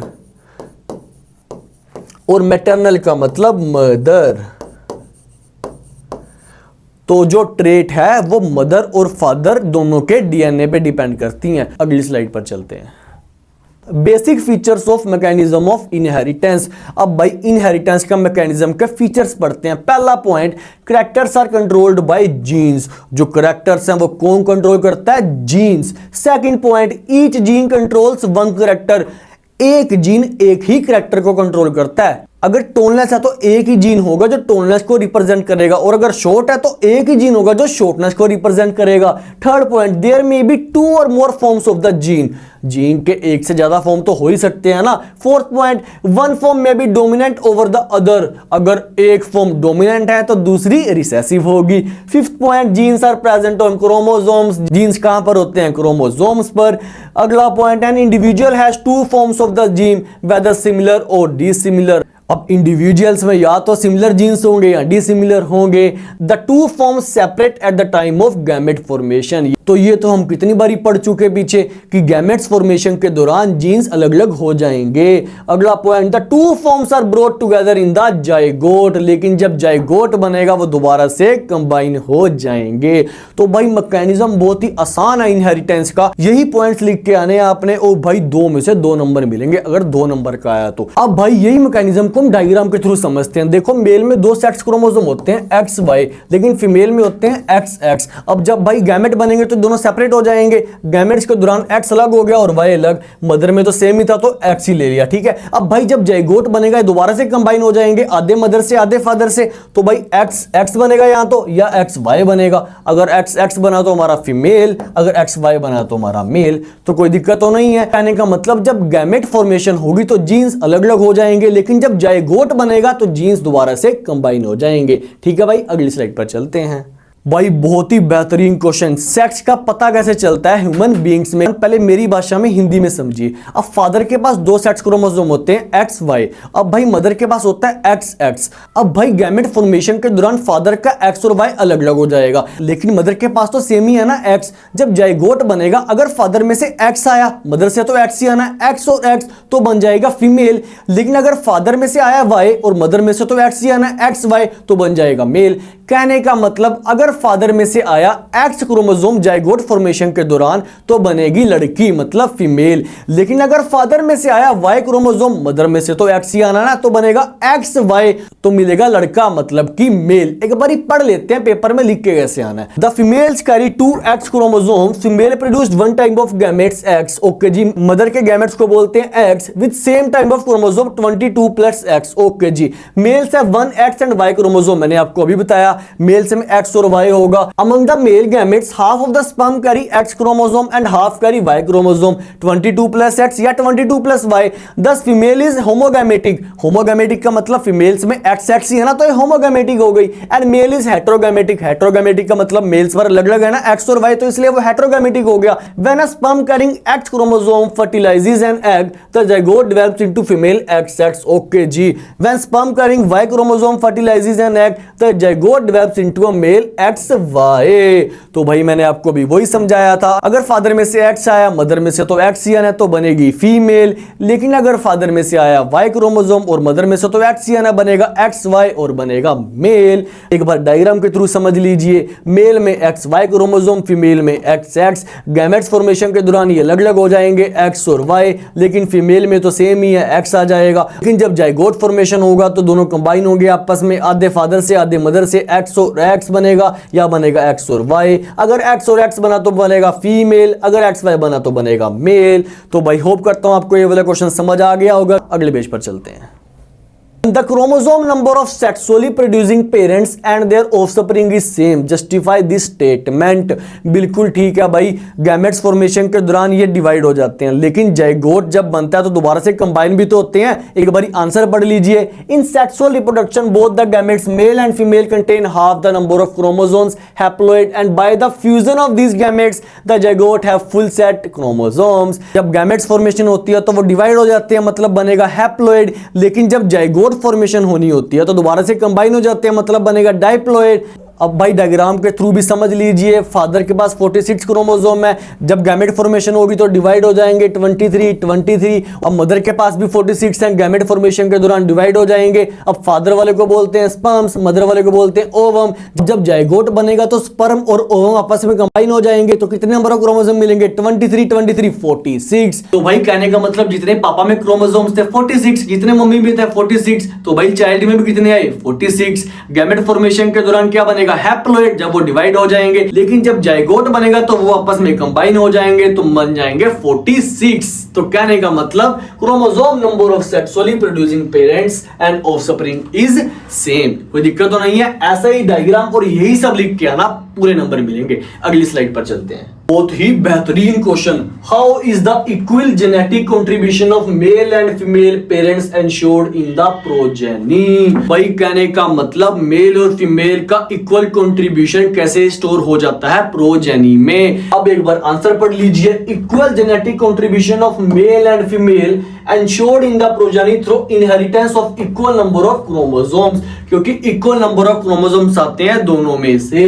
और मैटरनल का मतलब मदर। तो जो ट्रेट है वो मदर और फादर दोनों के डीएनए पे डिपेंड करती हैं। अगली स्लाइड पर चलते हैं। Basic features of mechanism of inheritance. अब भाई इनहेरिटेंस का मैकेनिज्म के फीचर्स पढ़ते हैं। पहला point, characters are controlled by genes. जो कैरेक्टर्स हैं वो कौन कंट्रोल करता है? Genes. Second point, each gene controls one character. एक जीन एक ही कैरेक्टर को कंट्रोल करता है। अगर टोनलेस है तो एक ही जीन होगा जो टोनलेस को रिप्रेजेंट करेगा, और अगर शॉर्ट है तो एक ही जीन होगा जो शॉर्टनेस को रिप्रेजेंट करेगा। Third point, there may be 2 or more forms of the gene, gene के एक से ज्यादा फॉर्म तो हो ही सकते हैं ना। Fourth point, one form may be dominant over the other, अगर एक फॉर्म डोमिनेंट है तो दूसरी रिसेसिव होगी। Fifth point, genes are present on chromosomes, genes कहां पर होते हैं? क्रोमोसोम्स पर। अगला point, an individual has 2 forms of the gene whether similar or dissimilar, अब इंडिविजुअल्स में या तो सिमिलर जीन्स होंगे या डिसिमिलर होंगे। The 2 forms separate at the time of gamete formation, तो ये तो हम कितनी बारी पढ़ चुके पीछे कि गैमेट्स फॉर्मेशन के दौरान जीन्स अलग अलग हो जाएंगे। अगला point, the 2 forms are brought together in the zygote, लेकिन जब जाइगोट बनेगा वो दोबारा से कंबाइन हो जाएंगे। तो भाई मैकेनिज्म बहुत ही आसान है इनहेरिटेंस का, यही पॉइंट्स लिख के आने आपने। ओ भाई 2 में से 2 नंबर मिलेंगे अगर 2 नंबर का आया तो। अब भाई यही मैकेनिज्म को हम डायग्राम के थ्रू समझते हैं। देखो मेल में 2 सेक्स क्रोमोसोम होते हैं एक्स वाई, लेकिन फीमेल में होते हैं एक्स एक्स। अब जब भाई गैमेट बनेंगे तो दोनों सेपरेट हो जाएंगे, गैमेट्स के दौरान एक्स अलग हो गया और वाई अलग, मदर में तो सेम ही था तो एक्स ही ले लिया, ठीक है। अब भाई जब जाइगोट बनेगा दोबारा से कंबाइन हो जाएंगे, आधे मदर से आधे फादर से, तो भाई एक्स एक्स बनेगा यहां तो, या एक्स वाई बनेगा। अगर एक्स एक्स बना तो हमारा फीमेल, अगर एक्स वाई बना तो हमारा मेल, तो कोई दिक्कत तो नहीं है। कहने का मतलब जब गैमेट फॉर्मेशन होगी तो जीन्स अलग अलग हो जाएंगे, लेकिन जब जाइगोट बनेगा तो जीन्स दोबारा से कंबाइन हो जाएंगे, ठीक है भाई। अगली स्लाइड पर चलते हैं। भाई बहुत ही बेहतरीन क्वेश्चन, सेक्स का पता कैसे चलता है ह्यूमन बीइंग्स में? पहले मेरी भाषा में हिंदी में समझिए। अब फादर के पास 2 सेक्स क्रोमोसोम होते हैं एक्स वाई, अब भाई मदर के पास होता है एक्स एक्स। अब भाई गैमेट फॉर्मेशन के दौरान फादर का एक्स और वाई अलग अलग हो जाएगा, लेकिन मदर के पास तो सेम ही है ना एक्स। जब जाइगोट बनेगा अगर फादर में से एक्स आया, मदर से तो एक्स ही आना, एक्स और एक्स तो बन जाएगा फीमेल, लेकिन अगर फादर में से आया वाई और मदर में से तो एक्स ही आना, एक्स वाई तो बन जाएगा मेल। कहने का मतलब अगर फादर में से आया एक्स क्रोमोसोम जाइगोट फॉर्मेशन के दौरान तो बनेगी लड़की मतलब फीमेल, लेकिन अगर फादर में से आया वाई क्रोमोसोम, मदर में से तो एक्स ही आना ना, तो बनेगा एक्स वाई तो मिलेगा लड़का मतलब कि मेल। एक बार पढ़ लेते हैं पेपर में लिख के कैसे आना है। The females carry 2 X chromosome, female produced 1 type of gametes X, okay जी। मदर के गैमेट्स को बोलते हैं X with same type of chromosome 22 plus X, okay जी। Males have 1 X and Y chromosome, मैंने आपको अभी बताया मेल्स में एक्स और वाई होगा। Among the male gametes half of the sperm carry X chromosome and half carry Y chromosome, 22 plus X या 22 plus Y. This female is homogametic, homogametic का मतलब फीमेल्स में एक्स एक्स ही है ना, तो ये होमोगैमेटिक हो गई। And mail is heterogametic, heterogametic का मतलब मेल्स पर अलग अलग है ना एक्स और वाई, तो इसलिए वो हेटेरोगैमेटिक हो गया। When a sperm carrying X chromosome fertilizes an egg the zygote develops into female X X, okay जी। When sperm carrying Y chromosome fertilizes an egg the zygote develops into a male X Y. तो भाई मैंने आपको भी वही समझाया था, अगर फादर में से एक्स आया, मदर में से तो एक्स ही आना, तो बनेगी फीमेल, लेकिन अगर फादर में से आया वाई क्रोमोसोम और मदर में से तो एक्स ही आना, बनेगा एक्स वाई और बनेगा मेल। एक बार डायग्राम के थ्रू समझ लीजिए, मेल में एक्स वाई क्रोमोसोम, फीमेल में एक्स एक्स। गैमेट्स फॉर्मेशन के दौरान ये अलग अलग हो जाएंगे एक्स और वाई, लेकिन फीमेल में तो सेम ही है एक्स आ जाएगा। लेकिन जब जाइगोट फॉर्मेशन होगा तो दोनों कंबाइन होंगे आपस में, आधे फादर से आधे मदर से, एक्स और एक्स बनेगा या बनेगा एक्स और वाई। अगर एक्स और एक्स बना तो बनेगा फीमेल, अगर एक्स वाई बना तो बनेगा मेल। तो भाई होप करता हूं आपको ये वाला क्वेश्चन समझ आ गया होगा। अगले पेज पर चलते हैं। The chromosome number of sexually producing parents and their offspring is same. Justify this statement. बिल्कुल ठीक है भाई, गैमेट्स फॉर्मेशन के दौरान ये डिवाइड हो जाते हैं, लेकिन जाइगोट जब बनता है तो दोबारा से कंबाइन भी तो होते हैं। एक बार आंसर पढ़ लीजिए। In sexual reproduction both the gametes male and female contain half the number of chromosomes haploid and by the fusion of these gametes the zygote have full set chromosomes. जब gametes formation होती है तो वो divide हो जाते हैं, मतलब बनेगा हैप्लॉइड, लेकिन जब जाइगोट फॉर्मेशन होनी होती है तो दोबारा से कंबाइन हो जाते हैं, मतलब बनेगा डाइप्लॉइड। अब भाई डायग्राम के थ्रू भी समझ लीजिए, फादर के पास 46 क्रोमोसोम है, जब गैमेट फॉर्मेशन होगी तो डिवाइड हो जाएंगे 23 23। अब मदर के पास भी 46 हैं, गैमेट फॉर्मेशन के दौरान डिवाइड हो जाएंगे। अब फादर वाले को बोलते हैं स्पर्म्स, मदर वाले को बोलते हैं ओवम। जब जाइगोट बनेगा तो स्पर्म और ओवम आपस में कंबाइन हो जाएंगे, तो कितने नंबर ऑफ क्रोमोसोम मिलेंगे? 23 23 46। तो भाई कहने का मतलब जितने पापा में क्रोमोसोम्स थे 46, जितने मम्मी में थे 46, तो भाई चाइल्ड में भी कितने आए? 46। गैमेट फॉर्मेशन के दौरान क्या बनेगा? बनेगा हैप्लॉइड जब वो डिवाइड हो जाएंगे, लेकिन जब जाइगोट बनेगा तो वो आपस में कंबाइन हो जाएंगे तो बन जाएंगे 46। तो कहने का मतलब chromosome number of sexually producing parents and offspring is same. कोई दिक्कत तो नहीं है, ऐसा ही डायग्राम और यही सब लिख के आना, पूरे नंबर मिलेंगे। अगली स्लाइड पर चलते हैं। बहुत ही बेहतरीन question, how is the equal genetic contribution of male and female parents ensured in the progeny. भाई कहने का मतलब मेल और फीमेल का इक्वल कंट्रीब्यूशन कैसे स्टोर हो जाता है प्रोजेनी में। अब एक बार आंसर पढ़ लीजिए, equal genetic contribution of male and female ensured in the progeny through inheritance of equal number of chromosomes, क्योंकि इक्वल नंबर ऑफ क्रोमोसोम्स आते हैं दोनों में से,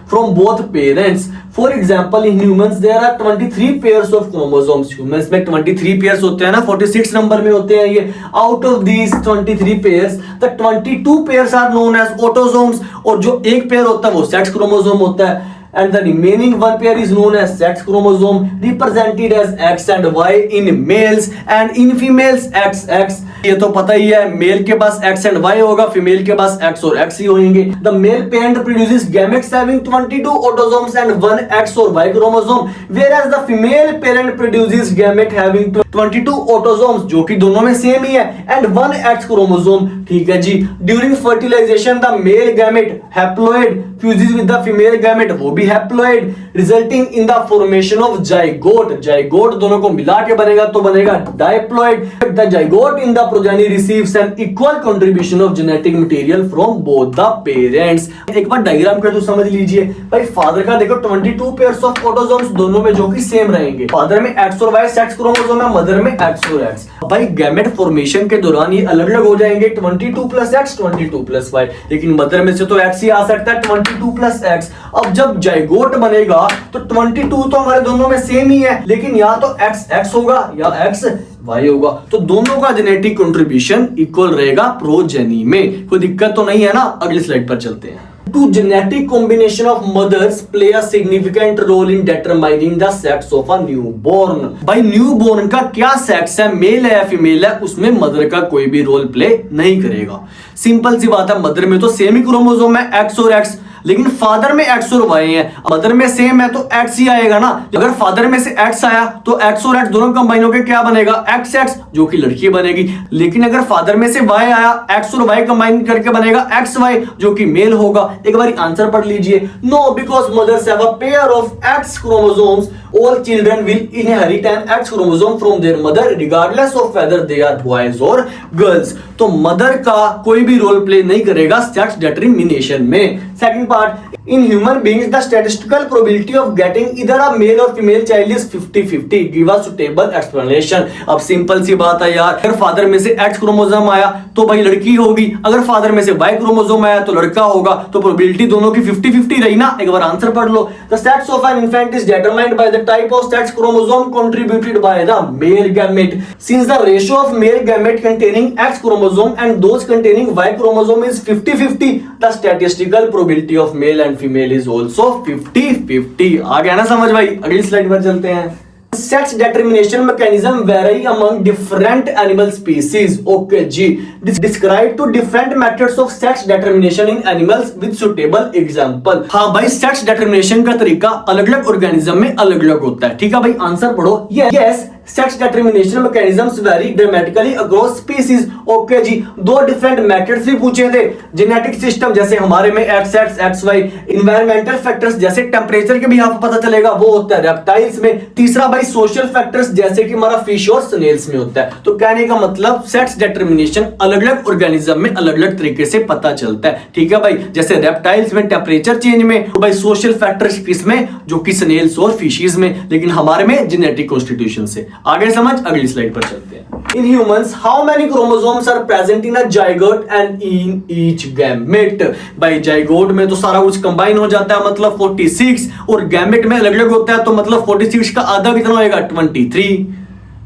from both parents. For example in humans there are 23 pairs of chromosomes. Humans में 23 pairs होते हैं ना, 46 नंबर में होते हैं ये। Out of these 23 pairs the 22 pairs are known as autosomes, और जो एक पेयर होता है वो सेक्स क्रोमोसोम होता है, and the remaining one pair is known as sex chromosome, represented as X and Y in males and in females XX। ये तो पता ही है, मेल के पास X and Y होगा, फीमेल के पास X और X ही होंगे। The male parent produces gametes having 22 autosomes and 1 X or Y chromosome, whereas the female parent produces gamete having 22 autosomes, जो कि दोनों में सेम ही है, and 1 X chromosome। ठीक है जी। During fertilization the male gamete haploid fuses with the female gamete, वो भी haploid, resulting in the formation of zygote। zygote दोनों को मिला के बनेगा तो बनेगा diploid। The zygote in the progeny receives an equal contribution of genetic material from both the parents। एक बार डायग्राम कर तो समझ लीजिए भाई, फादर का देखो 22 पेयर्स ऑफ ऑटोसोम्स दोनों में जो कि सेम रहेंगे। फादर में X और Y सेक्स क्रोमोसोम है, मदर में X और X। भाई गैमेट फॉर्मेशन के दौरान ये अलग अलग हो जाएंगे, 22 प्लस X 22 प्लस Y, लेकिन मदर में से तो X ही आ सकता है, 22 प्लस X। अब जब जाइगोट बनेगा तो 22 तो हमारे दोनों में सेम ही है, लेकिन या तो X X होगा या X Y होगा, तो दोनों का जेनेटिक कंट्रीब्यूशन इक्वल रहेगा प्रोजेनी में। कोई दिक्कत तो नहीं है ना। अगली स्लाइड पर चलते हैं। Two genetic combination of mothers play a significant role in determining the sex of a newborn। भाई न्यूबॉर्न का क्या सेक्स है, मेल है या फीमेल है, उसमें मदर का कोई भी रोल प्ले नहीं करेगा। सिंपल सी बात है, मदर में तो सेम ही क्रोमोसोम है X और X, लेकिन फादर में X और Y है, मदर में सेम है तो X ही आएगा ना। अगर फादर में से X आया तो X और X दोनों कंबाइन होकर क्या बनेगा, XX, जो कि लड़की बनेगी। लेकिन अगर फादर में से Y आया, X और Y कंबाइन करके बनेगा XY, जो कि मेल होगा। एक बार आंसर पढ़ लीजिए। No, because mothers have a pair of X chromosomes, all children will inherit an X chromosome from their mother regardless of whether they are boys or girls। तो मदर का कोई भी रोल प्ले नहीं करेगा sex determination में। Second part, in human beings the statistical probability of getting either a male or female child is 50-50, give a suitable explanation। अब simple सी बात है यार, अगर फादर में से X क्रोमोसोम आया तो भाई लड़की होगी, अगर फादर में से Y क्रोमोसोम आया तो लड़का होगा, तो प्रोबेबिलिटी दोनों की 50-50 रही ना। एक बार आंसर पढ़ लो। The sex of an infant is determined by the type of sex chromosome contributed by the male gamete। Since the ratio of male gamete containing X chromosome and those containing Y chromosome is 50-50, the statistical probability of male and female is also 50-50। आ गया ना समझ भाई। अगली slide पर चलते हैं। Sex determination mechanism vary among different animal species। Okay जी, describe to different methods of sex determination in animals with suitable example। हाँ भाई, सेक्स डिटरमिनेशन का तरीका अलग अलग ऑर्गेनिज्म में अलग अलग होता है। ठीक है भाई, आंसर पढ़ो। Yes, sex determination mechanisms very dramatically across species. Okay जी, दो डिफरेंट मेथड्स भी पूछे थे। जेनेटिक सिस्टम जैसे हमारे में XX XY, एनवायरमेंटल फैक्टर्स जैसे टेंपरेचर के भी आपको पता चलेगा वो होता है रेप्टाइल्स में। तीसरा भाई सोशल फैक्टर्स जैसे कि हमारा फिश और स्नेल्स में होता है। तो कहने का मतलब सेक्स डिटरमिनेशन अलग अलग ऑर्गेनिज्म में अलग अलग तरीके से पता चलता है। ठीक है भाई, जैसे रेप्टाइल्स में टेंपरेचर चेंज में, तो भाई सोशल फैक्टर्स किसमें, जो कि स्नेल्स और फिशेस में, लेकिन हमारे में जेनेटिक कॉन्स्टिट्यूशन से। आगे समझ। अगली स्लाइड पर चलते हैं। In humans, how many chromosomes are present in a zygote and in each gamete? भाई जाइगोट में तो सारा कुछ कंबाइन हो जाता है, मतलब 46, और गैमेट में अलग अलग होता है, तो मतलब 46 का आधा कितना होएगा, 23।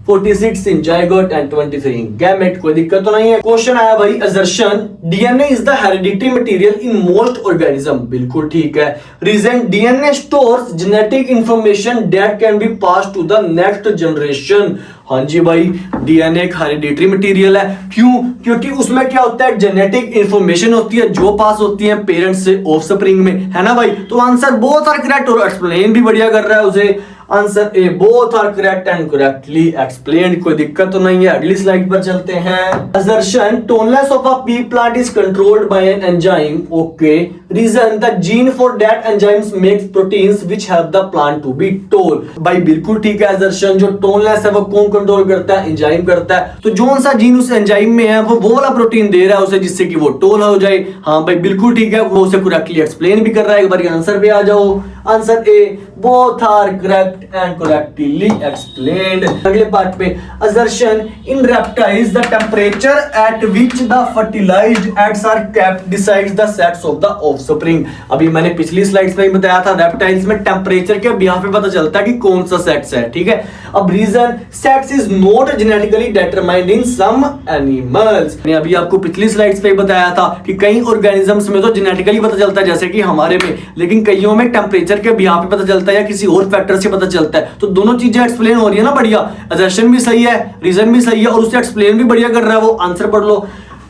46 इन जायगोट एंड 23 इन गैमेट। कोई दिक्कत तो नहीं है। क्वेश्चन आया भाई, assertion DNA is the hereditary material in most organism. बिल्कुल ठीक है। Reason, DNA stores genetic information that can be pass to the next generation. हाँ जी भाई, डीएनए एक हेरिडिटरी मटेरियल है। क्यों? क्योंकि उसमें क्या होता है, जेनेटिक इंफॉर्मेशन होती है जो पास होती है पेरेंट्स से ऑफस्प्रिंग में, है ना भाई। तो आंसर बोथ आर करेक्ट और एक्सप्लेन भी बढ़िया कर रहा है उसे। Answer A, both are correct and correctly explained. कोई दिक्कत तो नहीं है। अगली स्लाइड पर चलते हैं। Assertion, tallness of a pea plant is controlled by an enzyme. Okay, reason, the gene for that enzymes makes proteins which help the plant to be tall. भाई बिल्कुल ठीक है। असर्शन, जो टोनलेस है वो कौन कंट्रोल करता है? एंजाइम करता है। तो जो सा जीन उस एंजाइम में है वो वाला प्रोटीन दे रहा है उसे, जिससे कि वो टोल हो जाए। हाँ भाई बिल्कुल ठीक है, वो उसे करेक्टली एक्सप्लेन भी कर रहा है। एक बार आंसर पे आ जाओ। Answer A, both are correct and correctly explained. अगले पार्ट पे, assertion, in reptiles the temperature at which the fertilized eggs are kept decides the sex of the offspring. अभी मैंने पिछली स्लाइड्स में बताया था, रेप्टाइल्स में टेंपरेचर के बिहाफ पे पता चलता है कि कौन सा सेक्स है, ठीक है। अब reason, sex is not genetically determined in some animals. मैंने अभी आपको पिछली स्लाइड्स पे बताया था कि कई ऑर्गेनिजम्स में तो जेनेटिकली पता चलता है, जैसे कि हमारे में, लेकिन कईयों में टेंपरेचर के बिहाफ पे पता चलता है या किसी और फैक्टर से पता चलता है। तो दोनों चीजें एक्सप्लेन हो रही है ना बढ़िया। असर्शन भी सही है, रीजन भी सही है, और उससे एक्सप्लेन भी बढ़िया कर रहा है वो। आंसर पढ़ लो।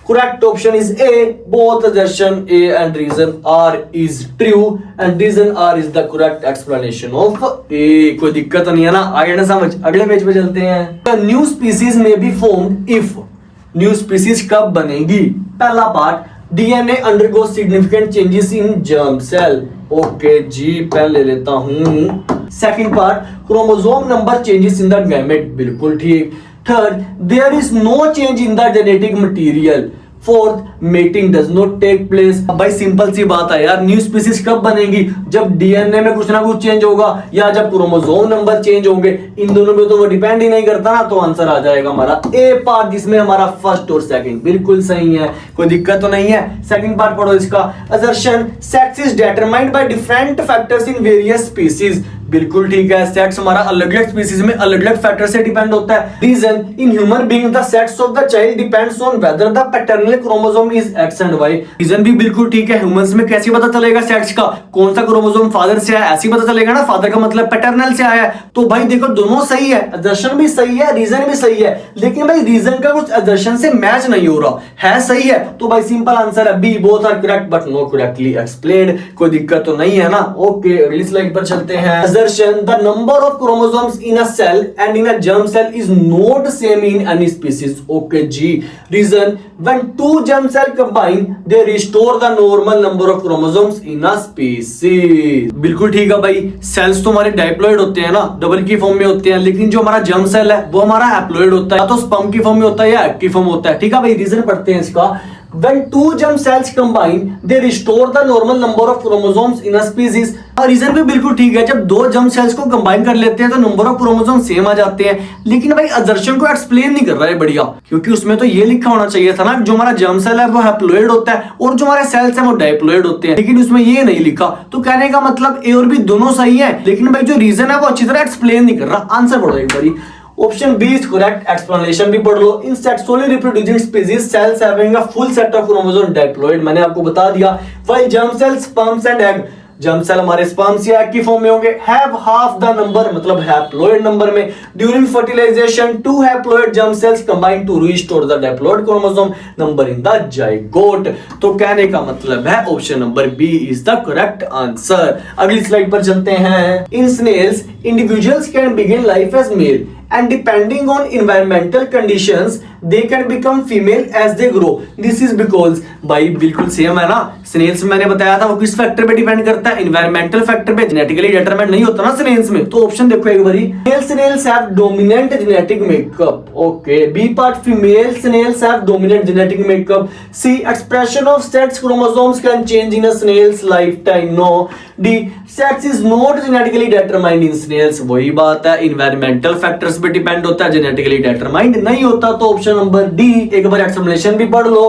Correct option is A. Both assertion A and reason R is true, and reason R is the correct explanation of A. कोई दिक्कत तो नहीं है ना? आगे ना समझ। अगले पेज पे चलते हैं। The new species may be formed if, new species कब बनेगी? पहला part, DNA undergo significant changes in germ cell. Okay जी, पेन ले लेता हूं। Second part, chromosome number changes in the gamete. बिल्कुल ठीक। Third, there is no change in the genetic material. Fourth, mating does not take place. भाई simple सी बात है यार, न्यू स्पीसीज कब बनेगी? जब डीएनए में कुछ ना कुछ चेंज होगा या जब क्रोमोसोम नंबर चेंज होंगे। इन दोनों पे तो वो डिपेंड ही नहीं करता ना। तो आंसर आ जाएगा हमारा ए पार्ट, जिसमें हमारा फर्स्ट और सेकंड बिल्कुल सही है। कोई दिक्कत तो नहीं है। सेकंड पार्ट पढ़ो इसका। Assertion, sex is determined by different factors in various species. बिल्कुल ठीक है, सेक्स हमारा अलग अलग स्पीसीज में अलग अलग फैक्टर से डिपेंड होता है। Reason, in human being the sex of the child depends on whether the paternal chromosome is X and Y. Reason भी बिल्कुल ठीक है। ह्यूमंस में कैसे पता चलेगा सेक्स का? कौन सा क्रोमोसोम फादर से आया, ऐसे पता चलेगा ना। फादर का मतलब पैटर्नल से आया है। तो भाई देखो दोनों सही है, असर्शन भी सही है, रीजन भी सही है, लेकिन भाई रीजन का कुछ असर्शन से मैच नहीं हो रहा है। सही है तो भाई सिंपल आंसर है B, both are correct but not correctly explained. कोई दिक्कत तो नहीं है ना। ओके, अगली स्लाइड पर चलते हैं। Assertion, the number of chromosomes in a cell and in a germ cell is not same in any species. Okay जी। Reason, when two germ cell combine they restore the normal number of chromosomes in a species. बिल्कुल ठीक है भाई। Sales तो हमारे diploid होते हैं ना, डबल की फॉर्म में होते हैं, लेकिन जो हमारा जर्म सेल है वो हमारा हैप्लॉइड होता है, या तो स्पर्म की फॉर्म में होता है या एग की फॉर्म होता है। ठीक है भाई, रीजन पढ़ते हैं इसका। When two germ cells combine, they restore the normal number of chromosomes in a species. Reason भी बिल्कुल ठीक है। जब दो जर्म सेल्स को कंबाइन कर लेते हैं तो नंबर ऑफ क्रोमोसोम सेम आ जाते हैं, लेकिन भाई असर्शन को एक्सप्लेन नहीं कर रहा है बढ़िया, क्योंकि उसमें तो ये लिखा होना चाहिए था ना, जो हमारा जर्म सेल है वो हैप्लॉइड होता है और जो हमारे सेल्स हैं वो डाइप्लॉइड होते हैं, लेकिन उसमें ये नहीं लिखा। तो कहने का मतलब ए और बी दोनों सही है, लेकिन भाई जो रीजन है वो अच्छी तरह एक्सप्लेन नहीं कर रहा। आंसर पढ़ो एक बारी। Option B is correct, explanation भी पढ़ लो। In sexually reproducing species cells having a full set of chromosome diploid, मैंने आपको बता दिया। While germ cells, sperms and egg, germ cell हमारे स्पर्म्स या एग की फॉर्म में होंगे, हैव हाफ द नंबर, मतलब हैप्लॉइड नंबर में। During fertilization two haploid germ cells combine to restore the diploid chromosome number in the zygote. तो कहने का मतलब है option number B is the correct answer. अगली स्लाइड पर चलते हैं। In snails individuals can begin life as male and depending on environmental conditions they can become female as they grow. This is because भाई बिल्कुल same है ना। Snell's में मैंने बताया था वो किस फैक्टर पे डिपेंड करता है? एनवायरमेंटल फैक्टर पे। जेनेटिकली डिटरमाइंड नहीं होता ना स्नेल्स में। तो ऑप्शन देखो एक बारी। Male snails have dominant genetic makeup. Okay, B part, female snails have dominant genetic makeup. C, expression of sex chromosomes can change in a snails lifetime. No. D, sex is not genetically determined in snails. वही बात है, environmental factor factors पे depend होता है, genetically determined नहीं होता। तो option number D, एक बार एक्सप्लेनेशन भी पढ़ लो।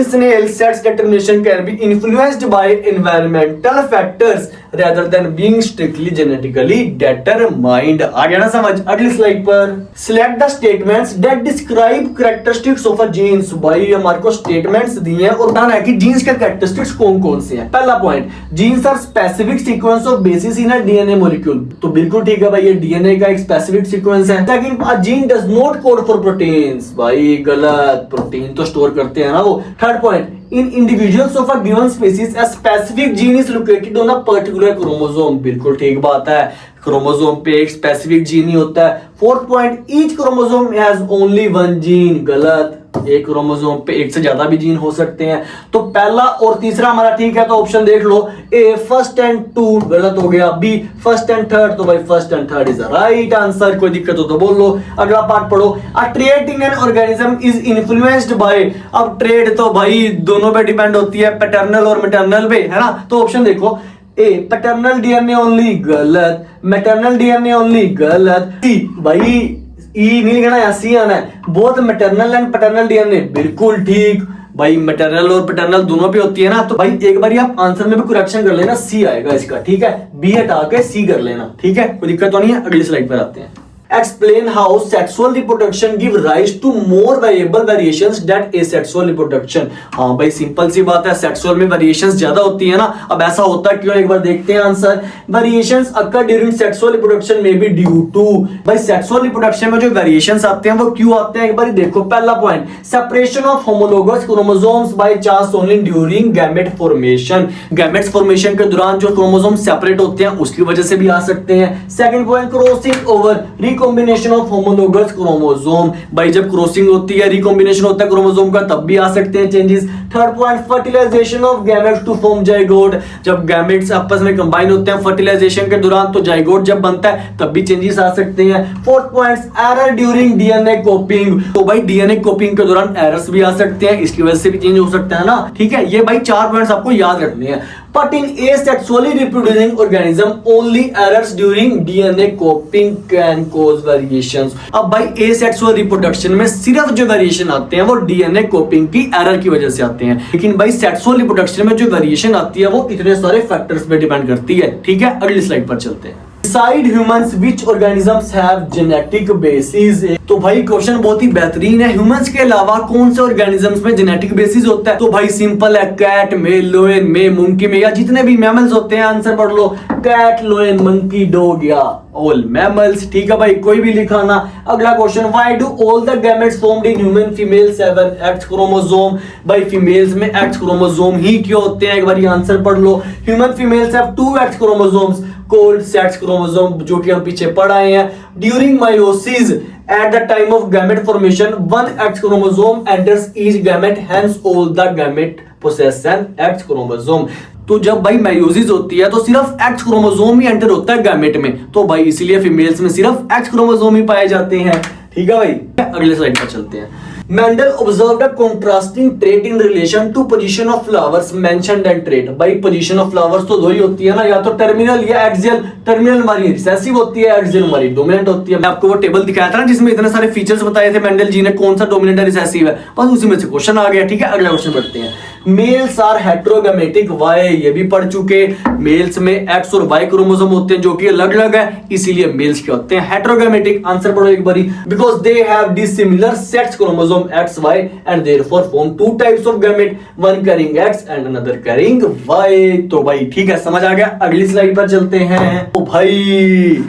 Snail sex determination can be influenced by environmental factors rather than being strictly genetically determined। आ गया ना समझ? अगली स्लाइड पर select the statements that describe characteristics of a genes। भाई हमारे को स्टेटमेंट्स दिए हैं और बताना है कि जीन्स के कैरेक्टरिस्टिक्स कौन कौन से हैं। पहला point, genes are specific sequence of bases in a DNA molecule. तो बिल्कुल ठीक है भाई, ये डीएनए का एक स्पेसिफिक सीक्वेंस है। Second, a gene does not code for proteins. भाई गलत, प्रोटीन तो स्टोर करते हैं ना वो। Third point, in individuals of a given species a specific gene is located on a particular chromosome। बिल्कुल ठीक बात है, क्रोमोसोम पे एक स्पेसिफिक जीन ही होता है। Fourth point, each chromosome has only one gene. गलत, एक क्रोमोसोम पे एक से ज्यादा भी जीन हो सकते हैं। तो पहला और तीसरा हमारा ठीक है, तो ऑप्शन देख लो। ए फर्स्ट एंड टू गलत हो गया। बी फर्स्ट एंड थर्ड, तो भाई first and third is the right answer. कोई दिक्कत हो तो बोल लो। अगला पार्ट पढ़ो, अ trait in an organism is influenced by. अब ट्रेट तो भाई दोनों पे डिपेंड होती है, पैटर्नल और मैटरनल पे, है ना। तो ऑप्शन देखो, ए पैटर्नल डीएनए ओनली गलत, मैटरनल डीएनए ओनली गलत। सी भाई ई नहीं लिखना है, सी आना है। Both maternal and paternal DNA बिल्कुल ठीक। भाई मैटरनल और पैटर्नल दोनों पे होती है ना। तो भाई एक बार आप आंसर में भी करेक्शन कर लेना, सी आएगा इसका, ठीक है। बी हटा के सी कर लेना, ठीक है, कोई दिक्कत तो नहीं है। अगली स्लाइड पर आते हैं। Explain how sexual reproduction give rise to more variable variations than asexual reproduction। हाँ भाई सिंपल सी बात है, सेक्सुअल में वेरिएशंस ज्यादा होती है ना। अब ऐसा होता क्यों, एक बार देखते हैं आंसर। वेरिएशंस अकर ड्यूरिंग सेक्सुअल रिप्रोडक्शन में बी ड्यू टू। भाई सेक्सुअल रिप्रोडक्शन में जो वेरिएशंस आते हैं वो क्यों आते हैं, एक बार देखो। पहला point, separation of homologous chromosomes by chance only during gamete formation. Gametes formation के दौरान जो क्रोमोसोम सेपरेट होते हैं उसकी वजह से भी आ सकते हैं। Second point, crossing over recombination of homologous chromosome. भाई जब क्रॉसिंग होती है, रिकॉम्बिनेशन होता है क्रोमोसोम का, तब भी आ सकते हैं changes. Third point, fertilization of gametes to form zygote. जब गैमेट्स आपस में कंबाइन होते हैं फर्टिलाइजेशन के दौरान, तो जाइगोट जब बनता है तब भी चेंजेस आ सकते हैं। Fourth point, error during DNA कॉपिंग। तो भाई डीएनए कॉपिंग के दौरान एरर्स भी आ सकते हैं, इसकी वजह से भी चेंज हो सकता है ना, ठीक है। ये भाई 4 पॉइंट्स आपको याद रखने हैं। But in asexually reproducing organism, only errors during DNA copying can cause variations। अब भाई asexual reproduction में सिर्फ जो वेरिएशन आते हैं वो DNA copying की एरर की वजह से आते हैं, लेकिन भाई सेक्सुअल रिप्रोडक्शन में जो वेरिएशन आती है वो इतने सारे फैक्टर्स पे डिपेंड करती है, ठीक है। अगली स्लाइड पर चलते हैं। Beside humans, which organisms have genetic basis? तो भाई क्वेश्चन बहुत ही बेहतरीन है। ह्यूमंस के अलावा कौन से ऑर्गेनिजम्स में जेनेटिक बेसिस होता है? तो भाई सिंपल है, कैट में, लोयन में, मंकी में, या जितने भी मैमल्स होते हैं। आंसर पढ़ लो, कैट, लोयन, मंकी, डॉग या ऑल मैमल्स, ठीक है भाई, कोई भी लिखाना। अगला question, why do all the gametes formed in human females have an X chromosome? भाई फीमेल्स में एक्स क्रोमोसोम ही क्यों होते हैं, एक बार आंसर पढ़ लो। Human females have 2 X chromosomes called sex chromosome, जो कि हम पीछे पढ़ आए हैं। During meiosis at the time of gamete formation, 1 X chromosome enters each gamete, hence all the gamete possess an X chromosome। तो जब भाई मायोसिस होती है तो सिर्फ एक्स क्रोमोसोम ही एंटर होता है गैमेट में, तो भाई इसीलिए फीमेल्स में सिर्फ एक्स क्रोमोसोम ही पाए जाते हैं, ठीक है भाई। अगले स्लाइड पर चलते हैं। Mendel observed a contrasting trait in relation to position of flowers mentioned and trait। भाई position of flowers तो दो ही होती है ना, या तो टर्मिनल या एक्सियल। टर्मिनल हमारी रिसेसिव होती है, एक्सियल हमारी डोमिनेंट होती है। मैं आपको वो टेबल दिखाया था ना जिसमें इतने सारे फीचर्स बताए थे मेंडल जी ने, कौन सा डोमिनेंट है, रिसेसिव है, बस उसी में से क्वेश्चन आ गया, ठीक है। अगला क्वेश्चन पढ़ते हैं। मेल्स आर हेटेरोगैमेटिक, वाई, ये भी पढ़ चुके। मेल्स में एक्स और वाई क्रोमोसोम होते हैं जो कि अलग अलग है, इसीलिए मेल्स क्या होते हैं, हेटेरोगैमेटिक। आंसर पढ़ो एक बारी, because they have dissimilar sex chromosome X Y and therefore form 2 types of gamete, one carrying X and another carrying Y. तो भाई ठीक है, समझ आ गया। अगली स्लाइड पर चलते हैं। तो भाई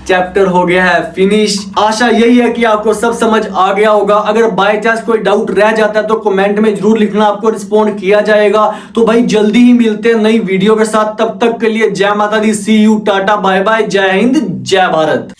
चैप्टर हो गया है फिनिश। आशा यही है कि आपको सब समझ आ गया होगा। अगर बाय चांस कोई डाउट रह जाता है तो कमेंट में जरूर लिखना, आपको रिस्पॉन्ड किया जाएगा। तो भाई जल्दी ही मिलते हैं नई वीडियो के साथ, तब तक के लिए जय माता दी, सी यू, टाटा, बाय बाय, जय हिंद, जय भारत।